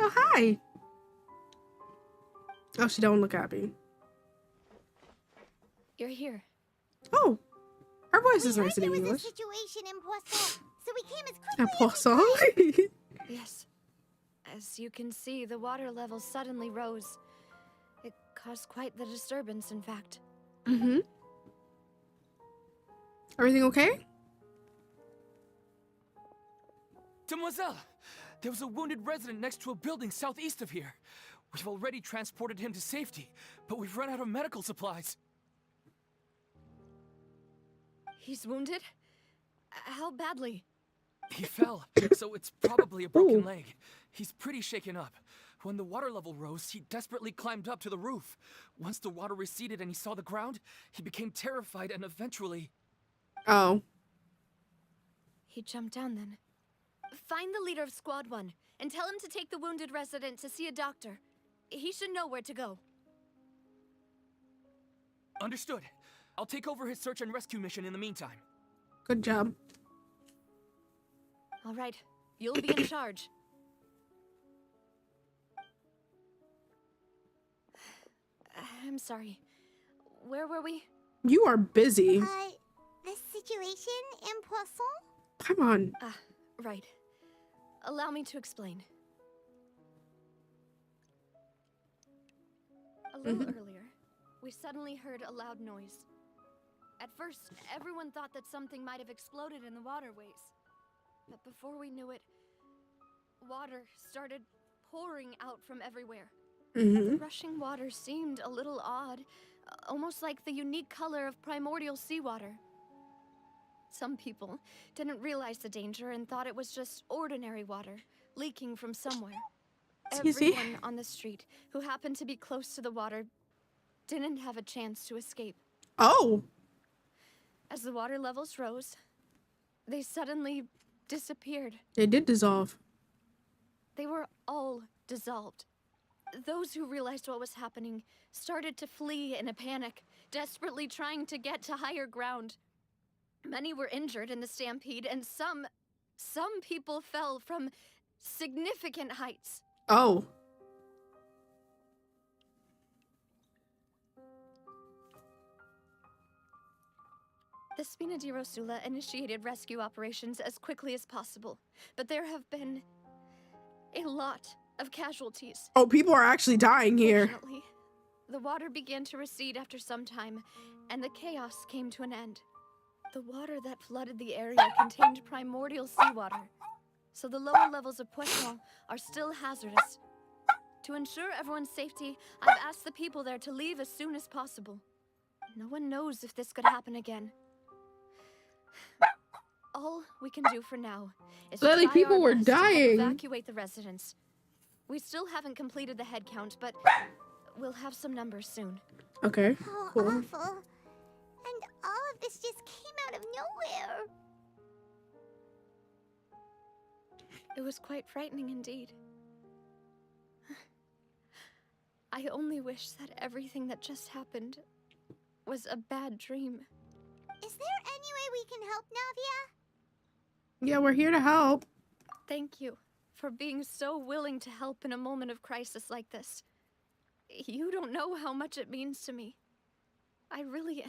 Oh, hi. Oh, she don't look happy. You're here. Oh, her voice is nice in There was a English. situation in Poisson, so we came as And quickly as we Poisson. could. Yes. As you can see, the water level suddenly rose. It caused quite the disturbance, in fact. Mm-hmm. Everything okay? Demoiselle, there was a wounded resident next to a building southeast of here. We've already transported him to safety, but we've run out of medical supplies. He's wounded? How badly? He fell, so it's probably a broken leg. He's pretty shaken up. When the water level rose, he desperately climbed up to the roof. Once the water receded and he saw the ground, he became terrified and eventually... Oh. He jumped down then. Find the leader of Squad 1 and tell him to take the wounded resident to see a doctor. He should know where to go. Understood. I'll take over his search and rescue mission in the meantime. Good job. All right, you'll be in charge. I'm sorry. Where were we? You are busy. The situation in Poisson? Come on. Ah, right. Allow me to explain. A little earlier, we suddenly heard a loud noise. At first, everyone thought that something might have exploded in the waterways. But before we knew it, water started pouring out from everywhere. The rushing water seemed a little odd, almost like the unique color of primordial seawater. Some people didn't realize the danger and thought it was just ordinary water leaking from somewhere. Everyone on the street who happened to be close to the water didn't have a chance to escape. Oh. As the water levels rose, they suddenly disappeared. They did dissolve. They were all dissolved. Those who realized what was happening started to flee in a panic, desperately trying to get to higher ground. Many were injured in the stampede, and some people fell from significant heights. Oh. The Spina di Rosula initiated rescue operations as quickly as possible, but there have been a lot of casualties. Oh, people are actually dying here. Fortunately, the water began to recede after some time, and the chaos came to an end. The water that flooded the area contained primordial seawater, so the lower levels of Poisson are still hazardous. To ensure everyone's safety, I've asked the people there to leave as soon as possible. No one knows if this could happen again. All we can do for now is Literally, try people our were best to help dying. evacuate the residents. We still haven't completed the head count, but we'll have some numbers soon. Okay. How Cool. awful. And all of this just came out of nowhere. It was quite frightening indeed. I only wish that everything that just happened was a bad dream. Is there any way we can help, Navia? Yeah, we're here to help. Thank you for being so willing to help in a moment of crisis like this. You don't know how much it means to me. I really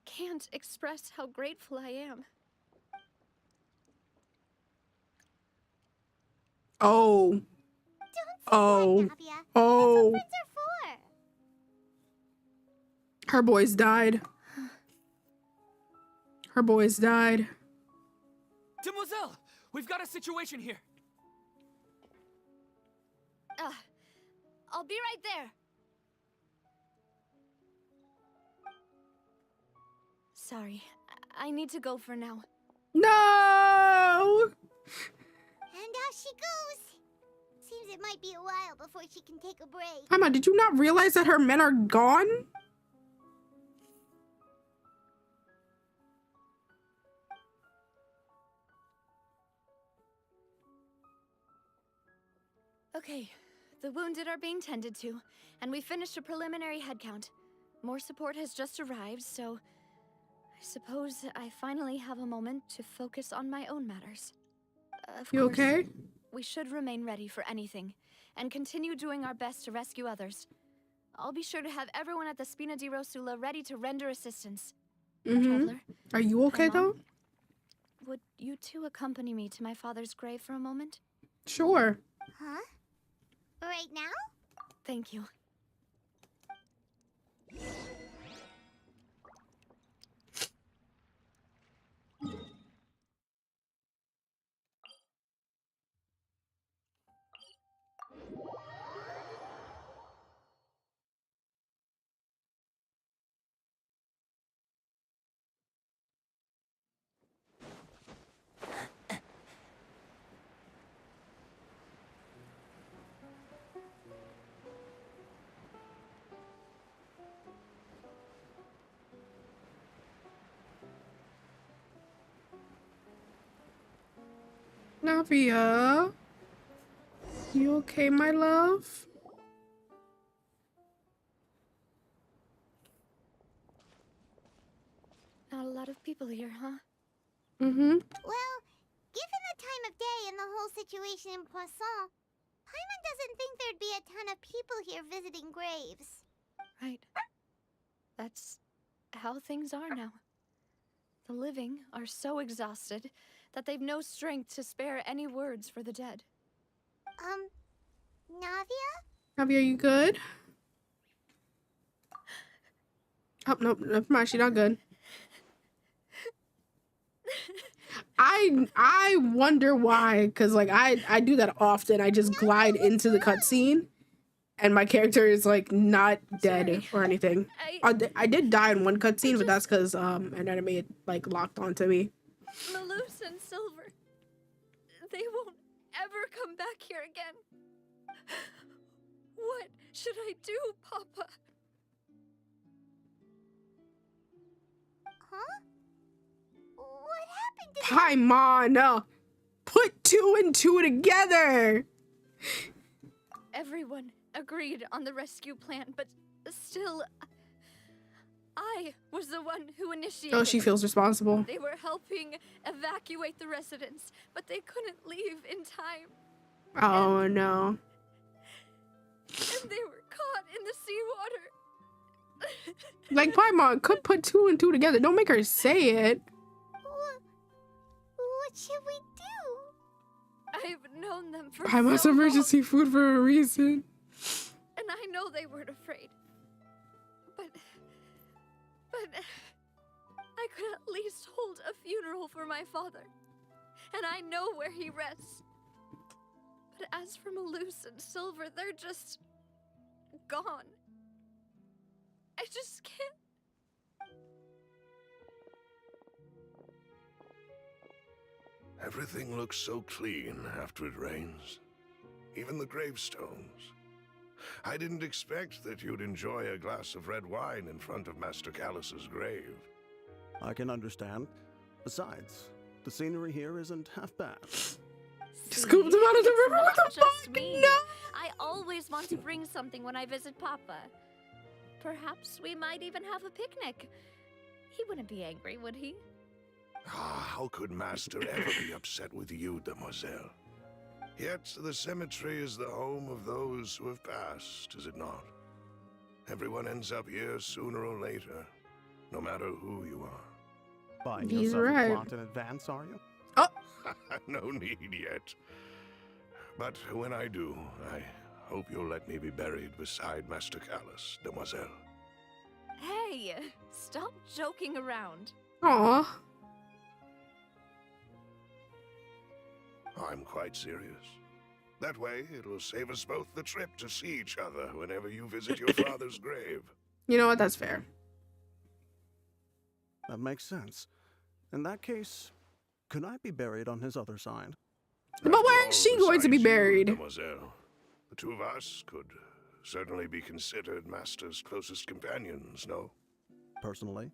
can't express how grateful I am. Oh. Don't say Oh. that, Navia. Oh. That's what friends are for. Her boys died. Her boys died. Demoiselle, we've got a situation here. I'll be right there. Sorry, I need to go for now. No! And out she goes. Seems it might be a while before she can take a break. Emma, did you not realize that her men are gone? Okay, the wounded are being tended to, and we finished a preliminary head count. More support has just arrived, so I suppose I finally have a moment to focus on my own matters. Of You course, okay? we should remain ready for anything, and continue doing our best to rescue others. I'll be sure to have everyone at the Spina di Rosula ready to render assistance. Traveler, Are you okay Paimon, though? would you two accompany me to my father's grave for a moment? Sure. Huh? Right now? Thank you. Navia, you okay, my love? Not a lot of people here, huh? Mm-hmm. Well, given the time of day and the whole situation in Poisson, Paimon doesn't think there'd be a ton of people here visiting graves. Right. That's how things are now. The living are so exhausted that they've no strength to spare any words for the dead. Navia? Navia, you good? Oh, nope, never mind, she's not good. I wonder why, because like I do that often. I just glide into the cutscene and my character is like not dead or anything. I did die in one cutscene, but that's because an enemy like locked onto me. Malus and Silver, they won't ever come back here again. What should I do, Papa? Huh? What happened to Paimon, put two and two together. Everyone agreed on the rescue plan, but still, I was the one who initiated. Oh, she feels responsible. They were helping evacuate the residents, but they couldn't leave in time. Oh no. And they were caught in the seawater. Like Paimon could put two and two together. Don't make her say it. What should we do? I've known them for Paimon's so emergency food for a reason. and I know they weren't afraid. But I could at least hold a funeral for my father. And I know where he rests. But as for Malus and Silver, they're just gone. I just can't. Everything looks so clean after it rains. Even the gravestones. I didn't expect that you'd enjoy a glass of red wine in front of Master Callus's grave. I can understand. Besides, the scenery here isn't half bad. Scooped him out of the river. What the fuck? No! I always want to bring something when I visit Papa. Perhaps we might even have a picnic. He wouldn't be angry, would he? Ah, how could Master ever be upset with you, Demoiselle? Yet the cemetery is the home of those who have passed, is it not? Everyone ends up here sooner or later, no matter who you are. Buying He's yourself right. a plot in advance, are you? Oh! No need yet. But when I do, I hope you'll let me be buried beside Master Callus, Demoiselle. Hey, stop joking around. Aw. I'm quite serious. That way, it'll save us both the trip to see each other whenever you visit your father's grave. You know what? That's fair. That makes sense. In that case, could I be buried on his other side? But where is she going to be Besides you, buried? Mademoiselle, the two of us could certainly be considered Master's closest companions, no? Personally,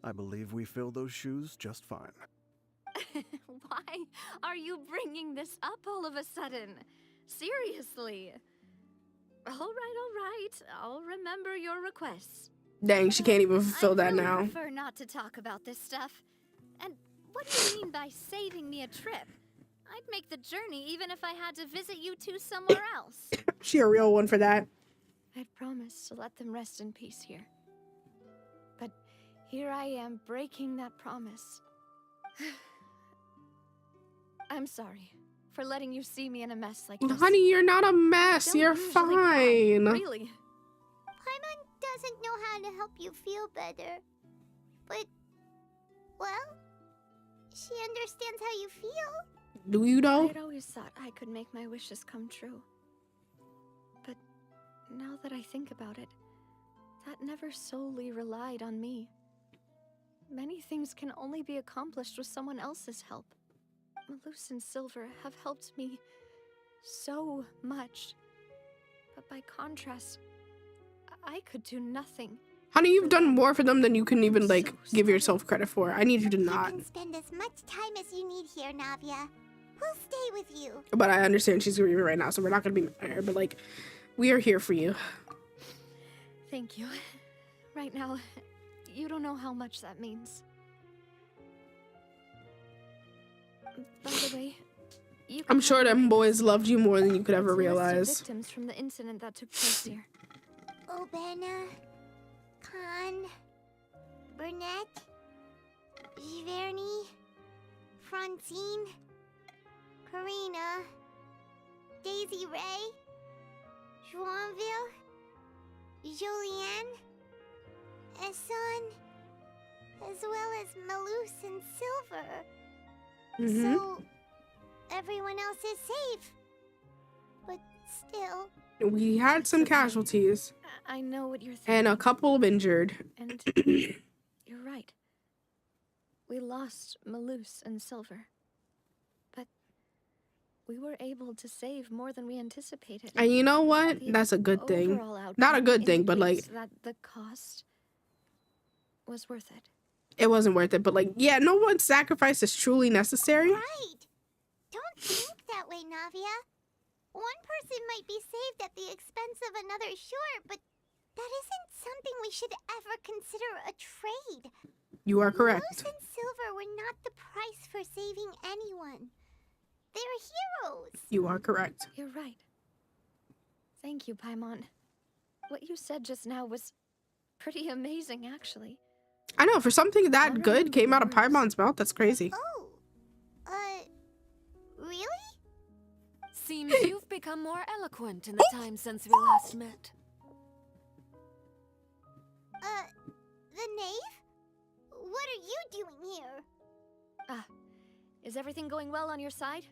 I believe we fill those shoes just fine. Why are you bringing this up all of a sudden? Seriously. All right. I'll remember your requests. Dang, she can't even fulfill that I now. prefer not to talk about this stuff. And what do you mean by saving me a trip? I'd make the journey even if I had to visit you two somewhere else. She a real one for that. I'd promised to let them rest in peace here. But here I am breaking that promise. I'm sorry for letting you see me in a mess like this. Honey, you're not a mess. Don't You're usually fine. cry, really. Paimon doesn't know how to help you feel better. But, well, she understands how you feel. Do you know? I'd always thought I could make my wishes come true. But now that I think about it, that never solely relied on me. Many things can only be accomplished with someone else's help. Malus and Silver have helped me so much. But by contrast, I could do nothing. Honey, you've done more for them than you can even, like, give yourself credit for. I need you to not. You can spend as much time as you need here, Navia. We'll stay with you. But I understand she's grieving right now, so we're not gonna be mad at her. But like, we are here for you. Thank you. Right now, you don't know how much that means. By the way, I'm sure them boys loved you more than you could ever It's a list of realize. victims from the incident that took place here. Obena, Khan, Burnett, Giverny, Francine, Karina, Daisy Ray, Joinville, Julianne, Esson, as well as Malus and Silver. So, everyone else is safe. But still... We had some casualties. I know what you're thinking. And a couple of injured. And you're right. We lost Malus and Silver. But we were able to save more than we anticipated. And you know what? That's a good thing. Not a good thing, but like, that the cost was worth it. it wasn't worth it. But like, yeah, no one's sacrifice is truly necessary. Right. Don't think that way, Navia. One person might be saved at the expense of another, sure, but that isn't something we should ever consider a trade. You are correct. Malus and Silver were not the price for saving anyone. They're heroes. You are correct. You're right. Thank you, Paimon. What you said just now was pretty amazing, actually. I know, for something that good came out of Paimon's mouth, that's crazy. Oh, really? Seems you've become more eloquent in the time since we last met. The knave? What are you doing here? Ah, is everything going well on your side?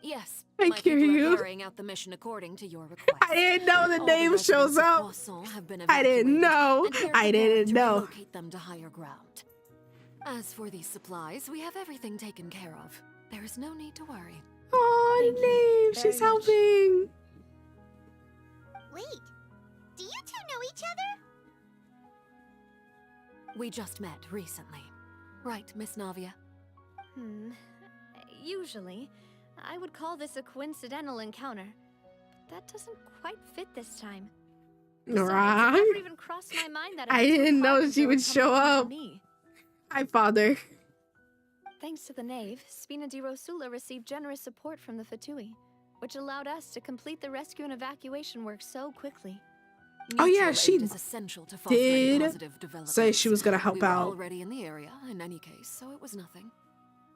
Yes, I my hear people you. are carrying out the mission according to your request. I didn't know the All name residents shows of up. Poisson have been I didn't evacuated, know. and we are I preparing didn't to know. relocate them to higher ground. As for these supplies, we have everything taken care of. There is no need to worry. Oh, Nave, she's helping. Wait, do you two know each other? We just met recently. Right, Miss Navia? Usually, I would call this a coincidental encounter. But that doesn't quite fit this time. Besides, it Right. never even crossed my mind that a I Fatui didn't know carpenter she would show come up. to me. Hi, Father. Thanks to the Knave, Spina di Rosula received generous support from the Fatui, which allowed us to complete the rescue and evacuation work so quickly. Oh yeah, Mutual she aid is essential to foster any did positive say developments. she was gonna help we were out. already in the area, in any case, so it was nothing.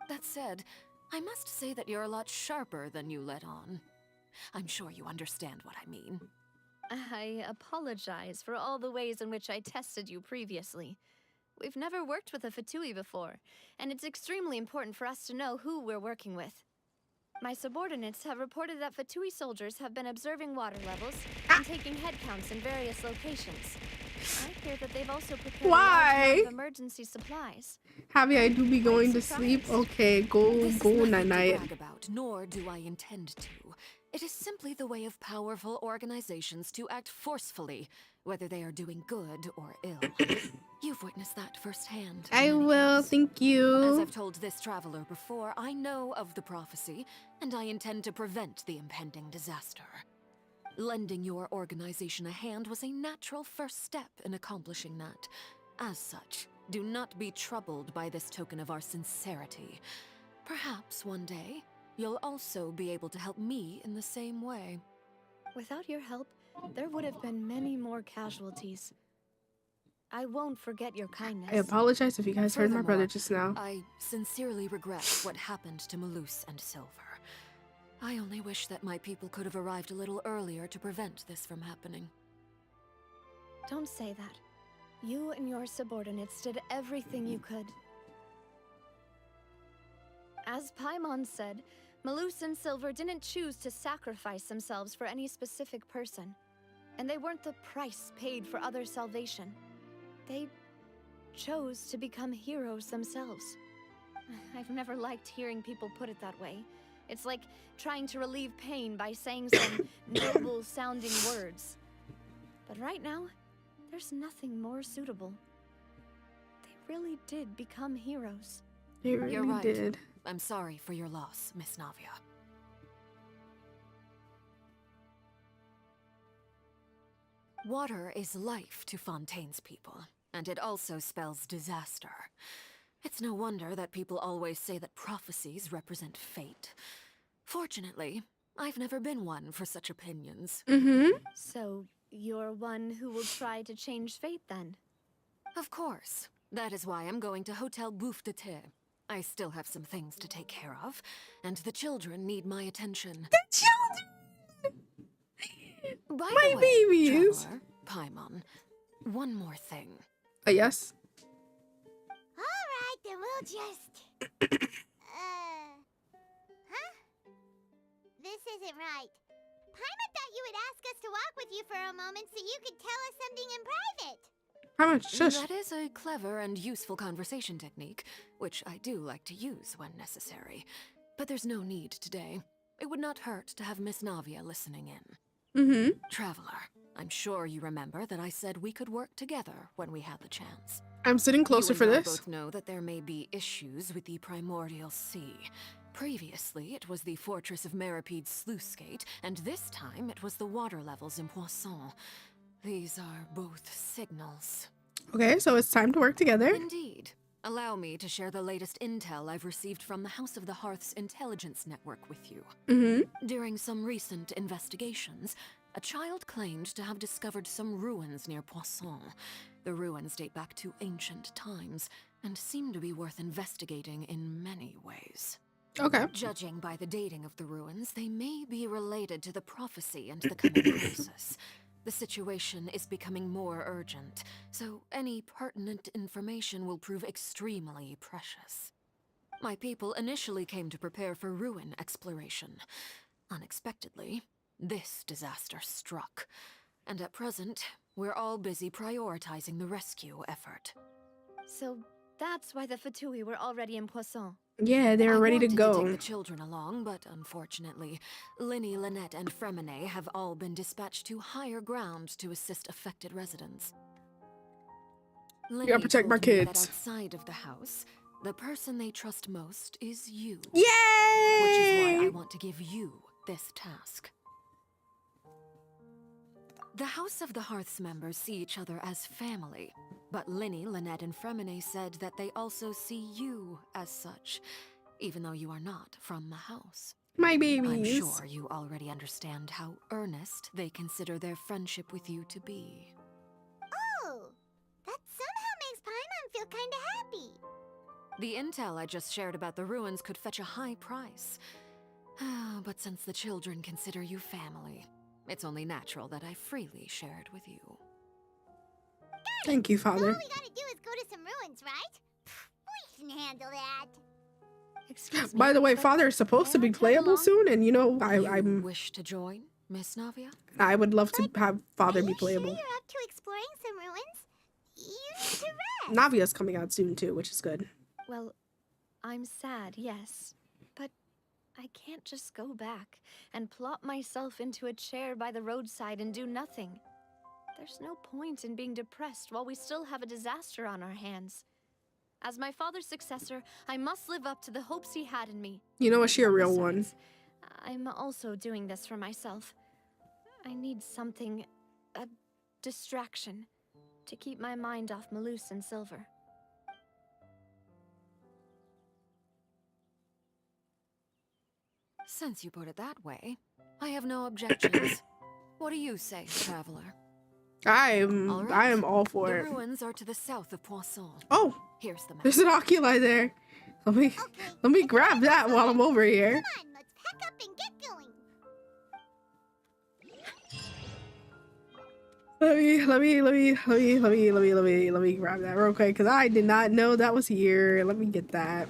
That said, I must say that you're a lot sharper than you let on. I'm sure you understand what I mean. I apologize for all the ways in which I tested you previously. We've never worked with a Fatui before, and it's extremely important for us to know who we're working with. My subordinates have reported that Fatui soldiers have been observing water levels and taking head counts in various locations. I hear that they've also prepared a large amount of emergency supplies. Javi, I do be going to sleep. Okay, go This is nothing night to night. brag about, nor do I intend to. It is simply the way of powerful organizations to act forcefully, whether they are doing good or ill. You've witnessed that firsthand. I will, thank As you. I've told this traveler before, I know of the prophecy, and I intend to prevent the impending disaster. Lending your organization a hand was a natural first step in accomplishing that. As such, do not be troubled by this token of our sincerity. Perhaps one day, you'll also be able to help me in the same way. Without your help, there would have been many more casualties. I won't forget your kindness. I apologize if you guys heard my brother Furthermore, just now. I sincerely regret what happened to Malus and Silver. I only wish that my people could have arrived a little earlier to prevent this from happening. Don't say that. You and your subordinates did everything you could. As Paimon said, Malus and Silver didn't choose to sacrifice themselves for any specific person. And they weren't the price paid for other salvation. They chose to become heroes themselves. I've never liked hearing people put it that way. It's like trying to relieve pain by saying some noble-sounding words. But right now, there's nothing more suitable. They really did become heroes. They really You're right. did. I'm sorry for your loss, Miss Navia. Water is life to Fontaine's people, and it also spells disaster. It's no wonder that people always say that prophecies represent fate. Fortunately, I've never been one for such opinions. So, you're one who will try to change fate then? Of course. That is why I'm going to Hotel Bouffe de Thé. I still have some things to take care of, and the children need my attention. The children! By My the way, babies! Traveler, Paimon, one more thing. Yes? Alright, then we'll just... Huh? This isn't right. Paimon thought you would ask us to walk with you for a moment so you could tell us something in private. That is a clever and useful conversation technique, which I do like to use when necessary. But there's no need today. It would not hurt to have Miss Navia listening in. Traveler, I'm sure you remember that I said we could work together when we had the chance. I'm sitting closer for You and I this. both know that there may be issues with the Primordial Sea. Previously, it was the fortress of Meripede's sluice gate, and this time it was the water levels in Poisson. These are both signals. Okay, so it's time to work together. Indeed. Allow me to share the latest intel I've received from the House of the Hearth's intelligence network with you. During some recent investigations, a child claimed to have discovered some ruins near Poisson. The ruins date back to ancient times and seem to be worth investigating in many ways. Okay. Judging by the dating of the ruins, they may be related to the prophecy and the coming crisis. The situation is becoming more urgent, so any pertinent information will prove extremely precious. My people initially came to prepare for ruin exploration. Unexpectedly, this disaster struck, and at present, we're all busy prioritizing the rescue effort. So that's why the Fatui were already in Poisson. Yeah, they're ready to I go. wanted to take the children along, but unfortunately, Linny, Lynette, and Fremine have all been dispatched to higher ground to assist affected residents. You gotta protect my told me that kids. outside of the house, the person they trust most is you. Yay! Which is why I want to give you this task. The House of the Hearth's members see each other as family, but Linny, Lynette, and Fremine said that they also see you as such, even though you are not from the house. My babies. I'm sure you already understand how earnest they consider their friendship with you to be. Oh, that somehow makes Paimon feel kinda happy. The intel I just shared about the ruins could fetch a high price. But since the children consider you family, it's only natural that I freely share it with you. Thank you, Father. All we gotta do is go to some ruins, right? We can handle that. Excuse me. By the way, Father is supposed to be playable soon, and you know, I'm wish to join, Miss Navia? I would love to have Father be playable. You're up to exploring some ruins? You need to rest. Navia's coming out soon too, which is good. Well, I'm sad, yes. But I can't just go back and plop myself into a chair by the roadside and do nothing. There's no point in being depressed while we still have a disaster on our hands. As my father's successor, I must live up to the hopes he had in me. You know what? She a real one. Besides, I'm also doing this for myself. I need something, a distraction, to keep my mind off Malus and Silver. Since you put it that way, I have no objections. What do you say, traveler? I am all for the it. ruins are to the south of Poisson. Oh, here's the map. There's an oculi there. Let me grab that while I'm over here. Come on, let's pack up and get going. Let me grab that real quick because I did not know that was here. Let me get that.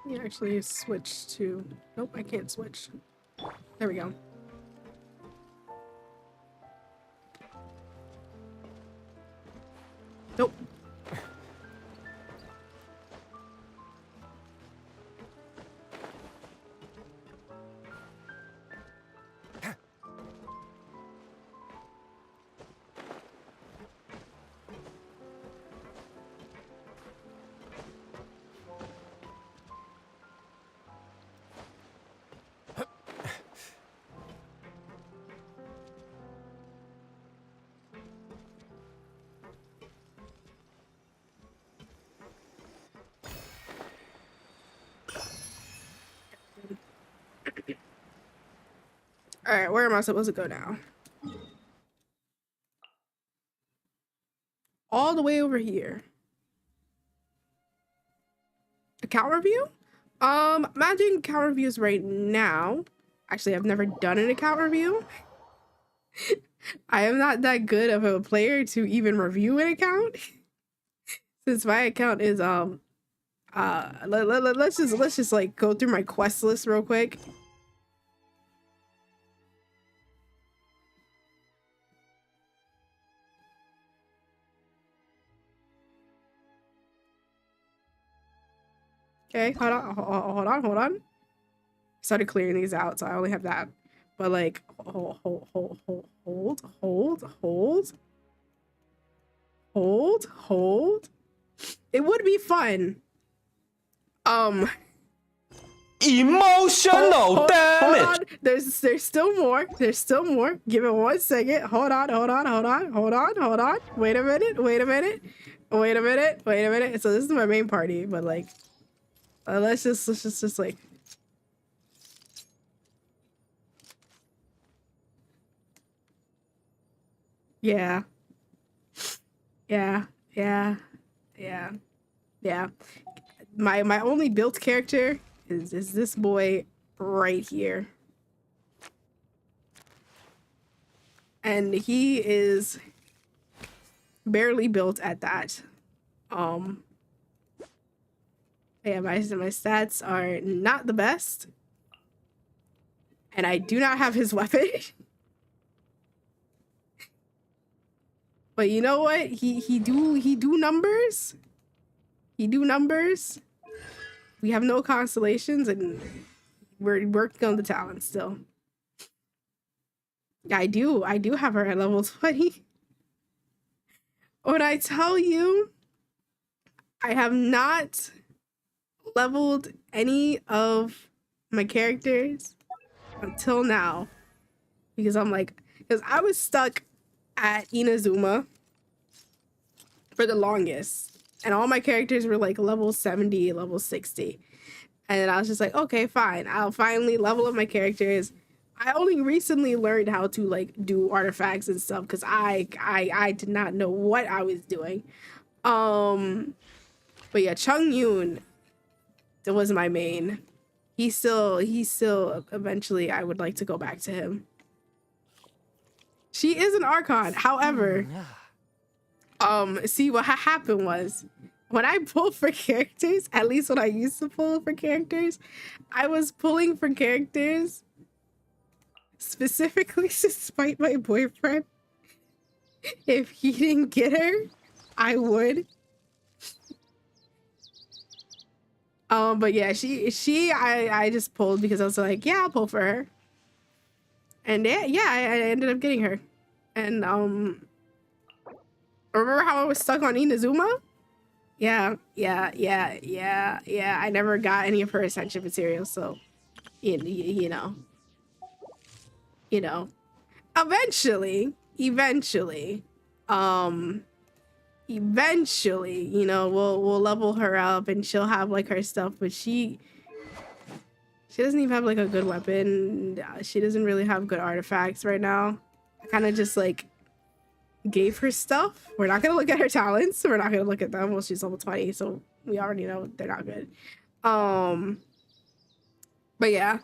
You actually switch to... Nope, I can't switch. There we go. Nope. All right, where am I supposed to go now? All the way over here. Account review? I'm not doing account reviews right now. Actually, I've never done an account review. I am not that good of a player to even review an account. Since my account is let's just like go through my quest list real quick. Okay, hold on. Started clearing these out, so I only have that. But like, hold. It would be fun. Emotional damage. Hold on. There's still more. There's still more. Give it 1 second. Hold on. Wait a minute. So this is my main party, but like, let's just like. Yeah. My only built character is this boy right here. And he is barely built at that. Yeah, my stats are not the best. And I do not have his weapon. But you know what? He do numbers. He do numbers. We have no constellations, and we're working on the talent still. I do have her at level 20. When I tell you, I have not leveled any of my characters until now, because I was stuck at Inazuma for the longest, and all my characters were like level 70, level 60, and I was just like, okay, fine, I'll finally level up my characters. I only recently learned how to like do artifacts and stuff because I did not know what I was doing. But yeah, Chung Yoon, that was my main. He's still eventually I would like to go back to him. She is an Archon. However, see what happened was when I pulled for characters, at least when I used to pull for characters, I was pulling for characters specifically to spite my boyfriend. If he didn't get her, I would. But yeah, I just pulled because I was like, yeah, I'll pull for her. And yeah, I ended up getting her. And remember how I was stuck on Inazuma? Yeah. I never got any of her ascension materials, so you know. Eventually, you know, we'll level her up and she'll have like her stuff, but she doesn't even have like a good weapon. She doesn't really have good artifacts right now. I kind of just like gave her stuff. We're not gonna look at her talents. We're not gonna look at them. Well, she's level 20, so we already know they're not good. But yeah.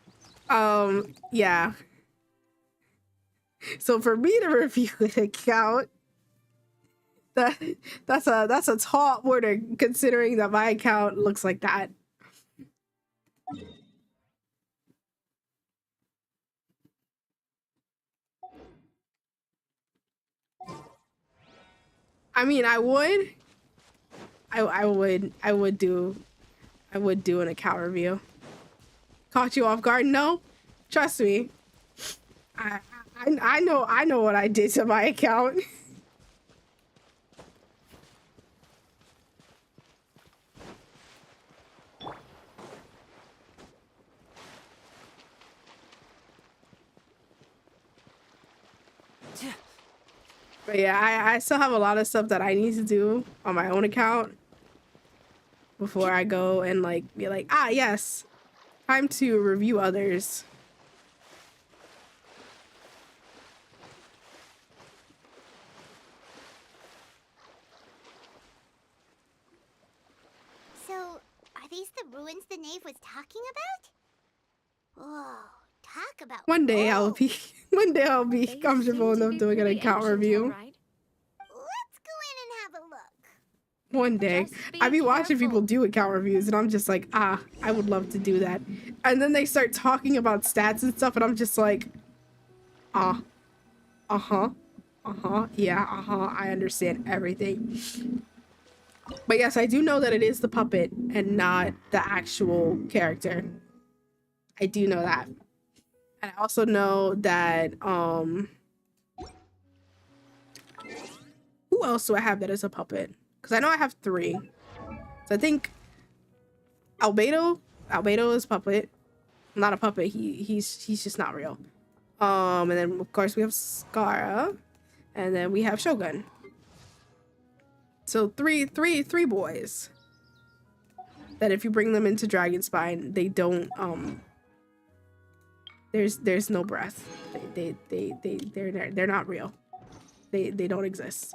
Yeah. So for me to review an account, that's a tall order considering that my account looks like that. I mean, I would do an account review. Caught you off guard? No, trust me. I know what I did to my account. But yeah, I still have a lot of stuff that I need to do on my own account before I go and like be like, ah, yes, time to review others. the ruins the knave was talking about? Whoa, talk about One day I'll be They comfortable seem to enough be doing an pretty account ancient, review. alright. Let's go in and have a look. One day. Just I be be watching people careful. do account reviews and I'm just like, ah, I would love to do that. And then they start talking about stats and stuff and I'm just like, ah, yeah, I understand everything. But yes, I do know that it is the puppet and not the actual character. I do know that. And I also know that, who else do I have that is a puppet? Because I know I have 3. So I think Albedo is puppet. Not a puppet. He's just not real. And then of course we have Skara, and then we have Shogun. So three boys. That if you bring them into Dragonspine, they don't there's no breath. They're not real. They don't exist.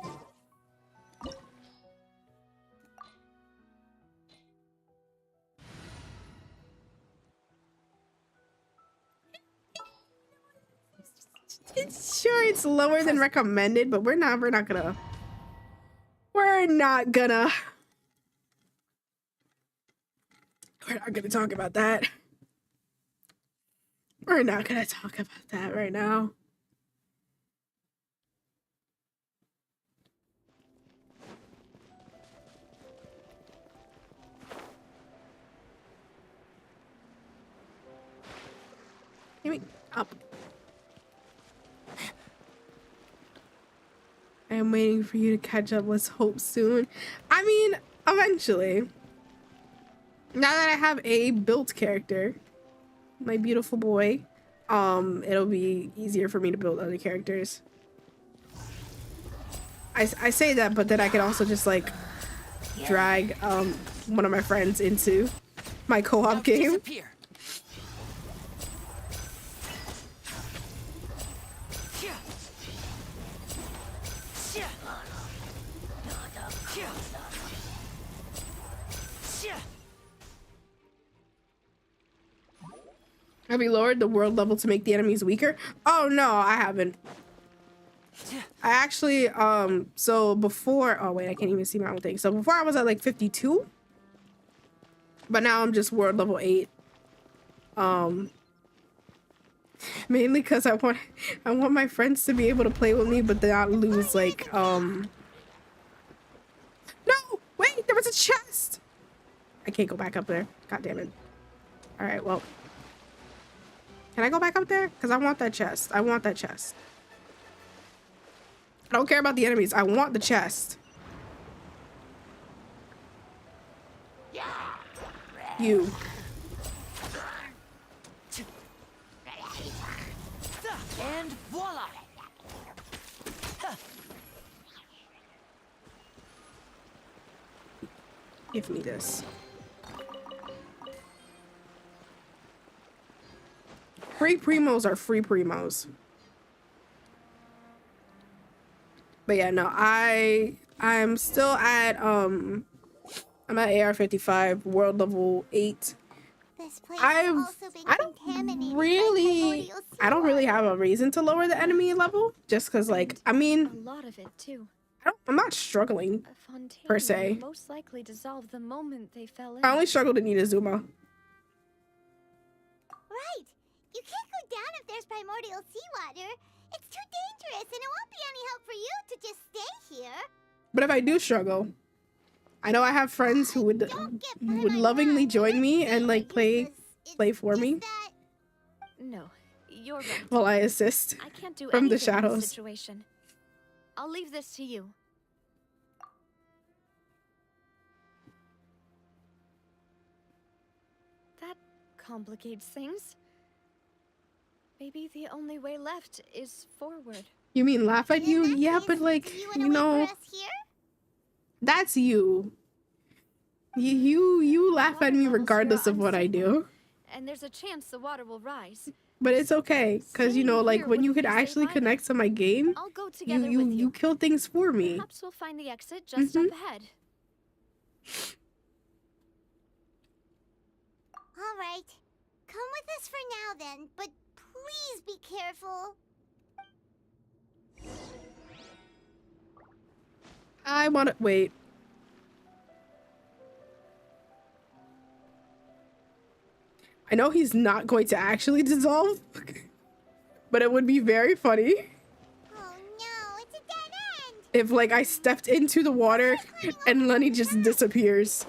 Sure, it's lower than recommended, but we're not gonna talk about that. We're not gonna talk about that right now. Give me up. I'm waiting for you to catch up. Let's hope soon. I mean, eventually. Now that I have a built character, my beautiful boy, it'll be easier for me to build other characters. I say that, but then I can also just like drag one of my friends into my co-op game. Have you lowered the world level to make the enemies weaker? Oh no, I haven't. I actually so before, oh wait, I can't even see my own thing. So before I was at like 52, but now I'm just world level 8. Mainly because I want my friends to be able to play with me, but not lose like No, wait, there was a chest. I can't go back up there. God damn it. All right, well. Can I go back up there? Because I want that chest. I want that chest. I don't care about the enemies. I want the chest. You. And voila! Give me this. Free primos are free primos. But yeah, no, I'm still at I'm at AR-55 world level 8. I don't really have a reason to lower the enemy level, just because like I mean a lot of it too. I'm not struggling per se. Most likely dissolved the moment they fell in. I only struggled in Inazuma. Right. You can't go down if there's primordial seawater. It's too dangerous, and it won't be any help for you to just stay here. But if I do struggle, I know I have friends who would lovingly join me and like play for me. No, you're right. While I assist I can't do from the anything in this shadows. situation. I'll leave this to you. That complicates things. Maybe the only way left is forward. You mean laugh at you? Yeah, but like, you know, that's you. You laugh at me regardless of what I do. And there's a chance the water will rise. But it's okay, because you know, like when you could actually connect to my game, I'll go together with you kill things for me. Perhaps we'll find the exit just up ahead. right. Come with us for now then, but please be careful. I want to wait. I know he's not going to actually dissolve, but it would be very funny. Oh no, it's a dead end. If like I stepped into the water and Lenny just disappears.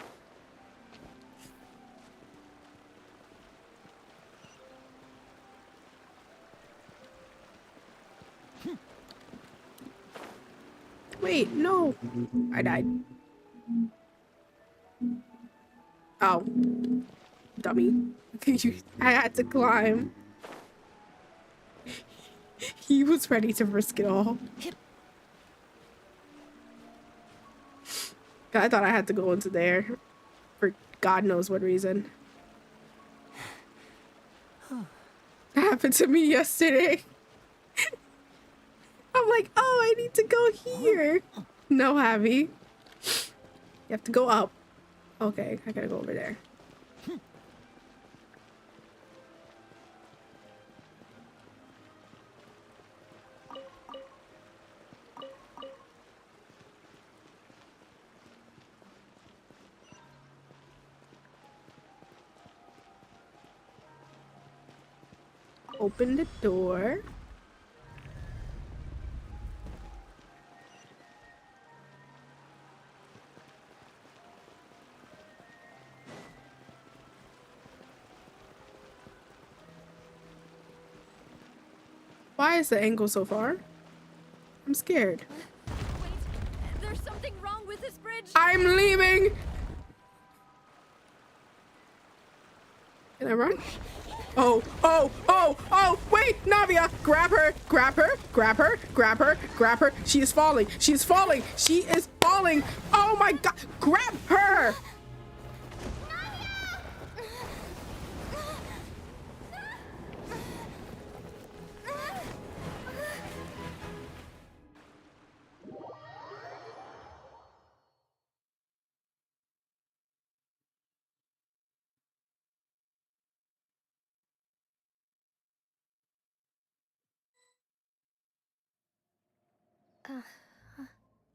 Wait, no. I died. Oh. Dummy. I had to climb. He was ready to risk it all. I thought I had to go into there for God knows what reason. That happened to me yesterday. I'm like, oh, I need to go here. No, Abby. You have to go up. Okay, I gotta go over there. Open the door. Why is the angle so far? I'm scared. Wait, there's something wrong with this bridge. I'm leaving. Can I run? Oh, oh, oh, oh, wait, Navia, grab her, grab her, grab her, grab her, grab her. She is falling, she is falling, she is falling. Oh my God, grab her.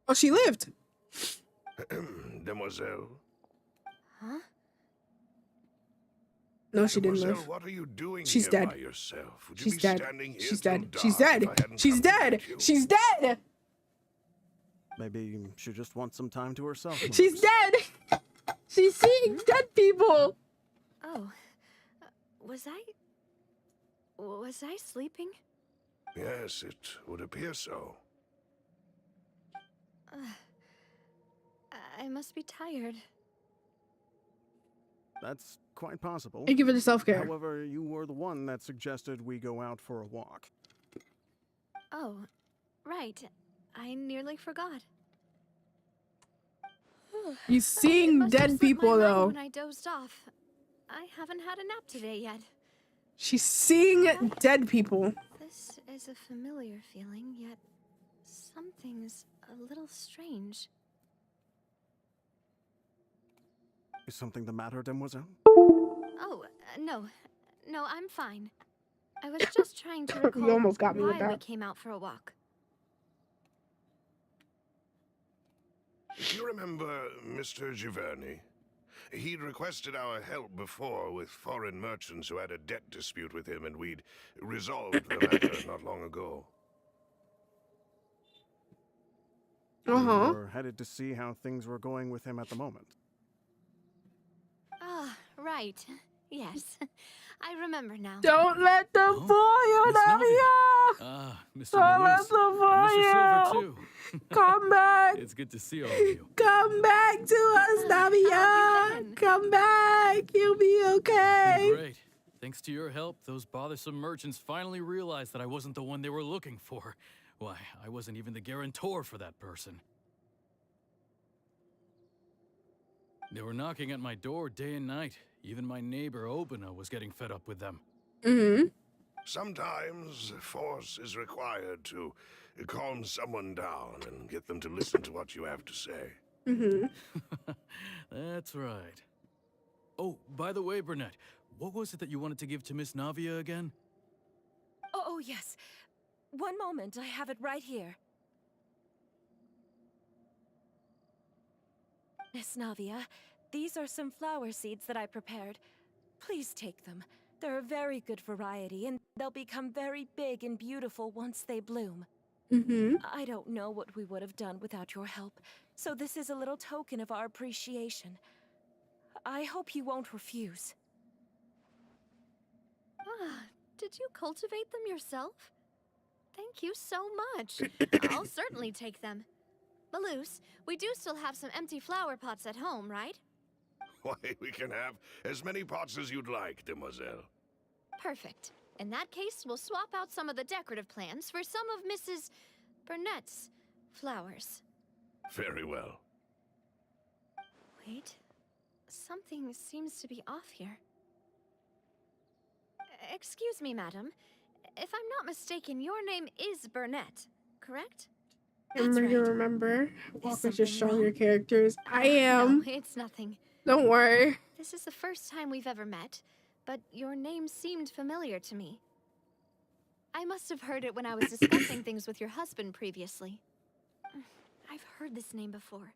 Oh, she lived. Demoiselle. Huh? No, she didn't Demoiselle, live. what are you doing She's here dead. by yourself? Would you She's be dead. standing here She's till dead. dark She's dead. if I hadn't She's come to dead. get you? She's dead. Maybe she just wants some time to herself. She's dead. She's seeing dead people. Oh, was I sleeping? Yes, it would appear so. I must be tired. That's quite possible. Thank you for the self-care. However, you were the one that suggested we go out for a walk. Oh, right. I nearly forgot. You're seeing Must have dead slipped my people mind though. When I dozed off, I haven't had a nap today yet. She's seeing dead people. This is a familiar feeling, yet something's a little strange. Is something the matter, Demoiselle? Oh, no. No, I'm fine. I was just trying to recall You almost got me with why we that. came out for a walk. You remember Mr. Giverny? He'd requested our help before with foreign merchants who had a debt dispute with him, and we'd resolved the matter not long ago. We were headed to see how things were going with him at the moment. Ah, right. Yes. I remember now. Don't let them fool you, Miss Navia. Ah, Mr. Don't let Malus. them fool Mr. Silver, you. too. Come back. It's good to see all of you. Come back to us, Navia. Come back. You'll be okay. Great. Thanks to your help, those bothersome merchants finally realized that I wasn't the one they were looking for. Why, I wasn't even the guarantor for that person. They were knocking at my door day and night. Even my neighbor, Obina, was getting fed up with them. Mm-hmm. Sometimes force is required to calm someone down and get them to listen to what you have to say. Mm-hmm. That's right. Oh, by the way, Burnett, what was it that you wanted to give to Miss Navia again? Oh, yes. One moment, I have it right here. Miss Navia, these are some flower seeds that I prepared. Please take them. They're a very good variety, and they'll become very big and beautiful once they bloom. I don't know what we would have done without your help, so this is a little token of our appreciation. I hope you won't refuse. Ah, did you cultivate them yourself? Thank you so much. I'll certainly take them. Maloose, we do still have some empty flower pots at home, right? Why, we can have as many pots as you'd like, demoiselle. Perfect. In that case, we'll swap out some of the decorative plants for some of Mrs. Burnett's flowers. Very well. Wait. Something seems to be off here. Excuse me, madam. If I'm not mistaken, your name is Burnett, correct? Remember. Walker's just showing your characters. I am. No, it's nothing. Don't worry. This is the first time we've ever met, but your name seemed familiar to me. I must have heard it when I was discussing things with your husband previously. I've heard this name before.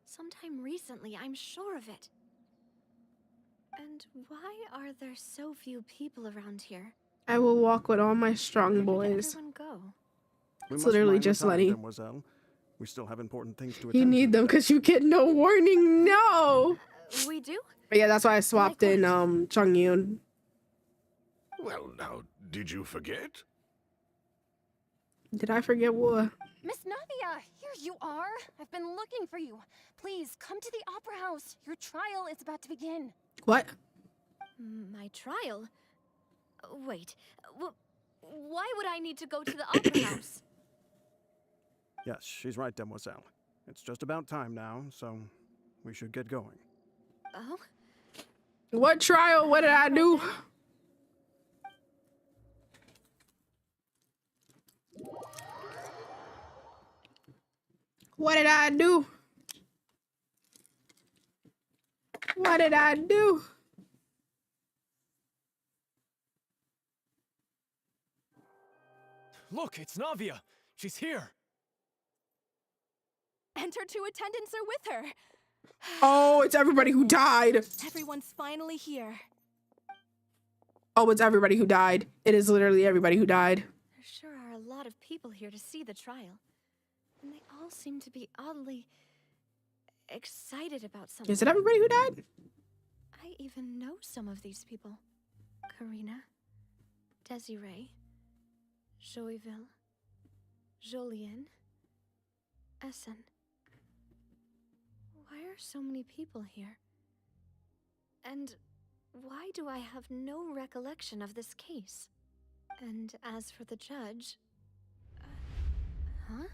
Sometime recently, I'm sure of it. And why are there so few people around here? I will walk with all my strong Where did boys. everyone go? It's literally just Lenny. Mademoiselle. We still have important things to attend You need them because you get no warning. No. We do? But yeah, that's why I swapped in Chung Yoon. Well, now, did you forget? Did I forget what? Miss Navia, here you are. I've been looking for you. Please, come to the Opera House. Your trial is about to begin. What? My trial? Wait, why would I need to go to the Opera House? Yes, she's right, demoiselle. It's just about time now, so we should get going. Oh? What trial? What did I do? What did I do? What did I do? Look, it's Navia. She's here. And her two attendants are with her. Oh, it's everybody who died. Everyone's finally here. Oh, it's everybody who died. It is literally everybody who died. There sure are a lot of people here to see the trial. And they all seem to be oddly excited about something. Is it everybody who died? I even know some of these people. Karina, Desiree, Joyville, Jolien, Essen. Why are so many people here? And why do I have no recollection of this case? And as for the judge... huh?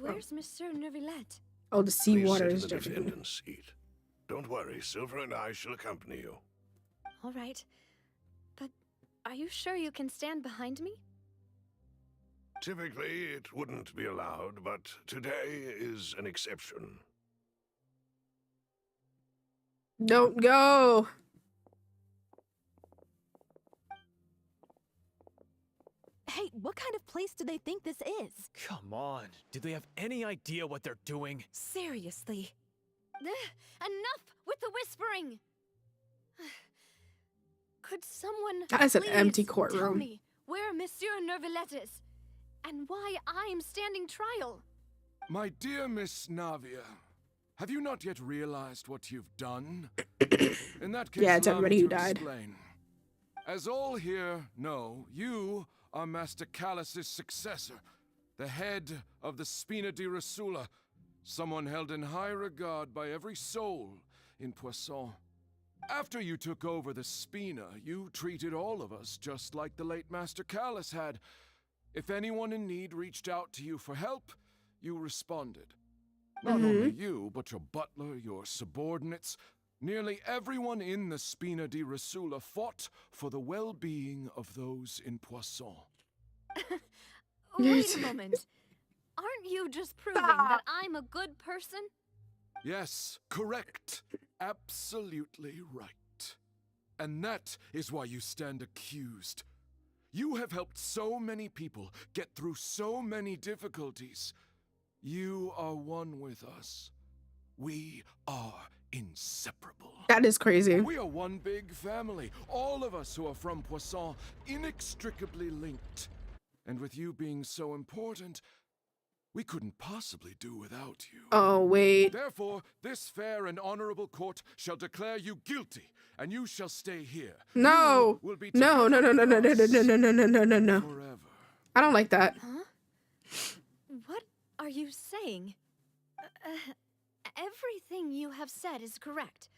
Where's Monsieur Neuvillette? Oh, the seawater Please is sit in the judging. defendant's seat. Don't worry, Silver and I shall accompany you. All right. But are you sure you can stand behind me? Typically, it wouldn't be allowed, but today is an exception. Don't go. Hey, what kind of place do they think this is? Come on. Do they have any idea what they're doing? Seriously. Enough with the whispering! Could someone That is an please empty tell courtroom. me where Monsieur Neuvillette is? And why I'm standing trial? My dear Miss Navia, have you not yet realized what you've done? In that case, Yeah, it's allow everybody me who to died. explain. As all here know, you are Master Callus's successor, the head of the Spina di Rosula, someone held in high regard by every soul in Poisson. After you took over the Spina, you treated all of us just like the late Master Callus had. If anyone in need reached out to you for help, you responded. Not only you, but your butler, your subordinates, nearly everyone in the Spina di Rosula fought for the well-being of those in Poisson. Wait a moment. Aren't you just proving that I'm a good person? Yes, correct. absolutely right. And that is why you stand accused. You have helped so many people get through so many difficulties. You are one with us. We are inseparable. That is crazy. We are one big family. All of us who are from Poisson, inextricably linked. And with you being so important, we couldn't possibly do without you. Oh, wait. Therefore, this fair and honorable court shall declare you guilty, and you shall stay here. No. You will be No, no, no, no, no, no, no, no, no, no, no, no, no. forever. I don't like that. Huh? What are you saying? Everything you have said is correct.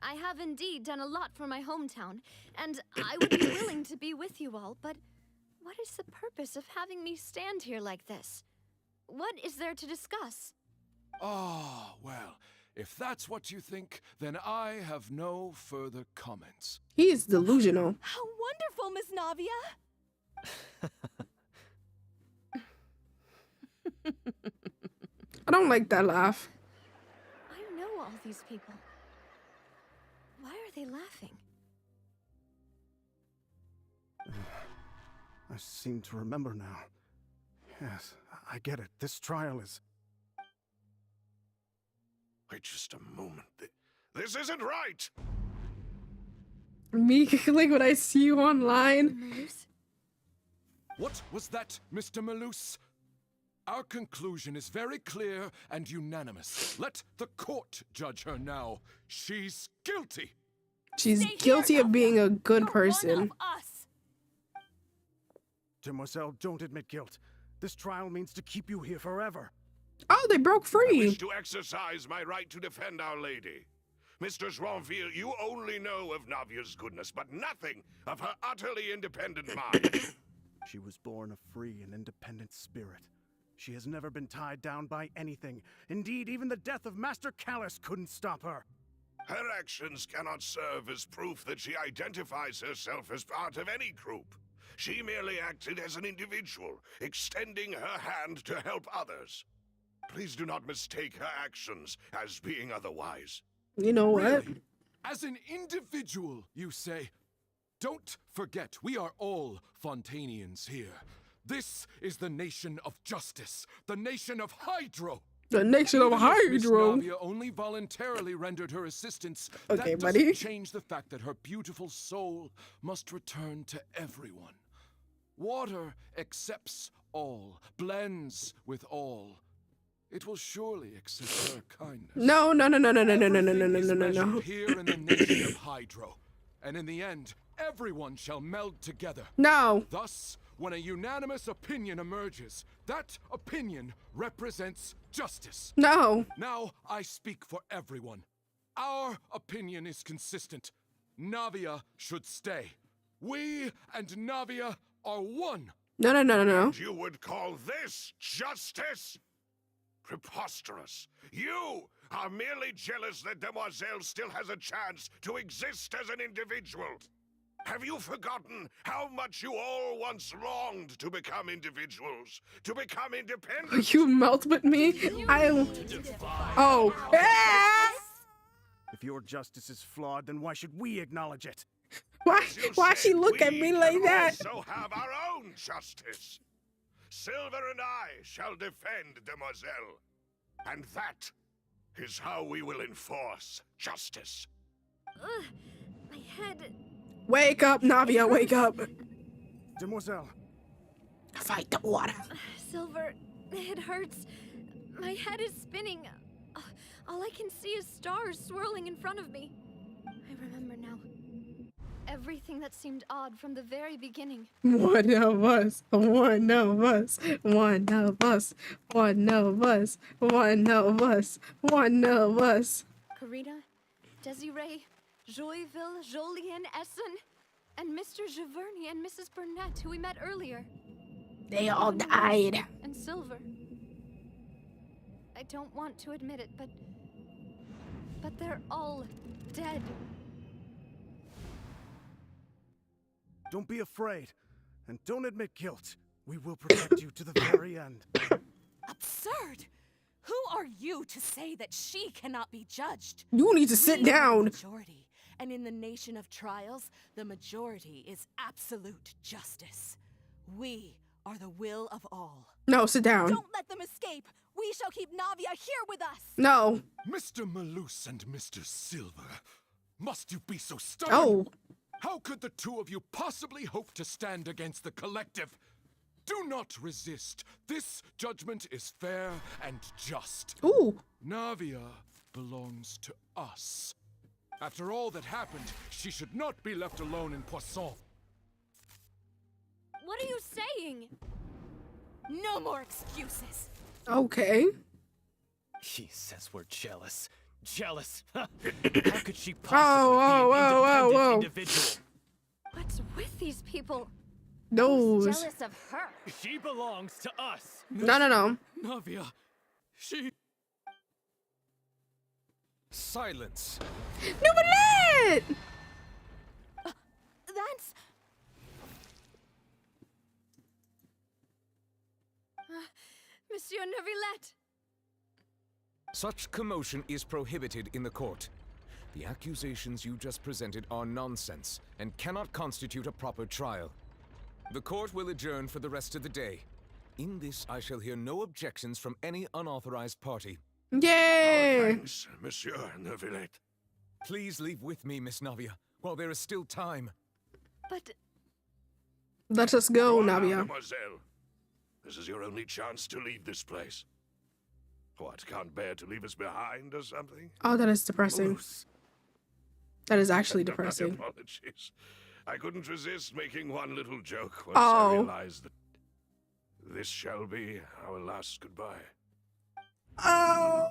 I have indeed done a lot for my hometown, and I would be willing to be with you all, but what is the purpose of having me stand here like this? What is there to discuss? Ah, well, if that's what you think, then I have no further comments. He is delusional. How wonderful, Miss Navia! I don't like that laugh. I know all these people. Why are they laughing? I seem to remember now. Yes, I get it. This trial is... Wait just a moment. This isn't right! Me like when I see you online. What was that, Mr. Malus? Our conclusion is very clear and unanimous. Let the court judge her now. She's guilty. She's guilty of being a good person. Demoiselle, don't admit guilt. This trial means to keep you here forever. Oh, they broke I free. wish to exercise my right to defend Our Lady. Mr. Joinville, you only know of Navia's goodness, but nothing of her utterly independent mind. She was born a free and independent spirit. She has never been tied down by anything. Indeed, even the death of Master Callus couldn't stop her. Her actions cannot serve as proof that she identifies herself as part of any group. She merely acted as an individual, extending her hand to help others. Please do not mistake her actions as being otherwise. You know what? Really? As an individual, you say? Don't forget, we are all Fontanians here. This is the nation of justice, the nation of Hydro. The nation of Hydro. Miss Navia only voluntarily rendered her assistance. Okay, that buddy. doesn't change the fact that her beautiful soul must return to everyone. Water accepts all, blends with all. It will surely accept her kindness. No, no, no, no, no, no, no, no, no, no, no, Everything is no, no, measured no. here in the nation of Hydro, and in the end, everyone shall meld together. No. Thus, when a unanimous opinion emerges, that opinion represents justice. No. Now I speak for everyone. Our opinion is consistent. Navia should stay. We and Navia are one. No, no, no, no, no. You would call this justice? Preposterous. You are merely jealous that Demoiselle still has a chance to exist as an individual. Have you forgotten how much you all once longed to become individuals? To become independent? You melt with me? Oh. If your justice is flawed, then why should we acknowledge it? Why she look at me like that? We also have our own justice. Silver and I shall defend Demoiselle. And that is how we will enforce justice. My head... Wake up, Navia, wake up. Demoiselle. Fight the water. Silver, it hurts. My head is spinning. All I can see is stars swirling in front of me. I remember now. Everything that seemed odd from the very beginning. One of us, one of us, one of us, one of us, one of us, one of us. Karina, Desiree, Joyville, Jolien, Essen, and Mr. Giverny and Mrs. Burnett, who we met earlier. They all died. And Silver. I don't want to admit it, but they're all dead. Don't be afraid, and don't admit guilt. We will protect you to the very end. Absurd! Who are you to say that she cannot be judged? You need to sit We are the down. majority, and in the nation of trials, the majority is absolute justice. We are the will of all. No, sit down. Don't let them escape. We shall keep Navia here with us. No. Mr. Malus and Mr. Silver, must you be so stubborn? Oh. How could the two of you possibly hope to stand against the collective? Do not resist. This judgment is fair and just. Ooh. Navia belongs to us. After all that happened, she should not be left alone in Poisson. What are you saying? No more excuses. Okay. He says we're jealous. Jealous? How could she Whoa, possibly be an whoa, independent whoa. individual? What's with these people? Those. Jealous of her. She belongs to us. No. Navia, she... Silence. Neuvillette! That's... Monsieur Neuvillette! Such commotion is prohibited in the court. The accusations you just presented are nonsense and cannot constitute a proper trial. The court will adjourn for the rest of the day. In this, I shall hear no objections from any unauthorized party. Yay! Thanks, Monsieur Neuvillette. Please leave with me, Miss Navia, while there is still time. But... Let us go, Now, Navia. mademoiselle. This is your only chance to leave this place. What, can't bear to leave us behind or something? Oh, that is depressing. Moose. That is actually My depressing. apologies. I couldn't resist making one little joke once Oh. I realized that this shall be our last goodbye. Oh.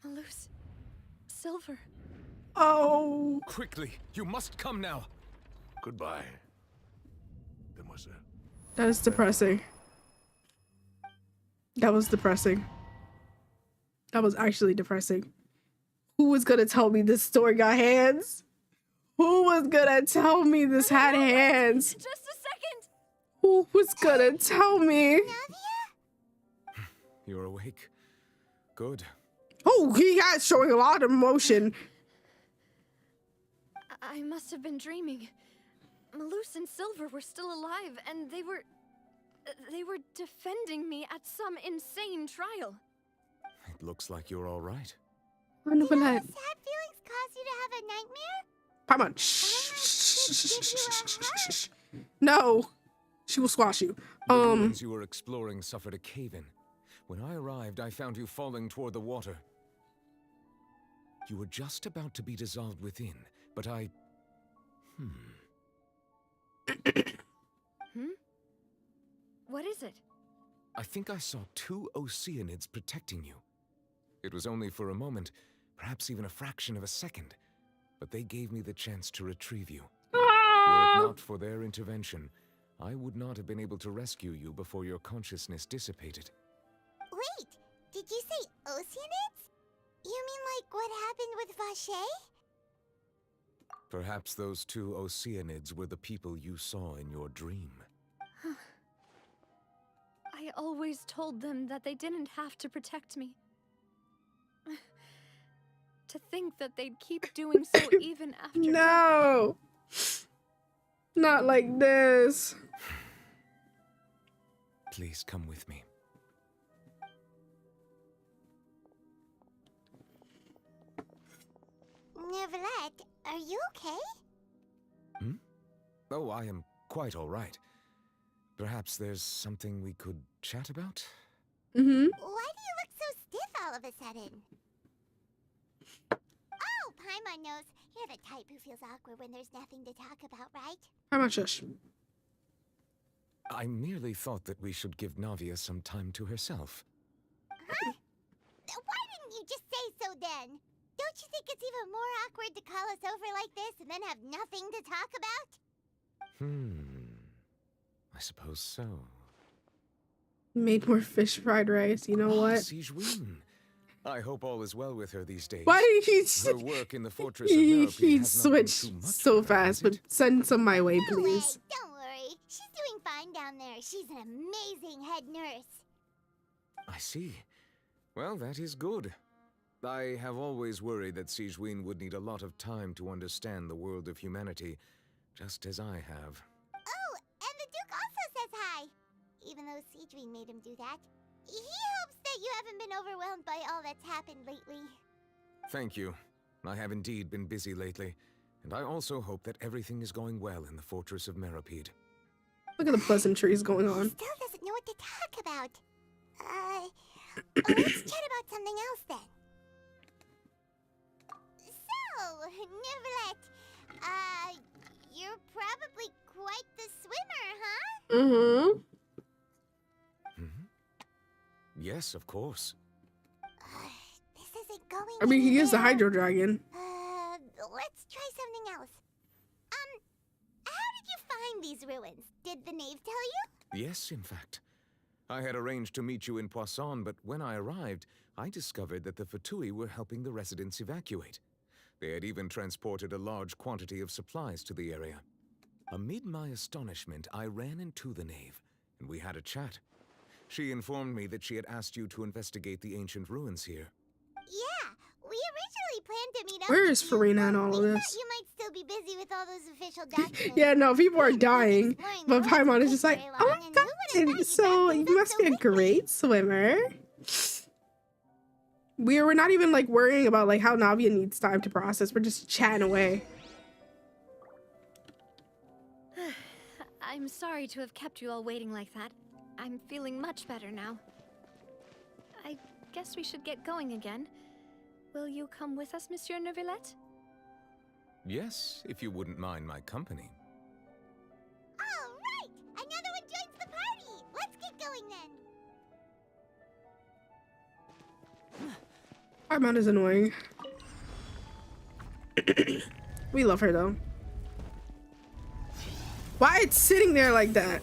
Malus. Silver. Oh. Quickly, you must come now. Goodbye, demoiselle. That is depressing. That was depressing. That was actually depressing. Who was gonna tell me this story got hands? Who was gonna tell me this had hands? Just a second! Who was gonna tell me? You're awake. Good. Oh, he got showing a lot of emotion. I must have been dreaming. Malus and Silver were still alive, and they were defending me at some insane trial. It looks like you're all right. I know Did all that. the sad feelings cause you to have a nightmare? Come on. Shh. No. She will squash you. The ruins you were exploring suffered a cave-in. When I arrived, I found you falling toward the water. You were just about to be dissolved within, but I... What is it? I think I saw 2 Oceanids protecting you. It was only for a moment, perhaps even a fraction of a second, but they gave me the chance to retrieve you. Were it not for their intervention, I would not have been able to rescue you before your consciousness dissipated. Wait, did you say Oceanids? You mean like what happened with Vache? Perhaps those 2 Oceanids were the people you saw in your dream. I always told them that they didn't have to protect me. To think that they'd keep doing so even after No. Not like this. Please come with me. Neuvillette, are you okay? Oh, I am quite all right. Perhaps there's something we could chat about? Why do you look so stiff all of a sudden? Oh, Paimon knows. You're the type who feels awkward when there's nothing to talk about, right? How much shush? I merely thought that we should give Navia some time to herself. Huh? Why didn't you just say so then? Don't you think it's even more awkward to call us over like this and then have nothing to talk about? I suppose so. Made more fish fried rice. You know what? Sigewin. I hope all is well with her these days. Why did he? Her work in the Fortress of Meropide He has not been switched too much so for her, has fast, but it? send some my way, No way. please. Don't worry. She's doing fine down there. She's an amazing head nurse. I see. Well, that is good. I have always worried that Sigewinne would need a lot of time to understand the world of humanity, just as I have. Oh, and the Duke also says hi! Even though Sigewinne made him do that. He hopes that you haven't been overwhelmed by all that's happened lately. Thank you. I have indeed been busy lately, and I also hope that everything is going well in the Fortress of Meripede. Look at the pleasantries going on. He still doesn't know what to talk about. Let's chat about something else then. So, Neuvillette, you're probably quite the swimmer, huh? Mm-hmm. Yes, of course. This isn't going I mean, he is the anywhere. Hydro Dragon. Let's try something else. How did you find these ruins? Did the knave tell you? Yes, in fact. I had arranged to meet you in Poisson, but when I arrived, I discovered that the Fatui were helping the residents evacuate. They had even transported a large quantity of supplies to the area. Amid my astonishment, I ran into the knave, and we had a chat. She informed me that she had asked you to investigate the ancient ruins here. Yeah, we originally planned to meet up. Where with is you, Farina in but all we of thought this? you might still be busy with all those official documents. Yeah, no, people are dying. But Paimon is just like, very oh long, my and who would've god, thought so you'd you must be a great swimmer. We're not even like worrying about like how Navia needs time to process. We're just chatting away. I'm sorry to have kept you all waiting like that. I'm feeling much better now. I guess we should get going again. Will you come with us, Monsieur Neuvillette? Yes, if you wouldn't mind my company. All right, another one joins the party. Let's get going then. Paimon is annoying. We love her though. Why it's sitting there like that?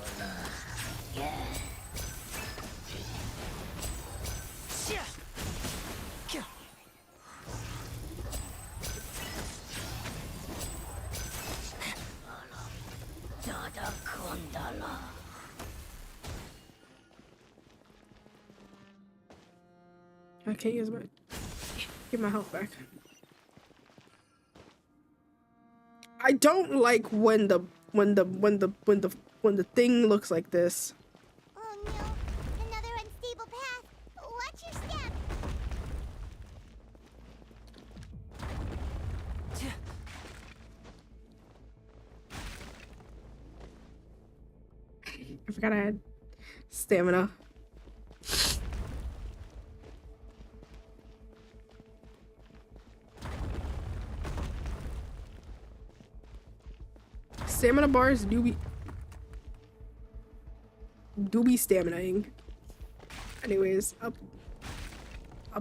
I can't use my get my health back. I don't like when the thing looks like this. Oh no, another unstable path. Watch your step. I forgot I had stamina. Stamina bars do be staminaing. Anyways, up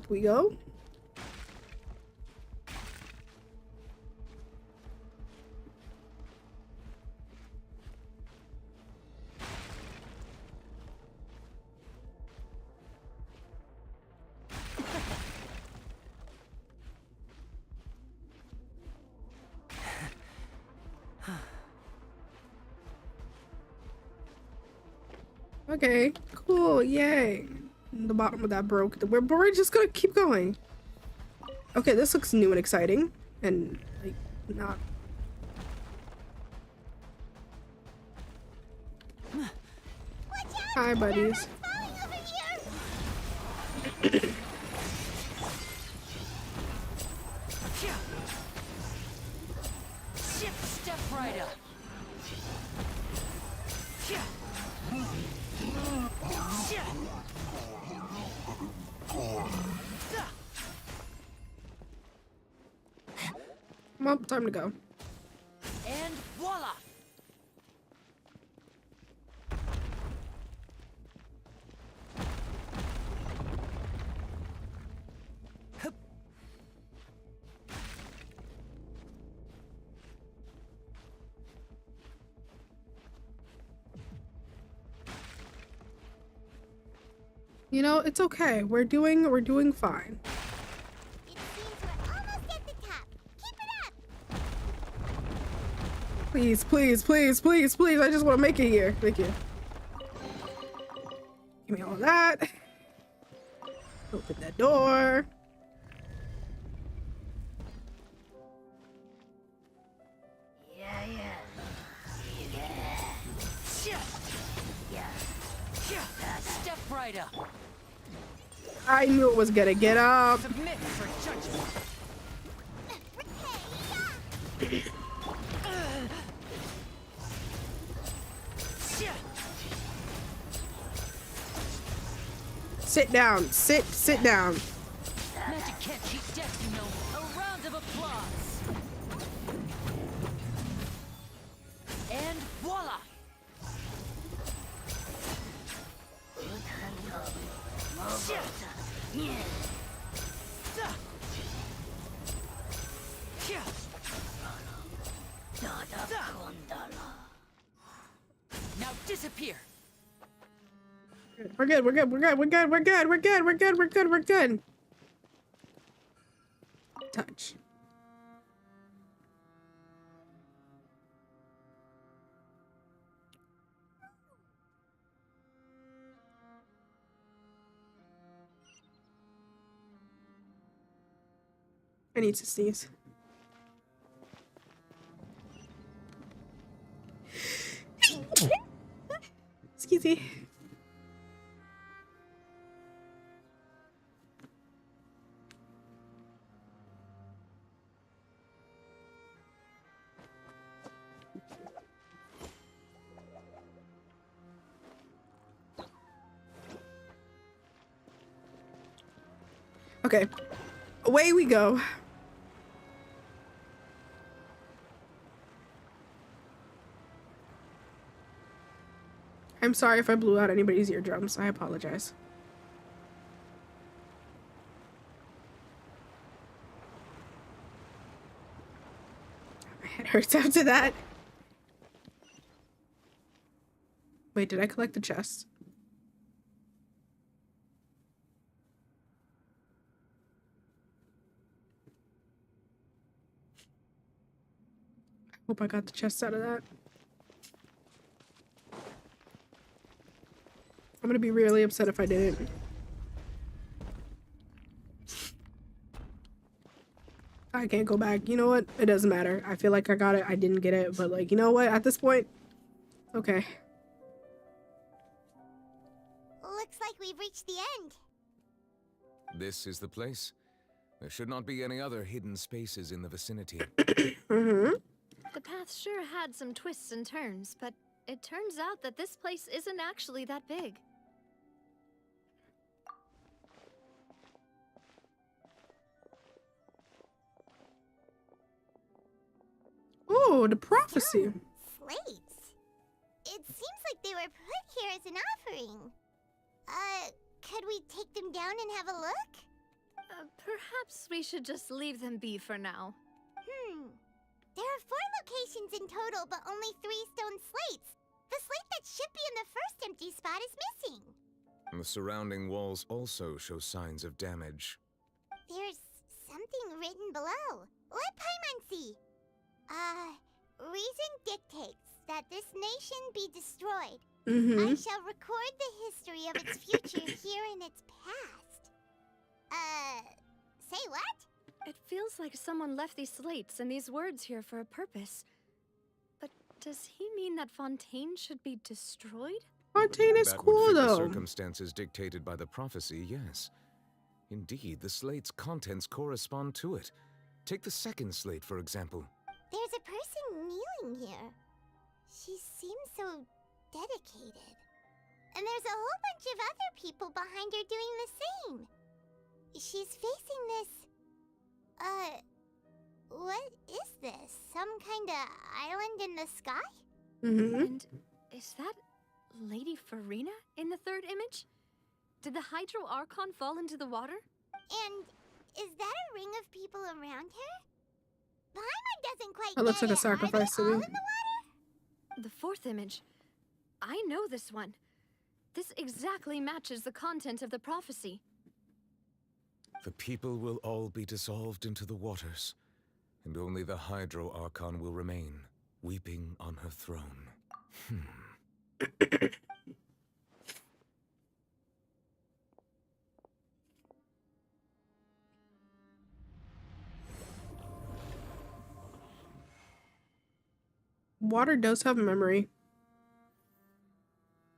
we go. Okay, cool, yay. The bottom of that broke. We're just gonna keep going. Okay, this looks new and exciting. And, like, not... Hi, buddies. Step right up. Well, time to go. And voila! You know, it's okay. We're doing fine. It seems we're almost at the top. Keep it up. Please, please, please, please, please. I just want to make it here. Thank you. Give me all that. Open that door. Step right up. I knew it was gonna get up. Submit for judgment. Sit down. Sit down. Magic can't keep death, you know. A round of applause. And voila! Now disappear. We're good. We're good. We're good. We're good. We're good. We're good. We're good. We're good. We're good. Touch. I need to sneeze. Excuse me. Okay, away we go. I'm sorry if I blew out anybody's eardrums. I apologize. My head hurts after that. Wait, did I collect the chest? Hope I got the chest out of that. I'm gonna be really upset if I didn't. I can't go back. You know what? It doesn't matter. I feel like I got it. I didn't get it. But like, you know what? At this point, okay. Looks like we've reached the end. This is the place. There should not be any other hidden spaces in the vicinity. Mm-hmm. The path sure had some twists and turns, but it turns out that this place isn't actually that big. Oh, the prophecy. Slates. It seems like they were put here as an offering. Could we take them down and have a look? Perhaps we should just leave them be for now. There are 4 locations in total, but only 3 stone slates. The slate that should be in the first empty spot is missing. The surrounding walls also show signs of damage. There's something written below. Let Paimon see. Reason dictates that this nation be destroyed. I shall record the history of its future here in its past. Say what? It feels like someone left these slates and these words here for a purpose. But does he mean that Fontaine should be destroyed? Fontaine is That cool would fit the though. circumstances dictated by the prophecy, yes. Indeed, the slate's contents correspond to it. Take the second slate, for example. There's a person kneeling here. She seems so dedicated. And there's a whole bunch of other people behind her doing the same. She's facing this... what is this? Some kind of island in the sky? And is that Lady Farina in the third image? Did the Hydro Archon fall into the water? And is that a ring of people around her? Paimon doesn't quite That looks get like a it. Are they sacrifice all to in me. the water? The fourth image. I know this one. This exactly matches the content of the prophecy. The people will all be dissolved into the waters, and only the Hydro Archon will remain, weeping on her throne. water does have memory.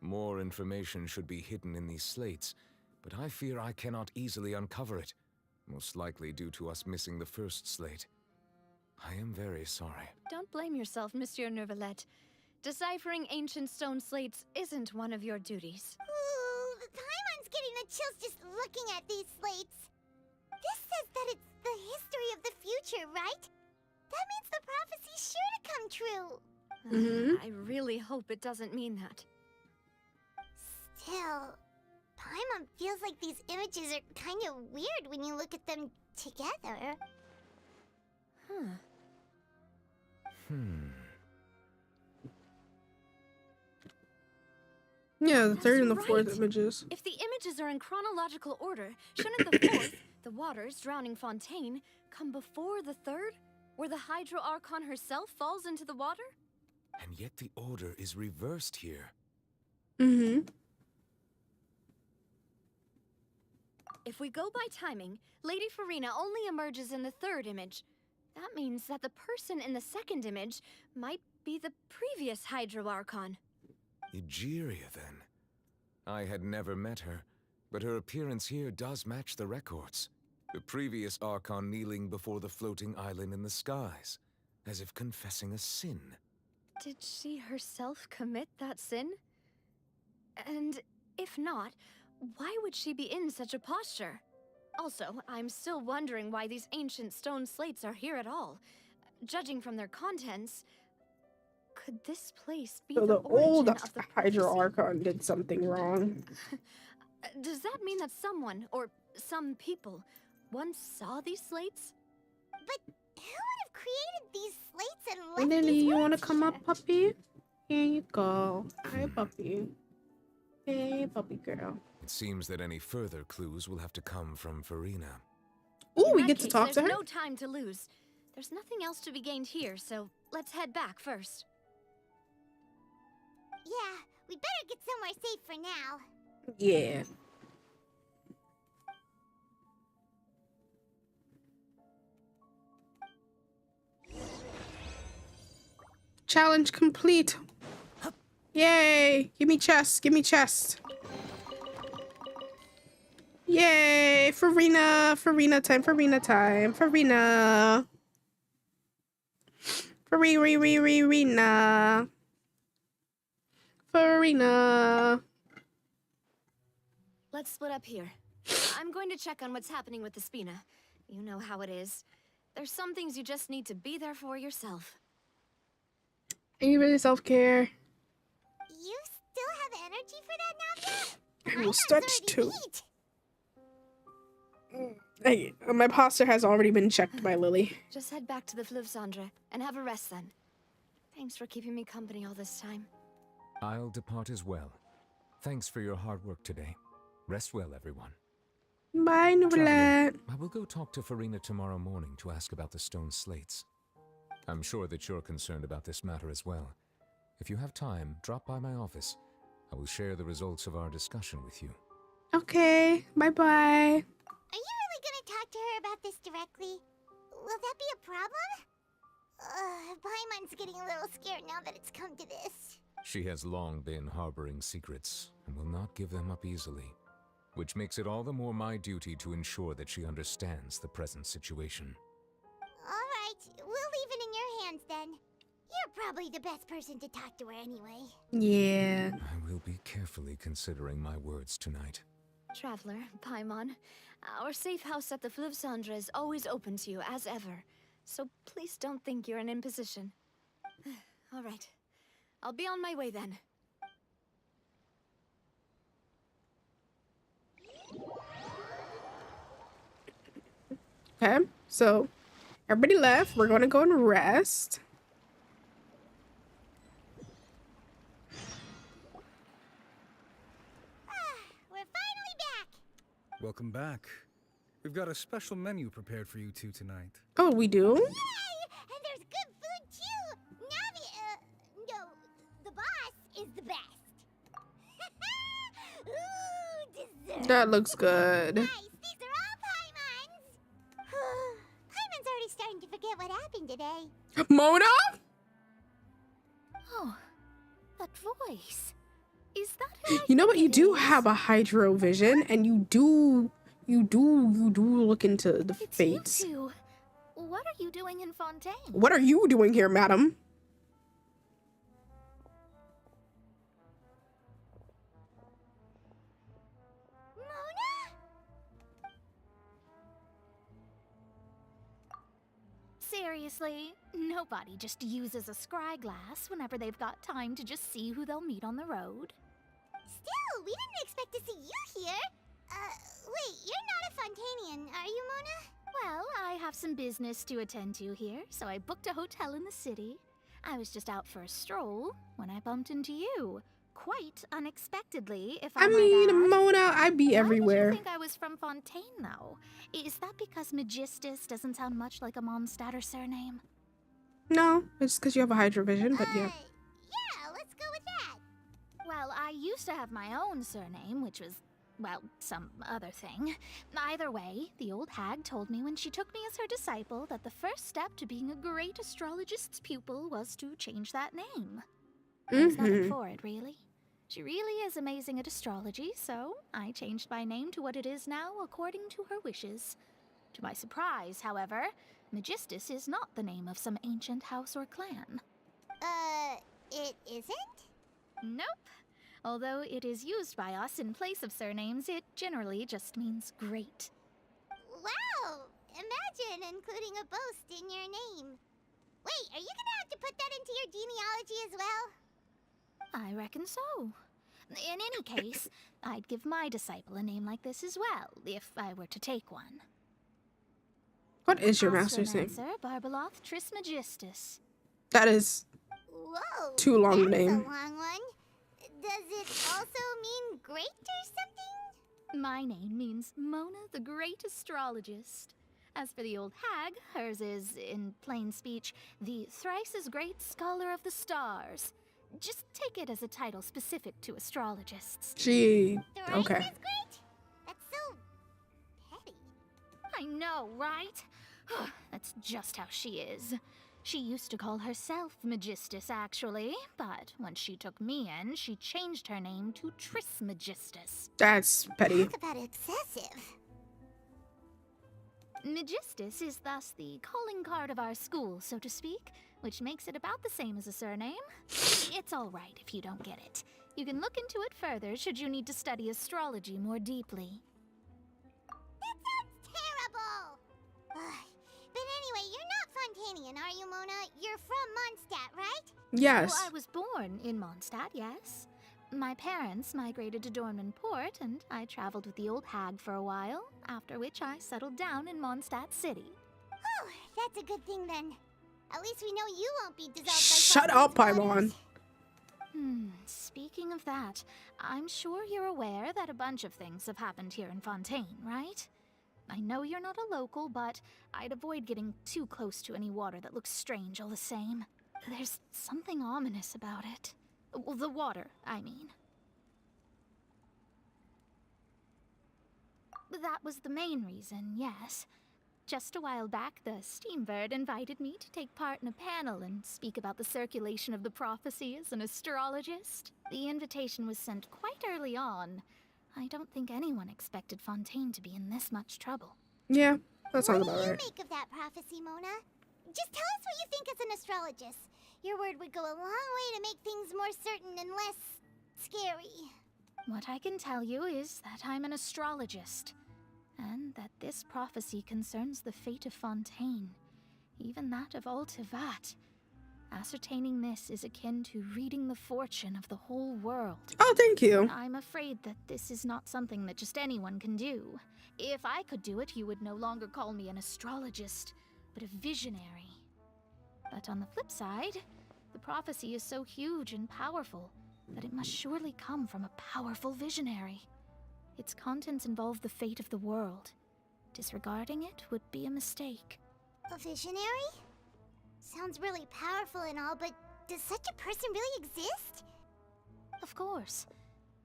More information should be hidden in these slates, but I fear I cannot easily uncover it, most likely due to us missing the first slate. I am very sorry. Don't blame yourself, Monsieur Neuvillette. Deciphering ancient stone slates isn't one of your duties. Ooh, Paimon's getting the chills just looking at these slates. This says that it's the history of the future, right? That means the prophecy's sure to come true. I really hope it doesn't mean that. Still, Paimon feels like these images are kind of weird when you look at them together. Yeah, the third and the That's fourth right. images. If the images are in chronological order, shouldn't the fourth, the water's drowning fontaine, come before the third, where the Hydro Archon herself falls into the water? And yet the order is reversed here. If we go by timing, Lady Farina only emerges in the third image. That means that the person in the second image might be the previous Hydro Archon. Egeria, then. I had never met her, but her appearance here does match the records. The previous Archon kneeling before the floating island in the skies, as if confessing a sin. Did she herself commit that sin? And if not, why would she be in such a posture? Also, I'm still wondering why these ancient stone slates are here at all. Judging from their contents, could this place be So the the old origin of the Hydro Archon did something wrong. Does that mean that someone, or some people, once saw these slates? But who would have created these slates and left Lily, these you want to words come here? up, puppy? Here you go. Hi, puppy. Hey, puppy girl. It seems that any further clues will have to come from Farina. Ooh, In we that get to case, talk to there's her? no time to lose. There's nothing else to be gained here, so let's head back first. Yeah, we better get somewhere safe for now. Yeah. Challenge complete. Yay! Give me chest. Give me chest. Yay! Farina. Farina time. Farina time. Farina. Farina. Farina. Let's split up here. I'm going to check on what's happening with the Spina. You know how it is. There's some things you just need to be there for yourself. Are you really self-care? You still have energy for that, Navia? I will stretch too. Hey, my posture has already been checked by Lily. Just head back to the Fleuve Cendre and have a rest then. Thanks for keeping me company all this time. I'll depart as well. Thanks for your hard work today. Rest well, everyone. Bye, Nouvellette. I will go talk to Farina tomorrow morning to ask about the stone slates. I'm sure that you're concerned about this matter as well. If you have time, drop by my office. I will share the results of our discussion with you. Okay, bye-bye. Are you really gonna talk to her about this directly? Will that be a problem? Paimon's getting a little scared now that it's come to this. She has long been harboring secrets and will not give them up easily, which makes it all the more my duty to ensure that she understands the present situation. Alright, we'll leave it in your hands then. You're probably the best person to talk to her anyway. Yeah. I will be carefully considering my words tonight. Traveler, Paimon, our safe house at the Fleuve Cendre is always open to you as ever, so please don't think you're an imposition. All right, I'll be on my way then. Okay, so everybody left. We're going to go and rest. We're finally back! Welcome back. We've got a special menu prepared for you two tonight. Oh, we do? Yay! And there's good food too! Navi, no, the boss is the best. Ooh, dessert! That looks good. Nice, these are all Paimon's! Paimon's already starting to forget what happened today. Mona? That voice. Is that who I You know what? think You it do is? have a hydro vision, and you do look into the fates. You two. What are you doing in Fontaine? What are you doing here, madam? Seriously, nobody just uses a scry glass whenever they've got time to just see who they'll meet on the road. Still, we didn't expect to see you here. Wait, you're not a Fontanian, are you, Mona? Well, I have some business to attend to here, so I booked a hotel in the city. I was just out for a stroll when I bumped into you. Quite unexpectedly, if I I might mean, add. Mona, I'd be Why everywhere. did you think I was from Fontaine, though? Is that because Magistus doesn't sound much like a Mondstadter surname? No, it's because you have a hydro vision, but yeah. Yeah, let's go with that. Well, I used to have my own surname, which was, well, some other thing. Either way, the old hag told me when she took me as her disciple that the first step to being a great astrologist's pupil was to change that name. There's nothing for it, really. She really is amazing at astrology, so I changed my name to what it is now according to her wishes. To my surprise, however, Magistus is not the name of some ancient house or clan. It isn't? Nope. Although it is used by us in place of surnames, it generally just means great. Wow! Imagine including a boast in your name. Wait, are you gonna have to put that into your genealogy as well? I reckon so. In any case, I'd give my disciple a name like this as well, if I were to take one. What is your master's name? Astromancer Barbeloth Trismegistus. That is Whoa, too long that's name. a long one. Does it also mean great or something? My name means Mona the Great Astrologist. As for the old hag, hers is, in plain speech, the thrice as great scholar of the stars. Just take it as a title specific to astrologists. Gee, Thrice okay. is great? That's so petty. I know, right? That's just how she is. She used to call herself Magistus, actually, but when she took me in, she changed her name to Trismegistus. That's petty. Talk about excessive. Magistus is thus the calling card of our school, so to speak, which makes it about the same as a surname. It's all right if you don't get it. You can look into it further should you need to study astrology more deeply. That sounds terrible! But anyway, you're not Fontanian, are you, Mona? You're from Mondstadt, right? Yes. Well, I was born in Mondstadt, yes. My parents migrated to Dornman Port, and I traveled with the old hag for a while, after which I settled down in Mondstadt City. Oh, that's a good thing then. At least we know you won't be dissolved by Shut up, Paimon. Speaking of that, I'm sure you're aware that a bunch of things have happened here in Fontaine, right? I know you're not a local, but I'd avoid getting too close to any water that looks strange all the same. There's something ominous about it. Well, the water, I mean. That was the main reason, yes. Just a while back, the Steambird invited me to take part in a panel and speak about the circulation of the prophecy as an astrologist. The invitation was sent quite early on. I don't think anyone expected Fontaine to be in this much trouble. Yeah, that sounds about What do you right. make of that prophecy, Mona? Just tell us what you think as an astrologist. Your word would go a long way to make things more certain and less scary. What I can tell you is that I'm an astrologist, and that this prophecy concerns the fate of Fontaine, even that of Altivat. Ascertaining this is akin to reading the fortune of the whole world. Oh, thank you. I'm afraid that this is not something that just anyone can do. If I could do it, you would no longer call me an astrologist, but a visionary. But on the flip side, the prophecy is so huge and powerful that it must surely come from a powerful visionary. Its contents involve the fate of the world. Disregarding it would be a mistake. A visionary? Sounds really powerful and all, but does such a person really exist? Of course.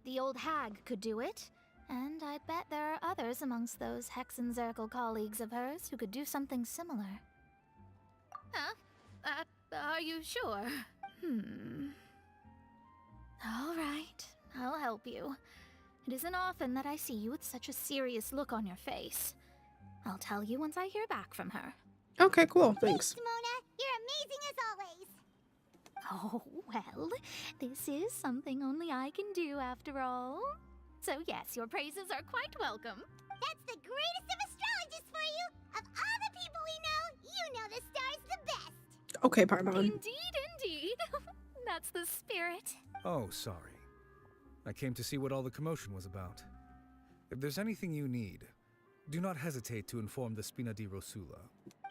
The old hag could do it, and I'd bet there are others amongst those Hexenzirkel colleagues of hers who could do something similar. Huh? Are you sure? All right, I'll help you. It isn't often that I see you with such a serious look on your face. I'll tell you once I hear back from her. Okay, cool. Thanks. Mona, you're amazing as always. Oh, well, this is something only I can do after all. So yes, your praises are quite welcome. That's the greatest of astrologists for you. Of all the people we know, you know the star's the best. Okay, Paimon. Indeed. That's the spirit. Oh, sorry. I came to see what all the commotion was about. If there's anything you need, do not hesitate to inform the Spina di Rosula.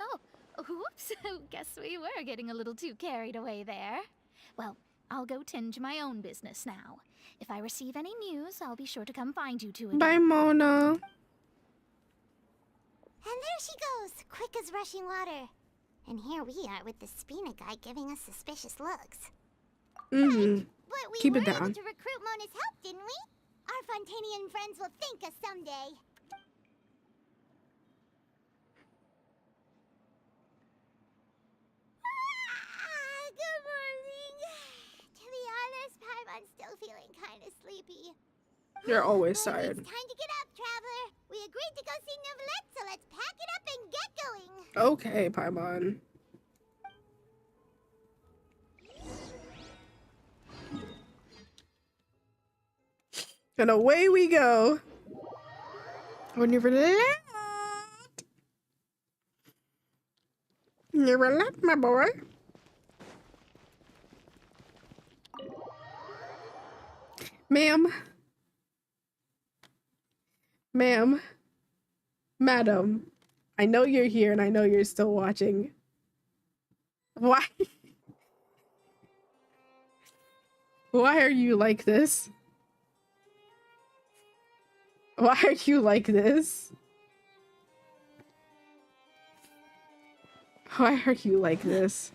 Oh, whoops. Guess we were getting a little too carried away there. Well, I'll go tend to my own business now. If I receive any news, I'll be sure to come find you two again. Bye, Mona. And there she goes, quick as rushing water. And here we are with the Spina guy giving us suspicious looks. But we Keep were it able down. to recruit Mona's help, didn't we? Our Fontanian friends will thank us someday. Good morning. To be honest, Paimon's still feeling kind of sleepy. You're always But tired. It's time to get up, traveler. We agreed to go see Neuvillette, so let's pack it up and get going. Okay, Paimon. And away we go. Neuvillette. Neuvillette, my boy. Ma'am. Ma'am. Madam. I know you're here and I know you're still watching. Why? Why are you like this? Why are you like this? Why are you like this?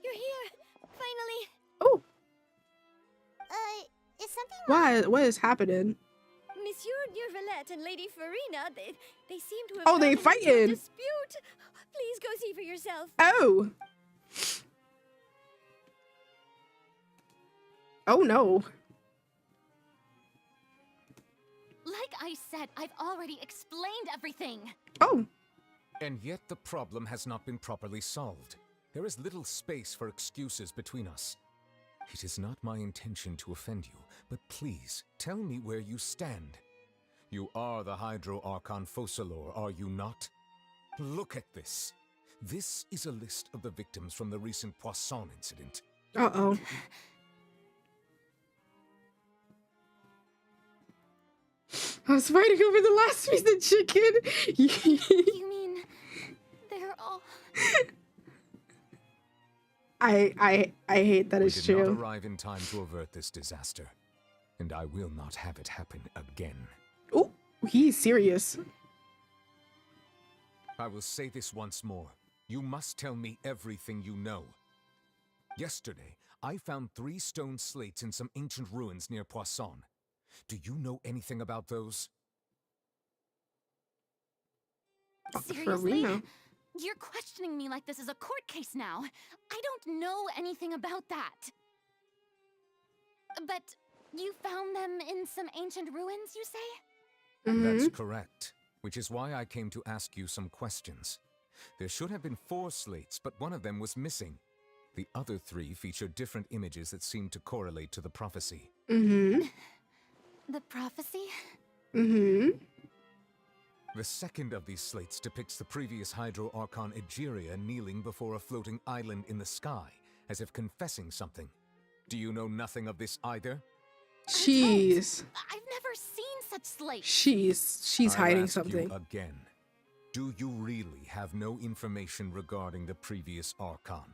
You're here! Finally! Oh! Is something wrong? What is happening? Monsieur Neuvillette and Lady Farina, they seem to have Oh, they gotten into a fighting. dispute. Please go see for yourself. Oh! Oh no. Like I said, I've already explained everything. Oh. And yet the problem has not been properly solved. There is little space for excuses between us. It is not my intention to offend you, but please, tell me where you stand. You are the Hydro Archon Focalor, are you not? Look at this. This is a list of the victims from the recent Poisson incident. Uh-oh. I was fighting over the last piece of chicken. You mean they're all... I hate that it's We did true. not arrive in time to avert this disaster, and I will not have it happen again. Oh, he's serious. I will say this once more. You must tell me everything you know. Yesterday, I found 3 stone slates in some ancient ruins near Poisson. Do you know anything about those? Seriously? Farina. You're questioning me like this is a court case now. I don't know anything about that. But you found them in some ancient ruins, you say? That's correct, which is why I came to ask you some questions. There should have been 4 slates, but one of them was missing. The other 3 feature different images that seem to correlate to the prophecy. The prophecy? The second of these slates depicts the previous Hydro Archon Egeria kneeling before a floating island in the sky, as if confessing something. Do you know nothing of this either? She's I've never seen such slates. she's I'll hiding ask you something. again. Do you really have no information regarding the previous Archon?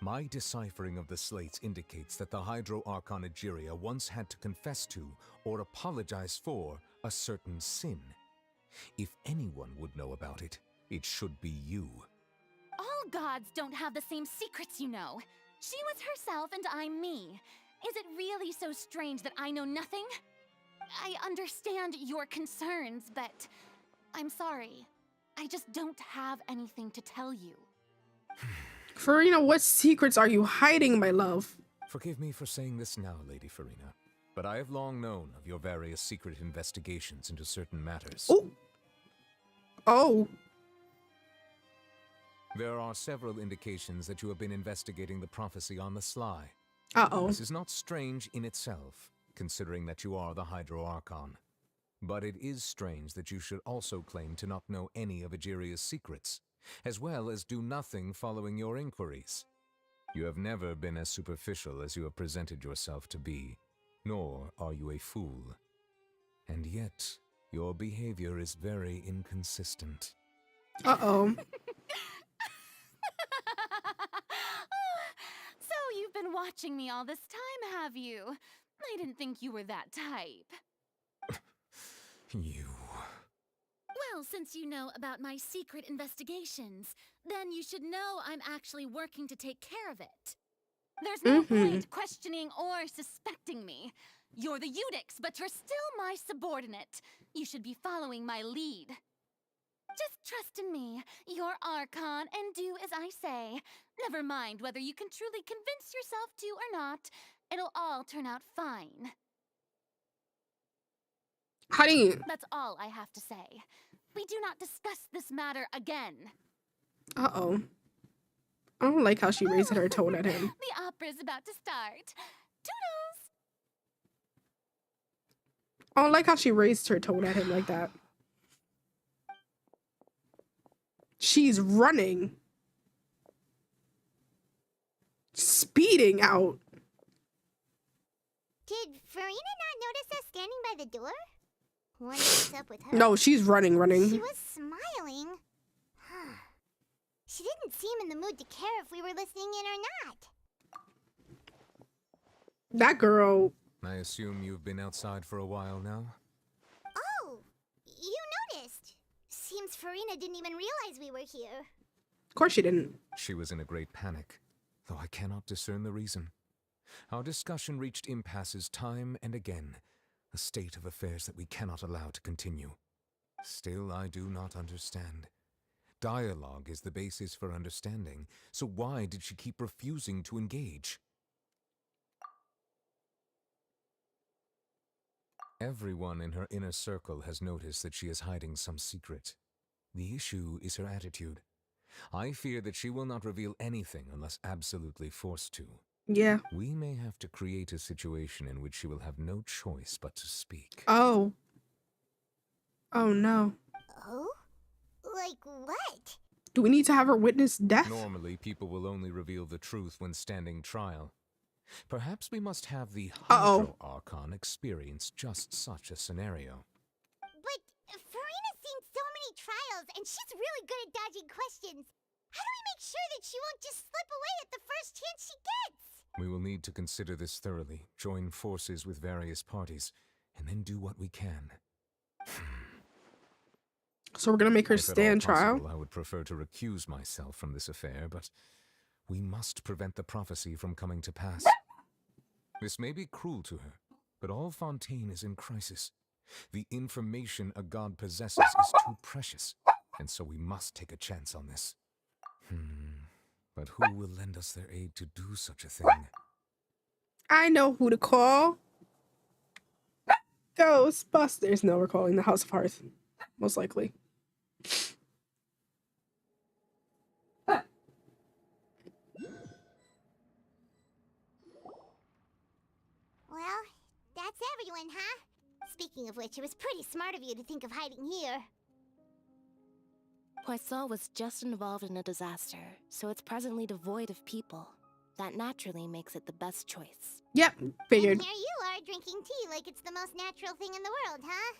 My deciphering of the slates indicates that the Hydro Archon Egeria once had to confess to, or apologize for, a certain sin. If anyone would know about it, it should be you. All gods don't have the same secrets, you know. She was herself and I'm me. Is it really so strange that I know nothing? I understand your concerns, but I'm sorry. I just don't have anything to tell you. Farina, what secrets are you hiding, my love? Forgive me for saying this now, Lady Farina, but I have long known of your various secret investigations into certain matters. Oh. There are several indications that you have been investigating the prophecy on the sly. Uh-oh. This is not strange in itself, considering that you are the Hydro Archon. But it is strange that you should also claim to not know any of Egeria's secrets, as well as do nothing following your inquiries. You have never been as superficial as you have presented yourself to be, nor are you a fool. And yet, your behavior is very inconsistent. Uh-oh. So you've been watching me all this time, have you? I didn't think you were that type. You... Well, since you know about my secret investigations, then you should know I'm actually working to take care of it. There's no point questioning or suspecting me. You're the Eudix, but you're still my subordinate. You should be following my lead. Just trust in me, your Archon, and do as I say. Never mind whether you can truly convince yourself to or not. It'll all turn out fine. Honey. That's all I have to say. We do not discuss this matter again. Uh-oh. I don't like how she raised her tone at him. The opera's about to start. Toodles! I don't like how she raised her tone at him like that. She's running. Speeding out. Did Farina not notice us standing by the door? What's up with her? No, she's running. She was smiling. She didn't seem in the mood to care if we were listening in or not. That girl. I assume you've been outside for a while now? Oh, you noticed. Seems Farina didn't even realize we were here. Of course she didn't. She was in a great panic, though I cannot discern the reason. Our discussion reached impasses time and again, a state of affairs that we cannot allow to continue. Still, I do not understand. Dialogue is the basis for understanding, so why did she keep refusing to engage? Everyone in her inner circle has noticed that she is hiding some secret. The issue is her attitude. I fear that she will not reveal anything unless absolutely forced to. Yeah. We may have to create a situation in which she will have no choice but to speak. Oh. Oh no. Oh? Like what? Do we need to have her witness death? Normally, people will only reveal the truth when standing trial. Perhaps we must have the Hydro Archon experience just such a scenario. But Farina's seen so many trials, and she's really good at dodging questions. How do we make sure that she won't just slip away at the first chance she gets? We will need to consider this thoroughly, join forces with various parties, and then do what we can. So we're gonna make her If at stand all trial? possible, I would prefer to recuse myself from this affair, but we must prevent the prophecy from coming to pass. This may be cruel to her, but all Fontaine is in crisis. The information a god possesses is too precious, and so we must take a chance on this. But who will lend us their aid to do such a thing? I know who to call. Ghostbusters. No, we're calling the House of Hearth. Most likely. Well, that's everyone, huh? Speaking of which, it was pretty smart of you to think of hiding here. Poisson was just involved in a disaster, so it's presently devoid of people. That naturally makes it the best choice. Yep, figured. And here you are drinking tea like it's the most natural thing in the world, huh?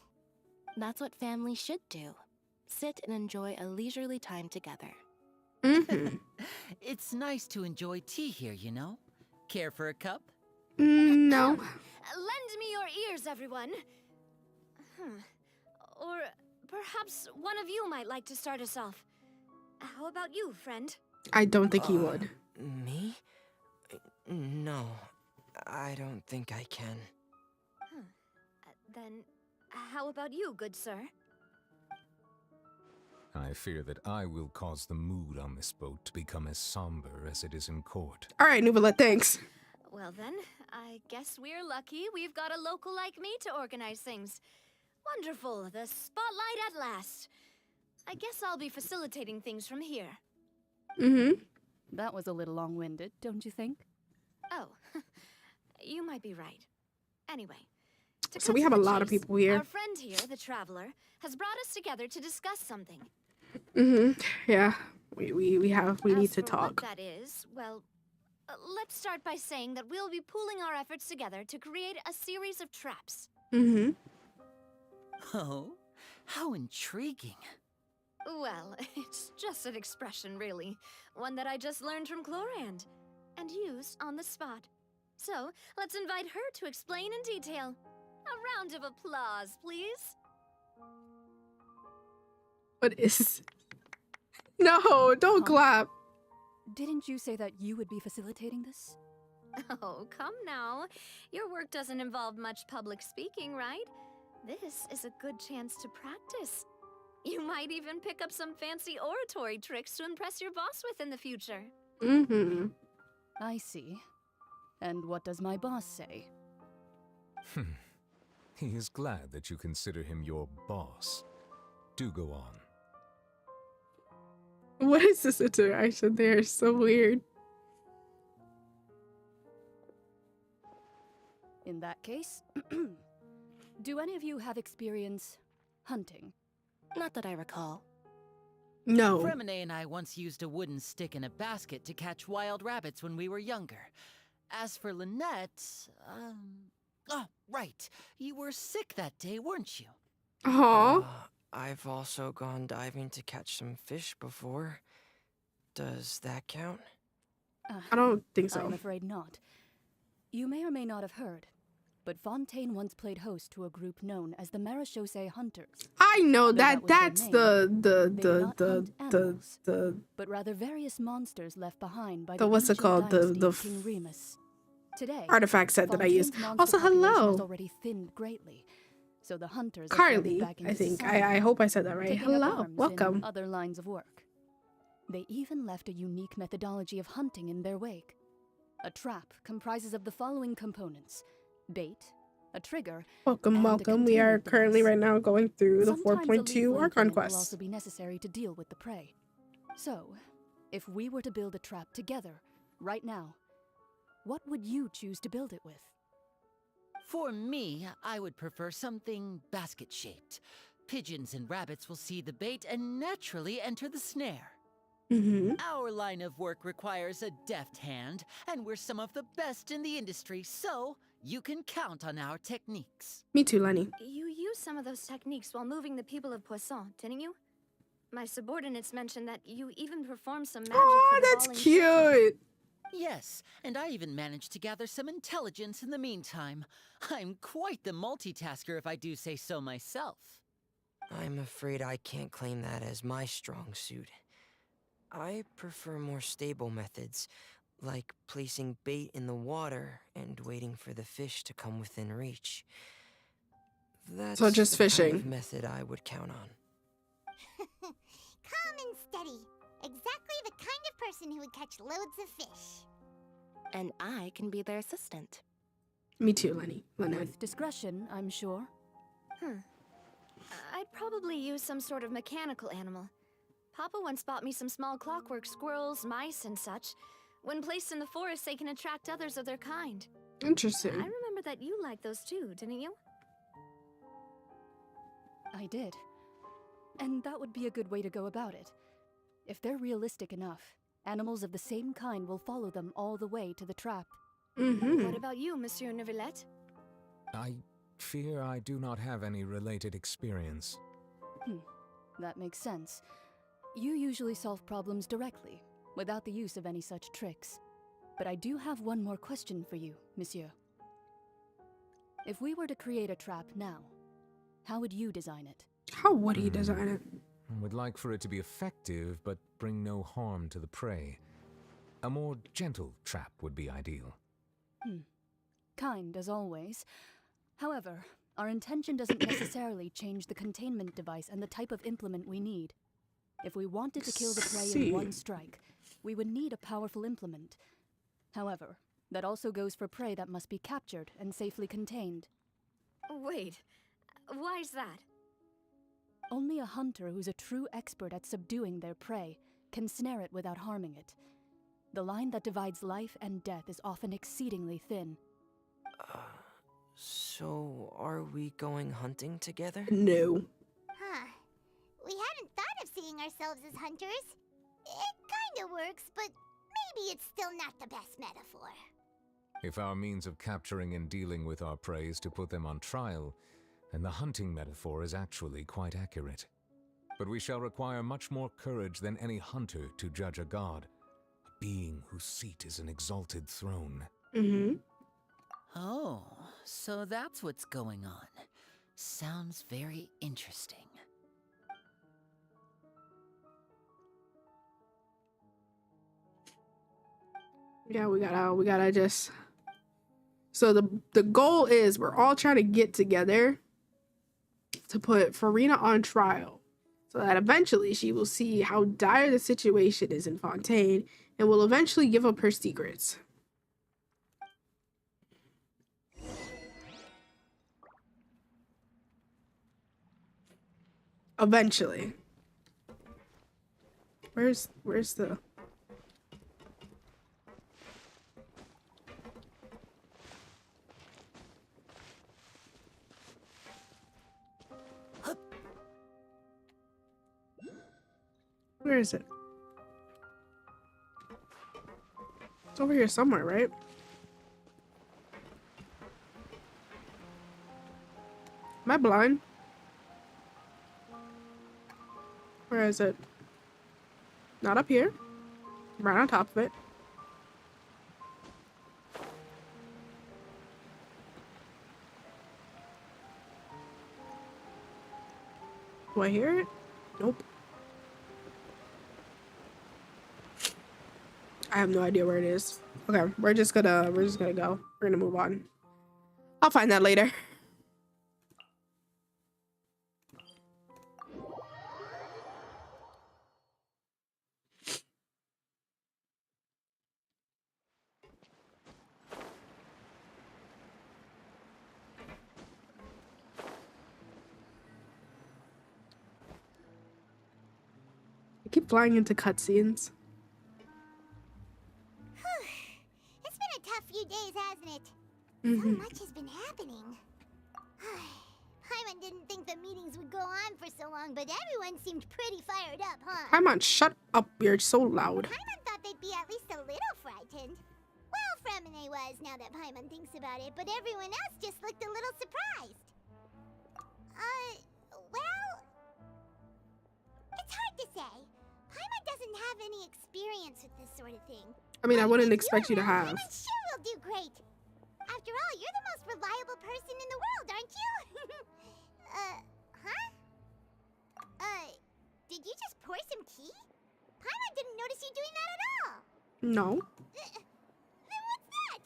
That's what families should do. Sit and enjoy a leisurely time together. It's nice to enjoy tea here, you know? Care for a cup? No. Lend me your ears, everyone. Or perhaps one of you might like to start us off. How about you, friend? I don't think he would. Me? No, I don't think I can. Then, how about you, good sir? I fear that I will cause the mood on this boat to become as somber as it is in court. All right, Nouvelle, thanks. Well then, I guess we're lucky we've got a local like me to organize things. Wonderful, the spotlight at last. I guess I'll be facilitating things from here. Mm-hmm. That was a little long-winded, don't you think? Oh, you might be right. Anyway, So we have a lot of people here. our friend here, the Traveler, has brought us together to discuss something. Mm-hmm. Yeah, we need to As for talk. what that is, well, let's start by saying that we'll be pooling our efforts together to create a series of traps. Mm-hmm. Oh, how intriguing. Well, it's just an expression, really. One that I just learned from Chlorand, and used on the spot. So, let's invite her to explain in detail. A round of applause, please. What is... No, don't clap. Didn't you say that you would be facilitating this? Oh, come now. Your work doesn't involve much public speaking, right? This is a good chance to practice. You might even pick up some fancy oratory tricks to impress your boss with in the future. Mm-hmm. I see. And what does my boss say? He is glad that you consider him your boss. Do go on. What is this interaction there? It's so weird. In that case, do any of you have experience hunting? Not that I recall. No. Fremine and I once used a wooden stick in a basket to catch wild rabbits when we were younger. As for Lynette, oh, right. You were sick that day, weren't you? Aww. I've also gone diving to catch some fish before. Does that count? I don't think so. I'm afraid not. You may or may not have heard, but Fontaine once played host to a group known as the Marechaussee Hunters. I know Though that. was That's their the but rather various monsters left behind by the the what's it ancient called? dynasty The of King Remus. Today, artifact set that I use. Fontaine's monster Also, population has hello, already thinned greatly, so the hunters are Carly. flooded back into I think society, I hope I said that right. taking up Hello, arms in welcome. other lines of work. They even left a unique methodology of hunting in their wake. A trap comprises of the following components: bait, a trigger, Welcome, and a welcome. We are containment currently device. right now going through the Sometimes a 4.2 lethal Archon implement will quest. also be necessary to deal with the prey. So, if we were to build a trap together, right now, what would you choose to build it with? For me, I would prefer something basket-shaped. Pigeons and rabbits will see the bait and naturally enter the snare. Mm-hmm. Our line of work requires a deft hand, and we're some of the best in the industry, so you can count on our techniques. Me too, Lenny. You used some of those techniques while moving the people of Poisson, didn't you? My subordinates mentioned that you even performed some magic Oh, for the that's falling cute. Yes, and I even managed to gather some intelligence in the meantime. I'm quite the multitasker if I do say so myself. I'm afraid I can't claim that as my strong suit. I prefer more stable methods, like placing bait in the water and waiting for the fish to come within reach. That's So just the kind fishing. of method I would count on. Calm and steady. Exactly the kind of person who would catch loads of fish. And I can be their assistant. Me too, Lenny. Lynette. With discretion, I'm sure. I'd probably use some sort of mechanical animal. Papa once bought me some small clockwork squirrels, mice, and such. When placed in the forest, they can attract others of their kind. Interesting. I remember that you liked those too, didn't you? I did. And that would be a good way to go about it. If they're realistic enough, animals of the same kind will follow them all the way to the trap. Mm-hmm. What about you, Monsieur Neuvillette? I fear I do not have any related experience. That makes sense. You usually solve problems directly, without the use of any such tricks. But I do have one more question for you, Monsieur. If we were to create a trap now, how would you design it? How would he design it? I would like for it to be effective, but bring no harm to the prey. A more gentle trap would be ideal. Kind, as always. However, our intention doesn't necessarily change the containment device and the type of implement we need. If we wanted to kill the prey in one strike, we would need a powerful implement. However, that also goes for prey that must be captured and safely contained. Wait, why's that? Only a hunter who's a true expert at subduing their prey can snare it without harming it. The line that divides life and death is often exceedingly thin. So are we going hunting together? No. Huh. We hadn't thought of seeing ourselves as hunters. It kinda works, but maybe it's still not the best metaphor. If our means of capturing and dealing with our prey is to put them on trial, then the hunting metaphor is actually quite accurate. But we shall require much more courage than any hunter to judge a god, a being whose seat is an exalted throne. Mm-hmm. Oh, so that's what's going on. Sounds very interesting. Yeah, we gotta just. So the goal is we're all trying to get together to put Farina on trial, so that eventually she will see how dire the situation is in Fontaine and will eventually give up her secrets. Eventually. Where's the... Where is it? It's over here somewhere, right? Am I blind? Where is it? Not up here. Right on top of it. Do I hear it? Nope. I have no idea where it is. Okay, we're just gonna go. We're gonna move on. I'll find that later. I keep flying into cutscenes. It's been a tough few days, hasn't it? So much has been happening. Paimon didn't think the meetings would go on for so long, but everyone seemed pretty fired up, huh? Paimon, shut up. You're so loud. Paimon thought they'd be at least a little frightened. Well, Fremine was, now that Paimon thinks about it, but everyone else just looked a little surprised. Well... It's hard to say. Paimon doesn't have any experience with this sort of thing. I mean, I wouldn't expect you to have. I'm sure we'll do great. After all, you're the most reliable person in the world, aren't you? Did you just pour some tea? Paimon didn't notice you doing that at all. No. Then what's that?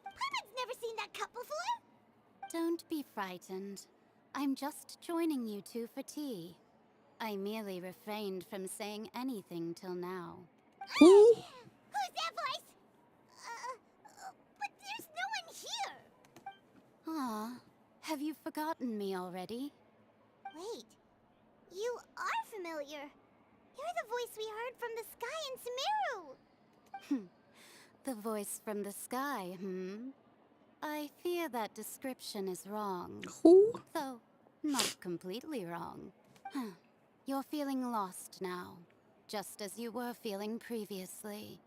Paimon's never seen that cup before. Don't be frightened. I'm just joining you two for tea. I merely refrained from saying anything till now. Who? Who's that voice? But there's no one here. Ah, have you forgotten me already? Wait, you are familiar. You're the voice we heard from the sky in Sumeru. The voice from the sky, I fear that description is wrong. Who? Though, not completely wrong. You're feeling lost now, just as you were feeling previously.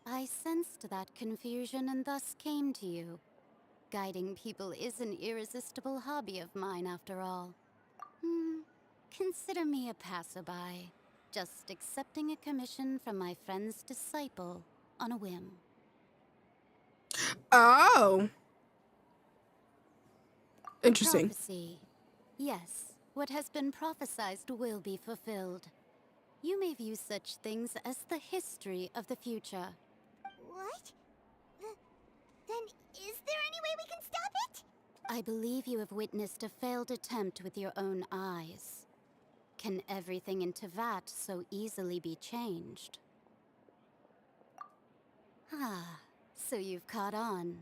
I sensed that confusion and thus came to you. Guiding people is an irresistible hobby of mine, after all. Consider me a passerby, just accepting a commission from my friend's disciple on a whim. Oh. Interesting. Prophecy. Yes, what has been prophesied will be fulfilled. You may view such things as the history of the future. What? Then is there any way we can stop it? I believe you have witnessed a failed attempt with your own eyes. Can everything in Tevat so easily be changed? Ah, so you've caught on.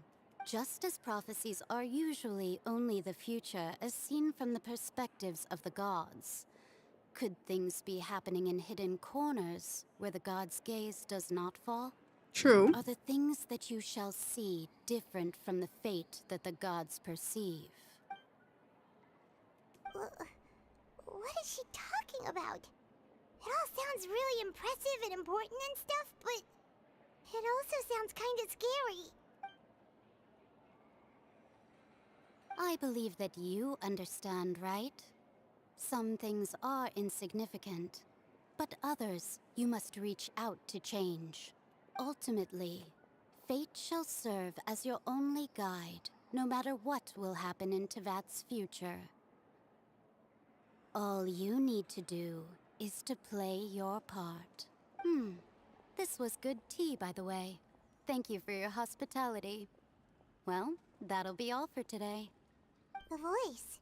Just as prophecies are usually only the future as seen from the perspectives of the gods, could things be happening in hidden corners where the gods' gaze does not fall? True. Are the things that you shall see different from the fate that the gods perceive? What is she talking about? It all sounds really impressive and important and stuff, but it also sounds kind of scary. I believe that you understand, right? Some things are insignificant, but others you must reach out to change. Ultimately, fate shall serve as your only guide, no matter what will happen in Tevat's future. All you need to do is to play your part. This was good tea, by the way. Thank you for your hospitality. Well, that'll be all for today. The voice.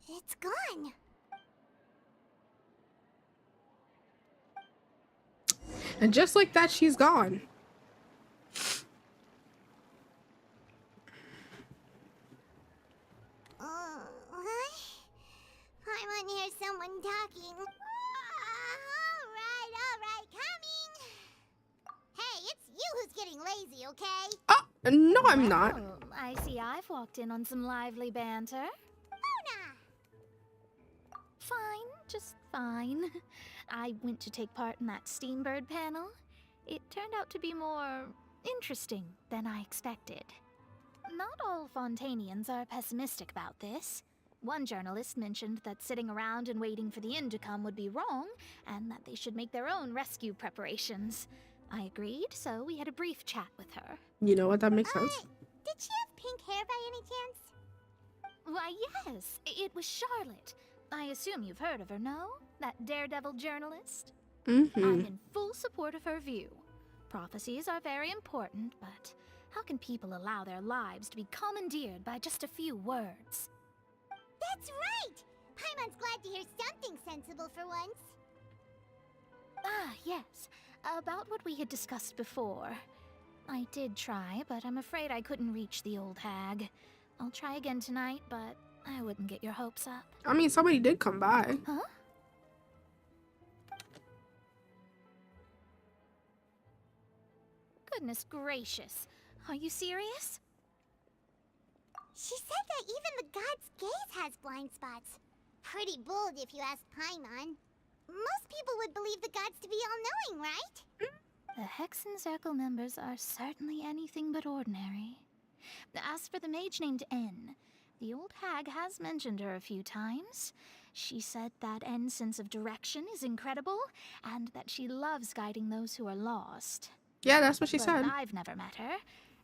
It's gone. And just like that, she's gone. I want to hear someone talking. Alright, coming. Hey, it's you who's getting lazy, okay? No, I'm not. Well, I see I've walked in on some lively banter. Luna! Fine, just fine. I went to take part in that Steambird panel. It turned out to be more interesting than I expected. Not all Fontanians are pessimistic about this. One journalist mentioned that sitting around and waiting for the end to come would be wrong, and that they should make their own rescue preparations. I agreed, so we had a brief chat with her. You know what? That makes sense. Did she have pink hair by any chance? Why, yes, it was Charlotte. I assume you've heard of her, no? That daredevil journalist? I'm in full support of her view. Prophecies are very important, but how can people allow their lives to be commandeered by just a few words? That's right! Paimon's glad to hear something sensible for once. Ah, yes. About what we had discussed before. I did try, but I'm afraid I couldn't reach the old hag. I'll try again tonight, but I wouldn't get your hopes up. I mean, somebody did come by. Huh? Goodness gracious. Are you serious? She said that even the god's gaze has blind spots. Pretty bold if you ask Paimon. Most people would believe the gods to be all-knowing, right? The Hexen Circle members are certainly anything but ordinary. As for the mage named N, the old hag has mentioned her a few times. She said that N's sense of direction is incredible, and that she loves guiding those who are lost. Yeah, that's what she But said. I've never met her,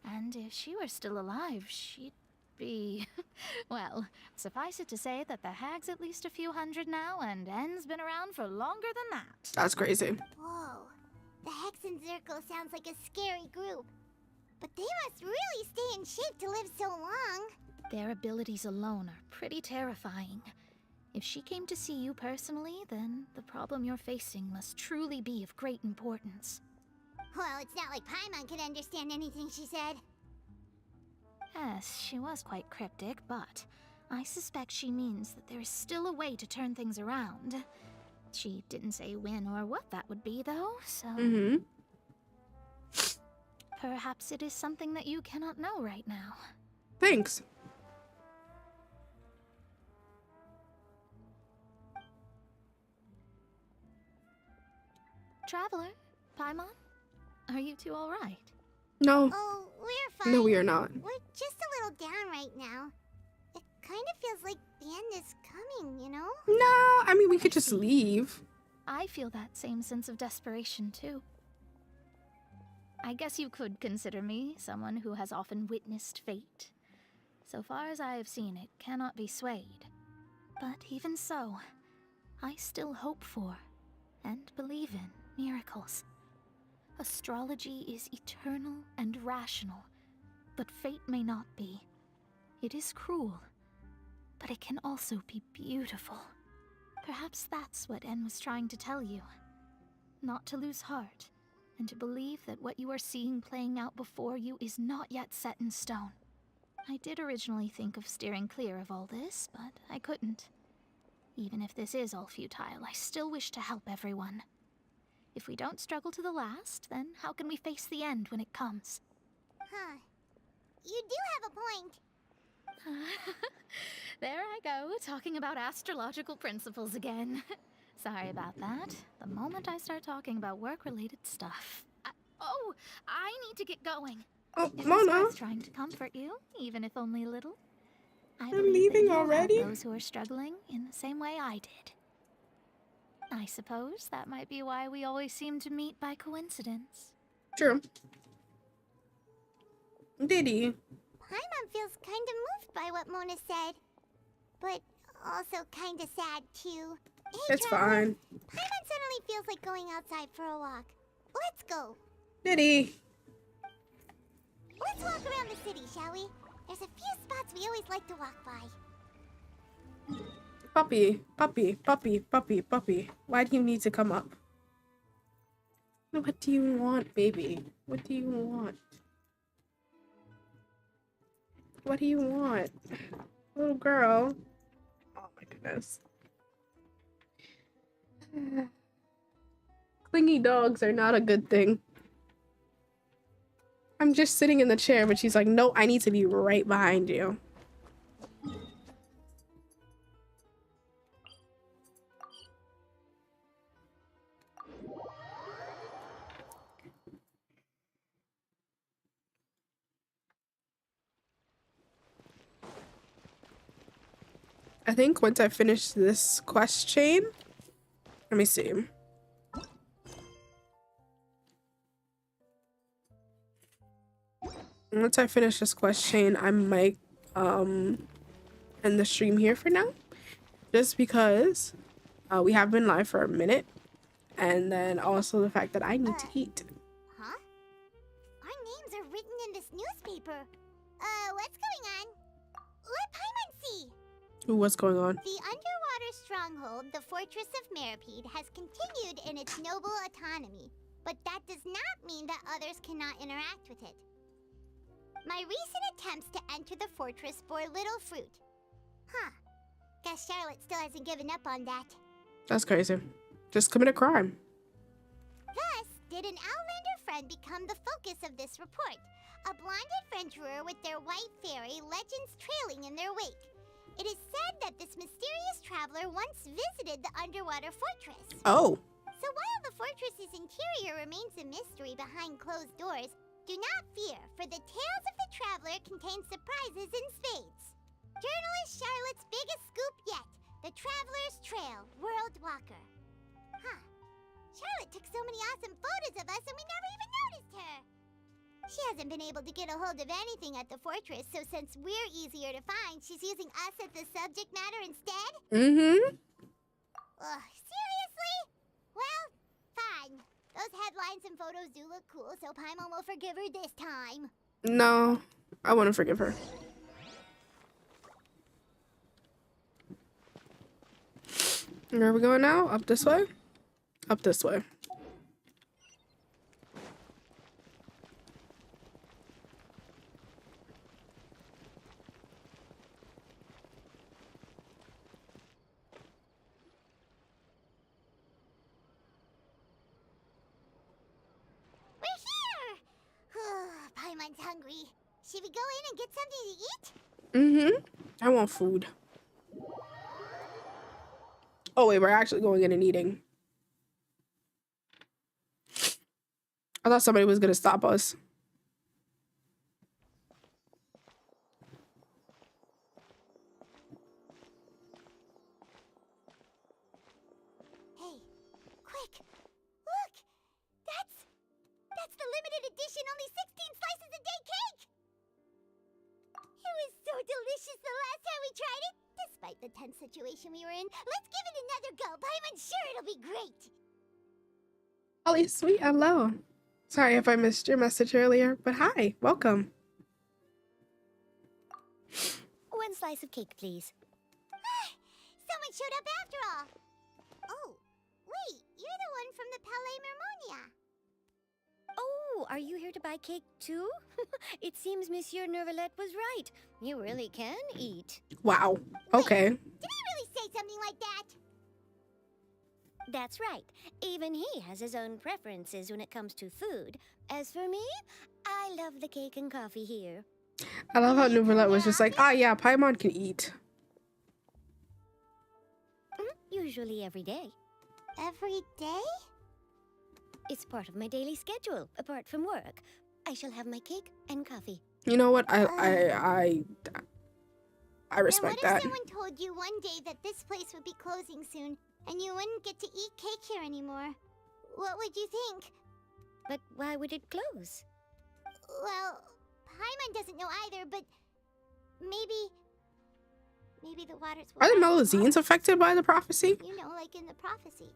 and if she were still alive, she'd be... well, suffice it to say that the hag's at least a few hundred now, and N's been around for longer than that. That's crazy. Whoa. The Hexen Circle sounds like a scary group. But they must really stay in shape to live so long. Their abilities alone are pretty terrifying. If she came to see you personally, then the problem you're facing must truly be of great importance. Well, it's not like Paimon could understand anything she said. Yes, she was quite cryptic, but I suspect she means that there is still a way to turn things around. She didn't say when or what that would be, though, so... Perhaps it is something that you cannot know right now. Thanks. Traveler, Paimon, are you two all right? No. Oh, we're fine. No, we are not. We're just a little down right now. It kind of feels like the end is coming, you know? No, I mean, we could just leave. I feel that same sense of desperation, too. I guess you could consider me someone who has often witnessed fate. So far as I have seen, it cannot be swayed. But even so, I still hope for and believe in miracles. Astrology is eternal and rational, but fate may not be. It is cruel, but it can also be beautiful. Perhaps that's what En was trying to tell you. Not to lose heart, and to believe that what you are seeing playing out before you is not yet set in stone. I did originally think of steering clear of all this, but I couldn't. Even if this is all futile, I still wish to help everyone. If we don't struggle to the last, then how can we face the end when it comes? Huh. You do have a point. There I go, talking about astrological principles again. Sorry about that. The moment I start talking about work-related stuff. I need to get going. Oh, It was Mona. worth trying to comfort you, even if only a little. I I'm believe leaving that you'll already? help those who are struggling in the same way I did. I suppose that might be why we always seem to meet by coincidence. True. Did he? Paimon feels kind of moved by what Mona said, but also kind of sad too. Hey, It's Traveler. fine. Paimon suddenly feels like going outside for a walk. Let's go. Did he? Let's walk around the city, shall we? There's a few spots we always like to walk by. Puppy, puppy, puppy, puppy, puppy. Why do you need to come up? What do you want, baby? What do you want? What do you want? Little girl. Oh my goodness. Clingy dogs are not a good thing. I'm just sitting in the chair, but she's like, no, I need to be right behind you. I think once I finish this quest chain, let me see. Once I finish this quest chain, I might end the stream here for now, just because we have been live for a minute, and then also the fact that I need to eat. Huh? Our names are written in this newspaper. What's going on? Let Paimon see. Ooh, what's going on? The underwater stronghold, the Fortress of Meripede, has continued in its noble autonomy, but that does not mean that others cannot interact with it. My recent attempts to enter the fortress bore little fruit. Huh. Guess Charlotte still hasn't given up on that. That's crazy. Just commit a crime. Thus, did an Outlander friend become the focus of this report? A blonde adventurer with their white fairy legends trailing in their wake. It is said that this mysterious traveler once visited the underwater fortress. Oh. So while the fortress's interior remains a mystery behind closed doors, do not fear, for the tales of the traveler contain surprises in spades. Journalist Charlotte's biggest scoop yet, the Traveler's Trail, World Walker. Huh. Charlotte took so many awesome photos of us and we never even noticed her. She hasn't been able to get a hold of anything at the fortress, so since we're easier to find, she's using us as the subject matter instead? Mm-hmm. Ugh, seriously? Well, fine. Those headlines and photos do look cool, so Paimon will forgive her this time. No, I want to forgive her. Where are we going now? Up this way? Up this way. Paimon's hungry. Should we go in and get something to eat? Mm-hmm. I want food. Oh wait, we're actually going in and eating. I thought somebody was gonna stop us. Hey, quick! Look! That's the limited edition only 16 slices a day cake! It was so delicious the last time we tried it! Despite the tense situation we were in, let's give it another go. I'm sure it'll be great! Holly, sweet, hello. Sorry if I missed your message earlier, but hi, welcome. One slice of cake, please. Someone showed up after all! Oh, wait, you're the one from the Palais Mermonia. Oh, are you here to buy cake too? It seems Monsieur Nervalette was right. You really can eat. Wow. Okay. Did I really say something like that? That's right. Even he has his own preferences when it comes to food. As for me, I love the cake and coffee here. I love how Nouvelette was just like, ah, yeah, Paimon can eat. Usually every day. Every day? It's part of my daily schedule, apart from work. I shall have my cake and coffee. You know what? I respect and what that. if someone told you one day that this place would be closing soon, and you wouldn't get to eat cake here anymore? What would you think? But why would it close? Well, Paimon doesn't know either, but maybe the waters will... Are the Melusines affected by the prophecy? You know, like in the prophecy.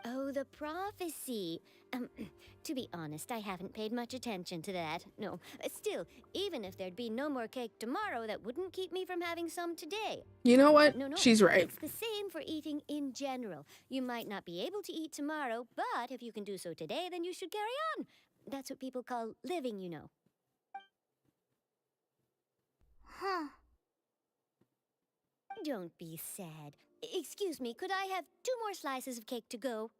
Oh, the prophecy. To be honest, I haven't paid much attention to that. No, still, even if there'd be no more cake tomorrow, that wouldn't keep me from having some today. You know what? No, She's right. It's the same for eating in general. You might not be able to eat tomorrow, but if you can do so today, then you should carry on. That's what people call living, you know. Huh. Don't be sad. Excuse me, could I have 2 more slices of cake to go?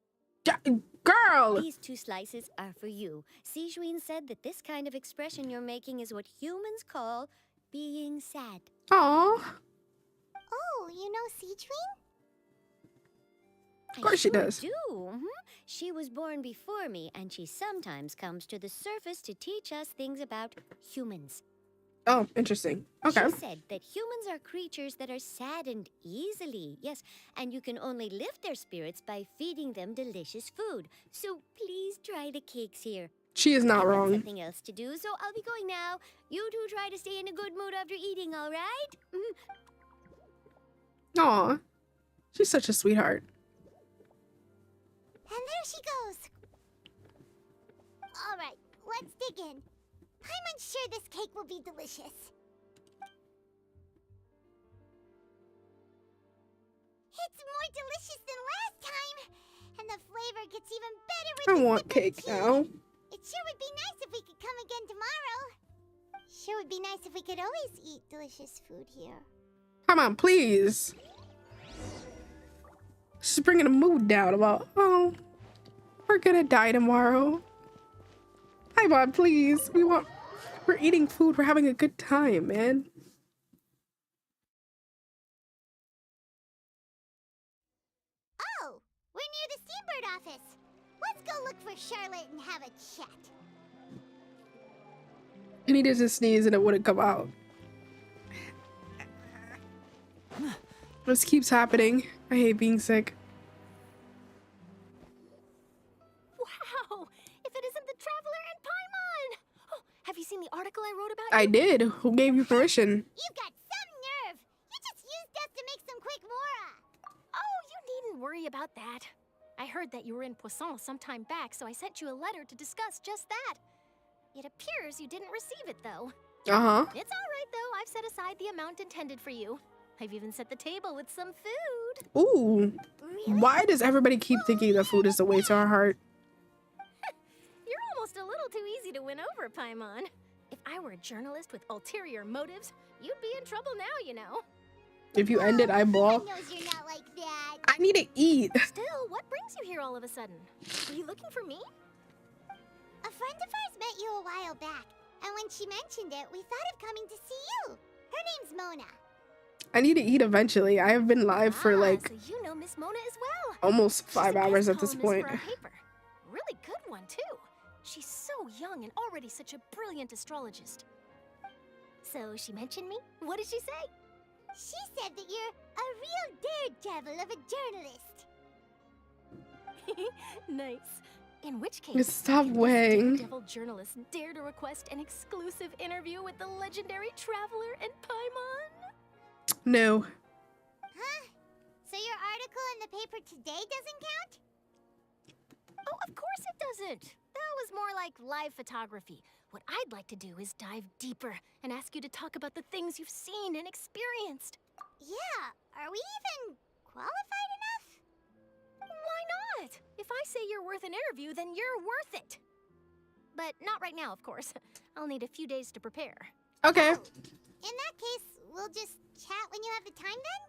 Girl! These 2 slices are for you. Sijuin said that this kind of expression you're making is what humans call being sad. Aww. Oh, you know Sijuin? Of course she does. She was born before me, and she sometimes comes to the surface to teach us things about humans. Oh, interesting. Okay. She said that humans are creatures that are saddened easily. Yes, and you can only lift their spirits by feeding them delicious food. So please try the cakes here. She is not I've got wrong. something else to do, so I'll be going now. You two try to stay in a good mood after eating, all right? Aw. She's such a sweetheart. And there she goes. All right, let's dig in. I'm sure this cake will be delicious. It's more delicious than last time, and the flavor gets even better with I the want sip of cake tea. now. It sure would be nice if we could come again tomorrow. Sure would be nice if we could always eat delicious food here. Come on, please. She's bringing the mood down about, oh, we're gonna die tomorrow. Paimon, please. We're eating food. We're having a good time, man. Oh, we're near the Steambird office. Let's go look for Charlotte and have a chat. I needed to sneeze and it wouldn't come out. This keeps happening. I hate being sick. Wow! If it isn't the Traveler and Paimon! Oh, have you seen the article I wrote about I you? did. Who gave you permission? You've got some nerve. You just used us to make some quick mora. Oh, you needn't worry about that. I heard that you were in Poisson some time back, so I sent you a letter to discuss just that. It appears you didn't receive it, though. Uh-huh. It's all right, though. I've set aside the amount intended for you. I've even set the table with some food. Ooh. Why does everybody keep thinking that food is the way to our heart? You're almost a little too easy to win over, Paimon. If I were a journalist with ulterior motives, you'd be in trouble now, you know. If you end it, I ball. Knows you're not like that. I need to eat. Still, what brings you here all of a sudden? Are you looking for me? A friend of ours met you a while back, and when she mentioned it, we thought of coming to see you. Her name's Mona. I need to eat eventually. I have been live for like So you know Miss Mona as well. almost 5 hours at this point. For our paper. Really good one, too. She's so young and already such a brilliant astrologist. So she mentioned me? What did she say? She said that you're a real daredevil of a journalist. Nice. In which case, Stop can this weighing. daredevil journalist dare to request an exclusive interview with the legendary Traveler and Paimon? No. Huh? So your article in the paper today doesn't count? Oh, of course it doesn't. That was more like live photography. What I'd like to do is dive deeper and ask you to talk about the things you've seen and experienced. Yeah, are we even qualified enough? Why not? If I say you're worth an interview, then you're worth it. But not right now, of course. I'll need a few days to prepare. Okay. In that case, we'll just chat when you have the time then?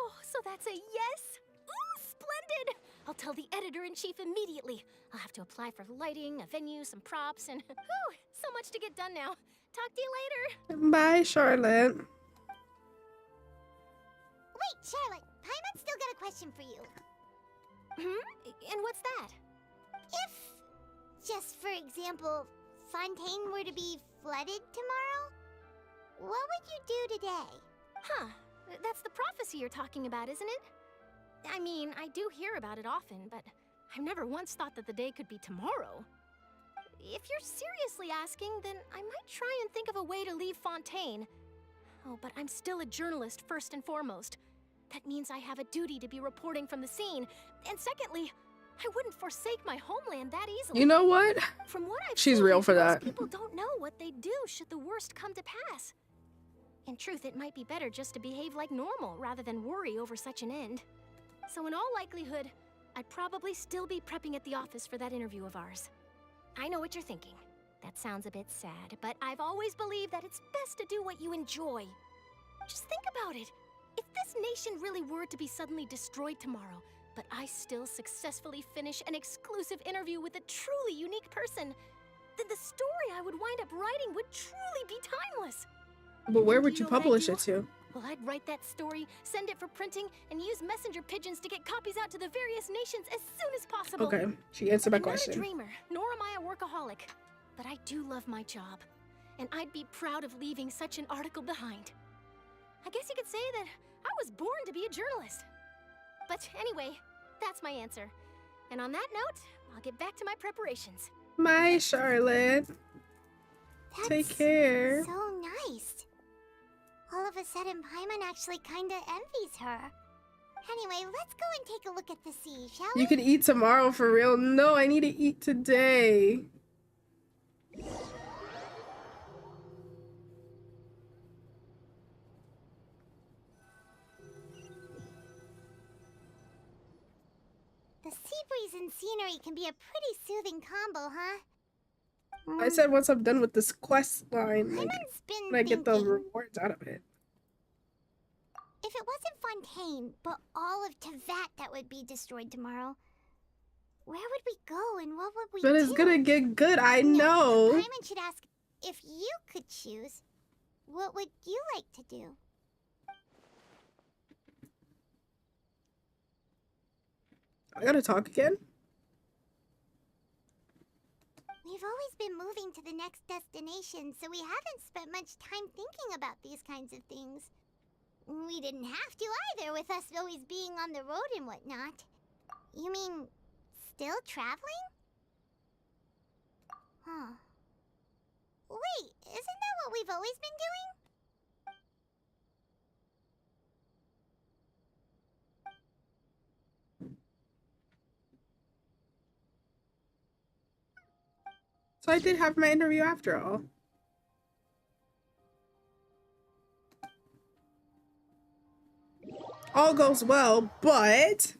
Oh, so that's a yes? Ooh, splendid! I'll tell the editor-in-chief immediately. I'll have to apply for lighting, a venue, some props, and whew, so much to get done now. Talk to you later. Bye, Charlotte. Wait, Charlotte, Paimon's still got a question for you. And what's that? If, just for example, Fontaine were to be flooded tomorrow, what would you do today? Huh. That's the prophecy you're talking about, isn't it? I mean, I do hear about it often, but I've never once thought that the day could be tomorrow. If you're seriously asking, then I might try and think of a way to leave Fontaine. Oh, but I'm still a journalist first and foremost. That means I have a duty to be reporting from the scene. And secondly, I wouldn't forsake my homeland that easily. You know what? From what I've She's seen, real for most that. people don't know what they'd do should the worst come to pass. In truth, it might be better just to behave like normal rather than worry over such an end. So in all likelihood, I'd probably still be prepping at the office for that interview of ours. I know what you're thinking. That sounds a bit sad, but I've always believed that it's best to do what you enjoy. Just think about it. If this nation really were to be suddenly destroyed tomorrow, but I still successfully finish an exclusive interview with a truly unique person, then the story I would wind up writing would truly be timeless. But where would you publish it to? Well, I'd write that story, send it for printing, and use messenger pigeons to get copies out to the various nations as soon as possible. Okay, she answered my I'm question. not a dreamer, nor am I a workaholic, but I do love my job, and I'd be proud of leaving such an article behind. I guess you could say that I was born to be a journalist. But anyway, that's my answer. And on that note, I'll get back to my preparations. My Charlotte. Take care. So nice. All of a sudden, Paimon actually kinda envies her. Anyway, let's go and take a look at the sea, shall we? You can eat tomorrow for real. No, I need to eat today. The sea breeze and scenery can be a pretty soothing combo, huh? I said once I'm done with this quest line, like, Paimon's been when I get the thinking. rewards out of it. If it wasn't Fontaine, but all of Tevat that would be destroyed tomorrow, where would we go and what would we do? But it's gonna get good, I know. Paimon should ask, if you could choose, what would you like to do? I gotta talk again? We've always been moving to the next destination, so we haven't spent much time thinking about these kinds of things. We didn't have to either, with us always being on the road and whatnot. You mean, still traveling? Huh. Wait, isn't that what we've always been doing? So I did have my interview after all. All goes well, but...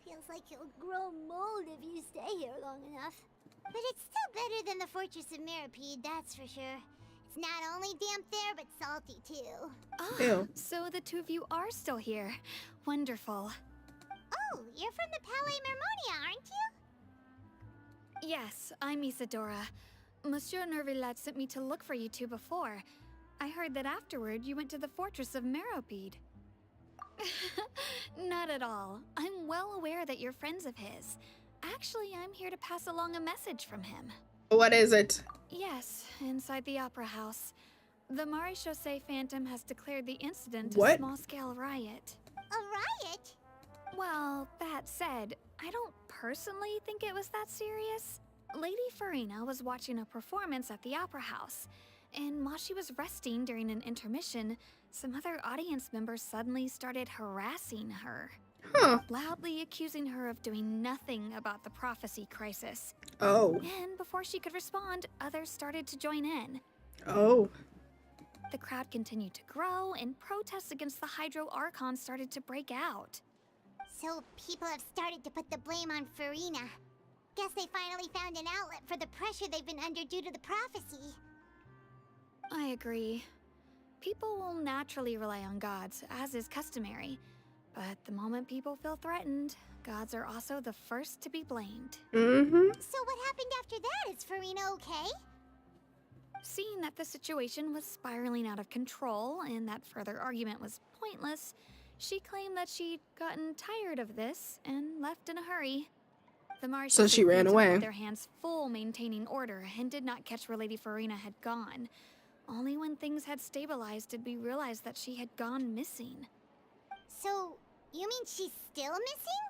Feels like you'll grow mold if you stay here long enough. But it's still better than the Fortress of Mirapede, that's for sure. It's not only damp there, but salty too. Oh, so the two of you are still here. Wonderful. Oh, you're from the Palais Mermonia, aren't you? Yes, I'm Isadora. Monsieur Nervillat sent me to look for you two before. I heard that afterward you went to the Fortress of Meropide. Not at all. I'm well aware that you're friends of his. Actually, I'm here to pass along a message from him. What is it? Yes, inside the Opera House. The Maréchaussée Phantom has declared the incident What? a small-scale riot. A riot? Well, that said, I don't personally think it was that serious. Lady Farina was watching a performance at the Opera House, and while she was resting during an intermission, some other audience members suddenly started harassing her. Huh. Loudly accusing her of doing nothing about the prophecy crisis. Oh. And before she could respond, others started to join in. Oh. the crowd continued to grow, and protests against the Hydro Archon started to break out. So people have started to put the blame on Farina. Guess they finally found an outlet for the pressure they've been under due to the prophecy. I agree. People will naturally rely on gods, as is customary. But the moment people feel threatened, gods are also the first to be blamed. Mm-hmm. So what happened after that? Is Farina okay? Seeing that the situation was spiraling out of control and that further argument was pointless, she claimed that she'd gotten tired of this and left in a hurry. The Marshals So she ran away. had their hands full maintaining order and did not catch where Lady Farina had gone. Only when things had stabilized did we realize that she had gone missing. So, you mean she's still missing?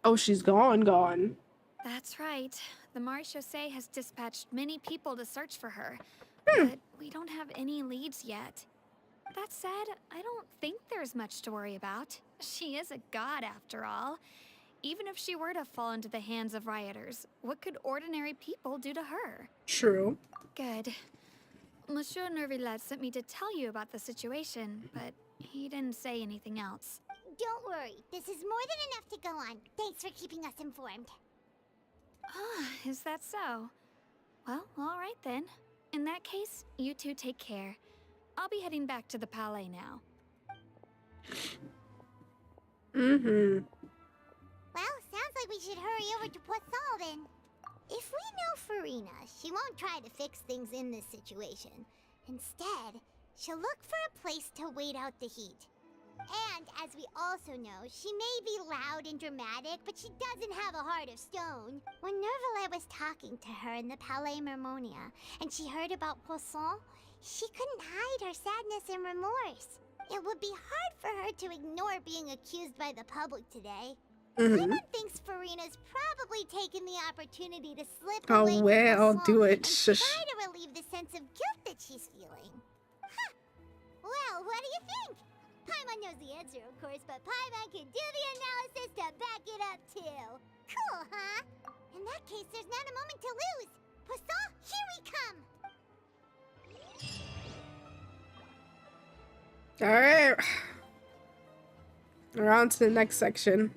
Oh, she's gone. That's right. The Marechaussee has dispatched many people to search for her, but we don't have any leads yet. That said, I don't think there's much to worry about. She is a god after all. Even if she were to fall into the hands of rioters, what could ordinary people do to her? True. Good. Monsieur Nervillette sent me to tell you about the situation, but he didn't say anything else. Don't worry, this is more than enough to go on. Thanks for keeping us informed. Ah, is that so? Well, all right then. In that case, you two take care. I'll be heading back to the Palais now. Mm-hmm. Well, sounds like we should hurry over to Poisson then. If we know Farina, she won't try to fix things in this situation. Instead, she'll look for a place to wait out the heat. And, as we also know, she may be loud and dramatic, but she doesn't have a heart of stone. When Nervillette was talking to her in the Palais Mermonia, and she heard about Poisson, she couldn't hide her sadness and remorse. It would be hard for her to ignore being accused by the public today. Paimon thinks Farina's probably taken the opportunity to slip away Oh, from well, I'll Poisson do it. and Shush. try to relieve the sense of guilt that she's feeling. Huh. Well, what do you think? Paimon knows the answer, of course, but Paimon can do the analysis to back it up, too. Cool, huh? In that case, there's not a moment to lose. Poisson, here we come! Alright. We're on to the next section.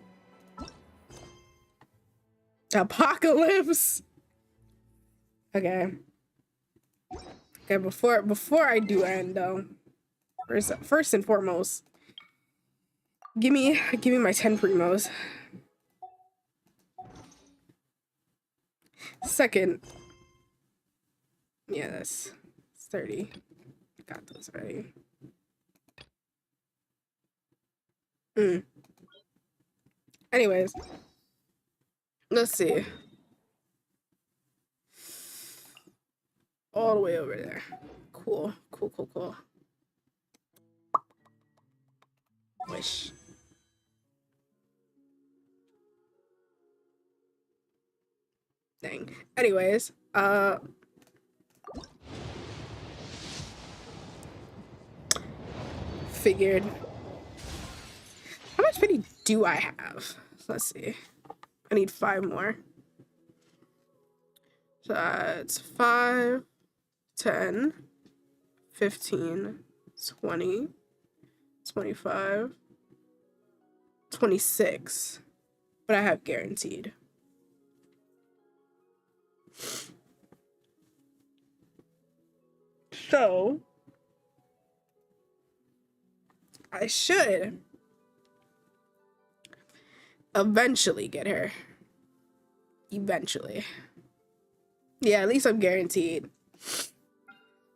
Apocalypse. Okay. Okay, before I do end though, first and foremost, give me my 10 primos. Second, yeah, that's 30. Got those ready. Anyways, let's see. All the way over there. Cool. Wish. Dang. Anyways, figured. How much pity do I have? Let's see. I need 5 more. So that's 5, 10, 15, 20, 25, 26. But I have guaranteed. So I should eventually get her. Eventually. Yeah, at least I'm guaranteed.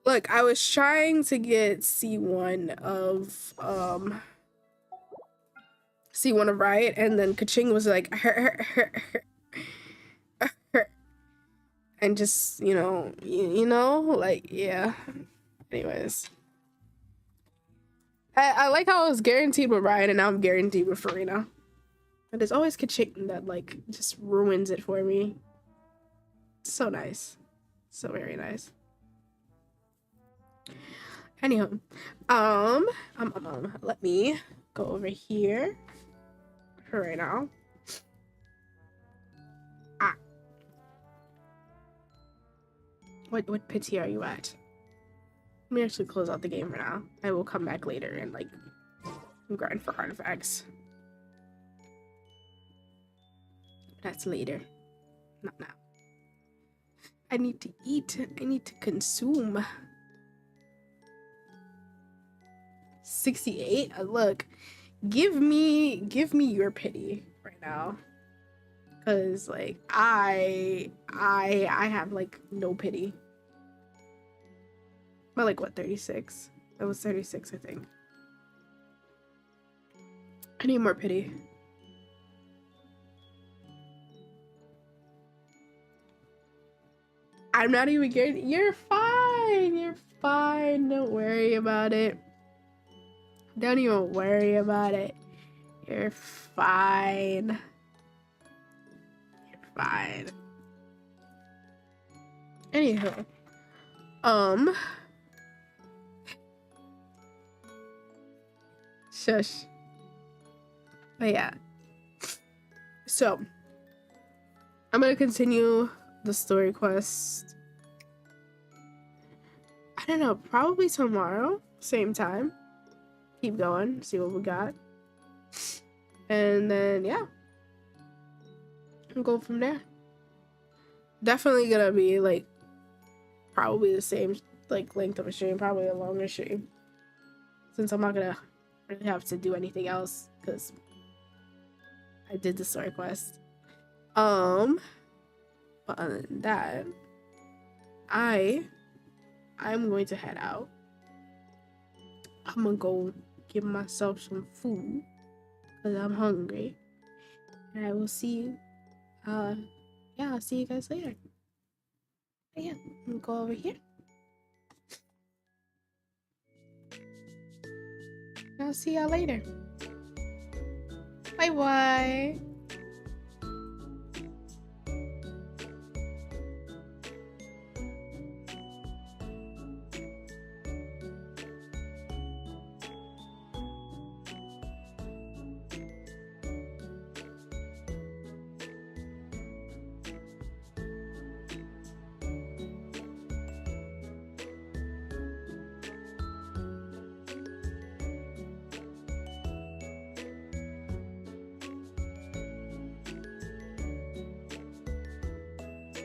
Look, I was trying to get C1 of Riot, and then Kaching was like and just, you know, like, yeah. Anyways. I like how I was guaranteed with Riot and now I'm guaranteed with Farina. But there's always Kaching that like just ruins it for me. So nice. So very nice. Anyhow, let me go over here for right now. What pity are you at? Let me actually close out the game for now. I will come back later and like grind for artifacts. That's later, not now. I need to eat. I need to consume. 68. Look, give me your pity right now, cause like I have like no pity. But like what, 36? That was 36, I think. I need more pity. I'm not even getting. You're fine. You're fine. Don't worry about it. Don't even worry about it. You're fine. You're fine. Anywho, shush. But yeah. So, I'm gonna continue the story quest. I don't know, probably tomorrow, same time. Keep going, see what we got. And then, yeah. We'll go from there. Definitely gonna be, like, probably the same, like, length of a stream. Probably a longer stream. Since I'm not gonna really have to do anything else. Because I did the story quest. But other than that, I'm going to head out. I'm gonna go give myself some food because I'm hungry. And I will see you. Yeah, I'll see you guys later. But yeah, I'm gonna go over here. I'll see y'all later. Bye bye.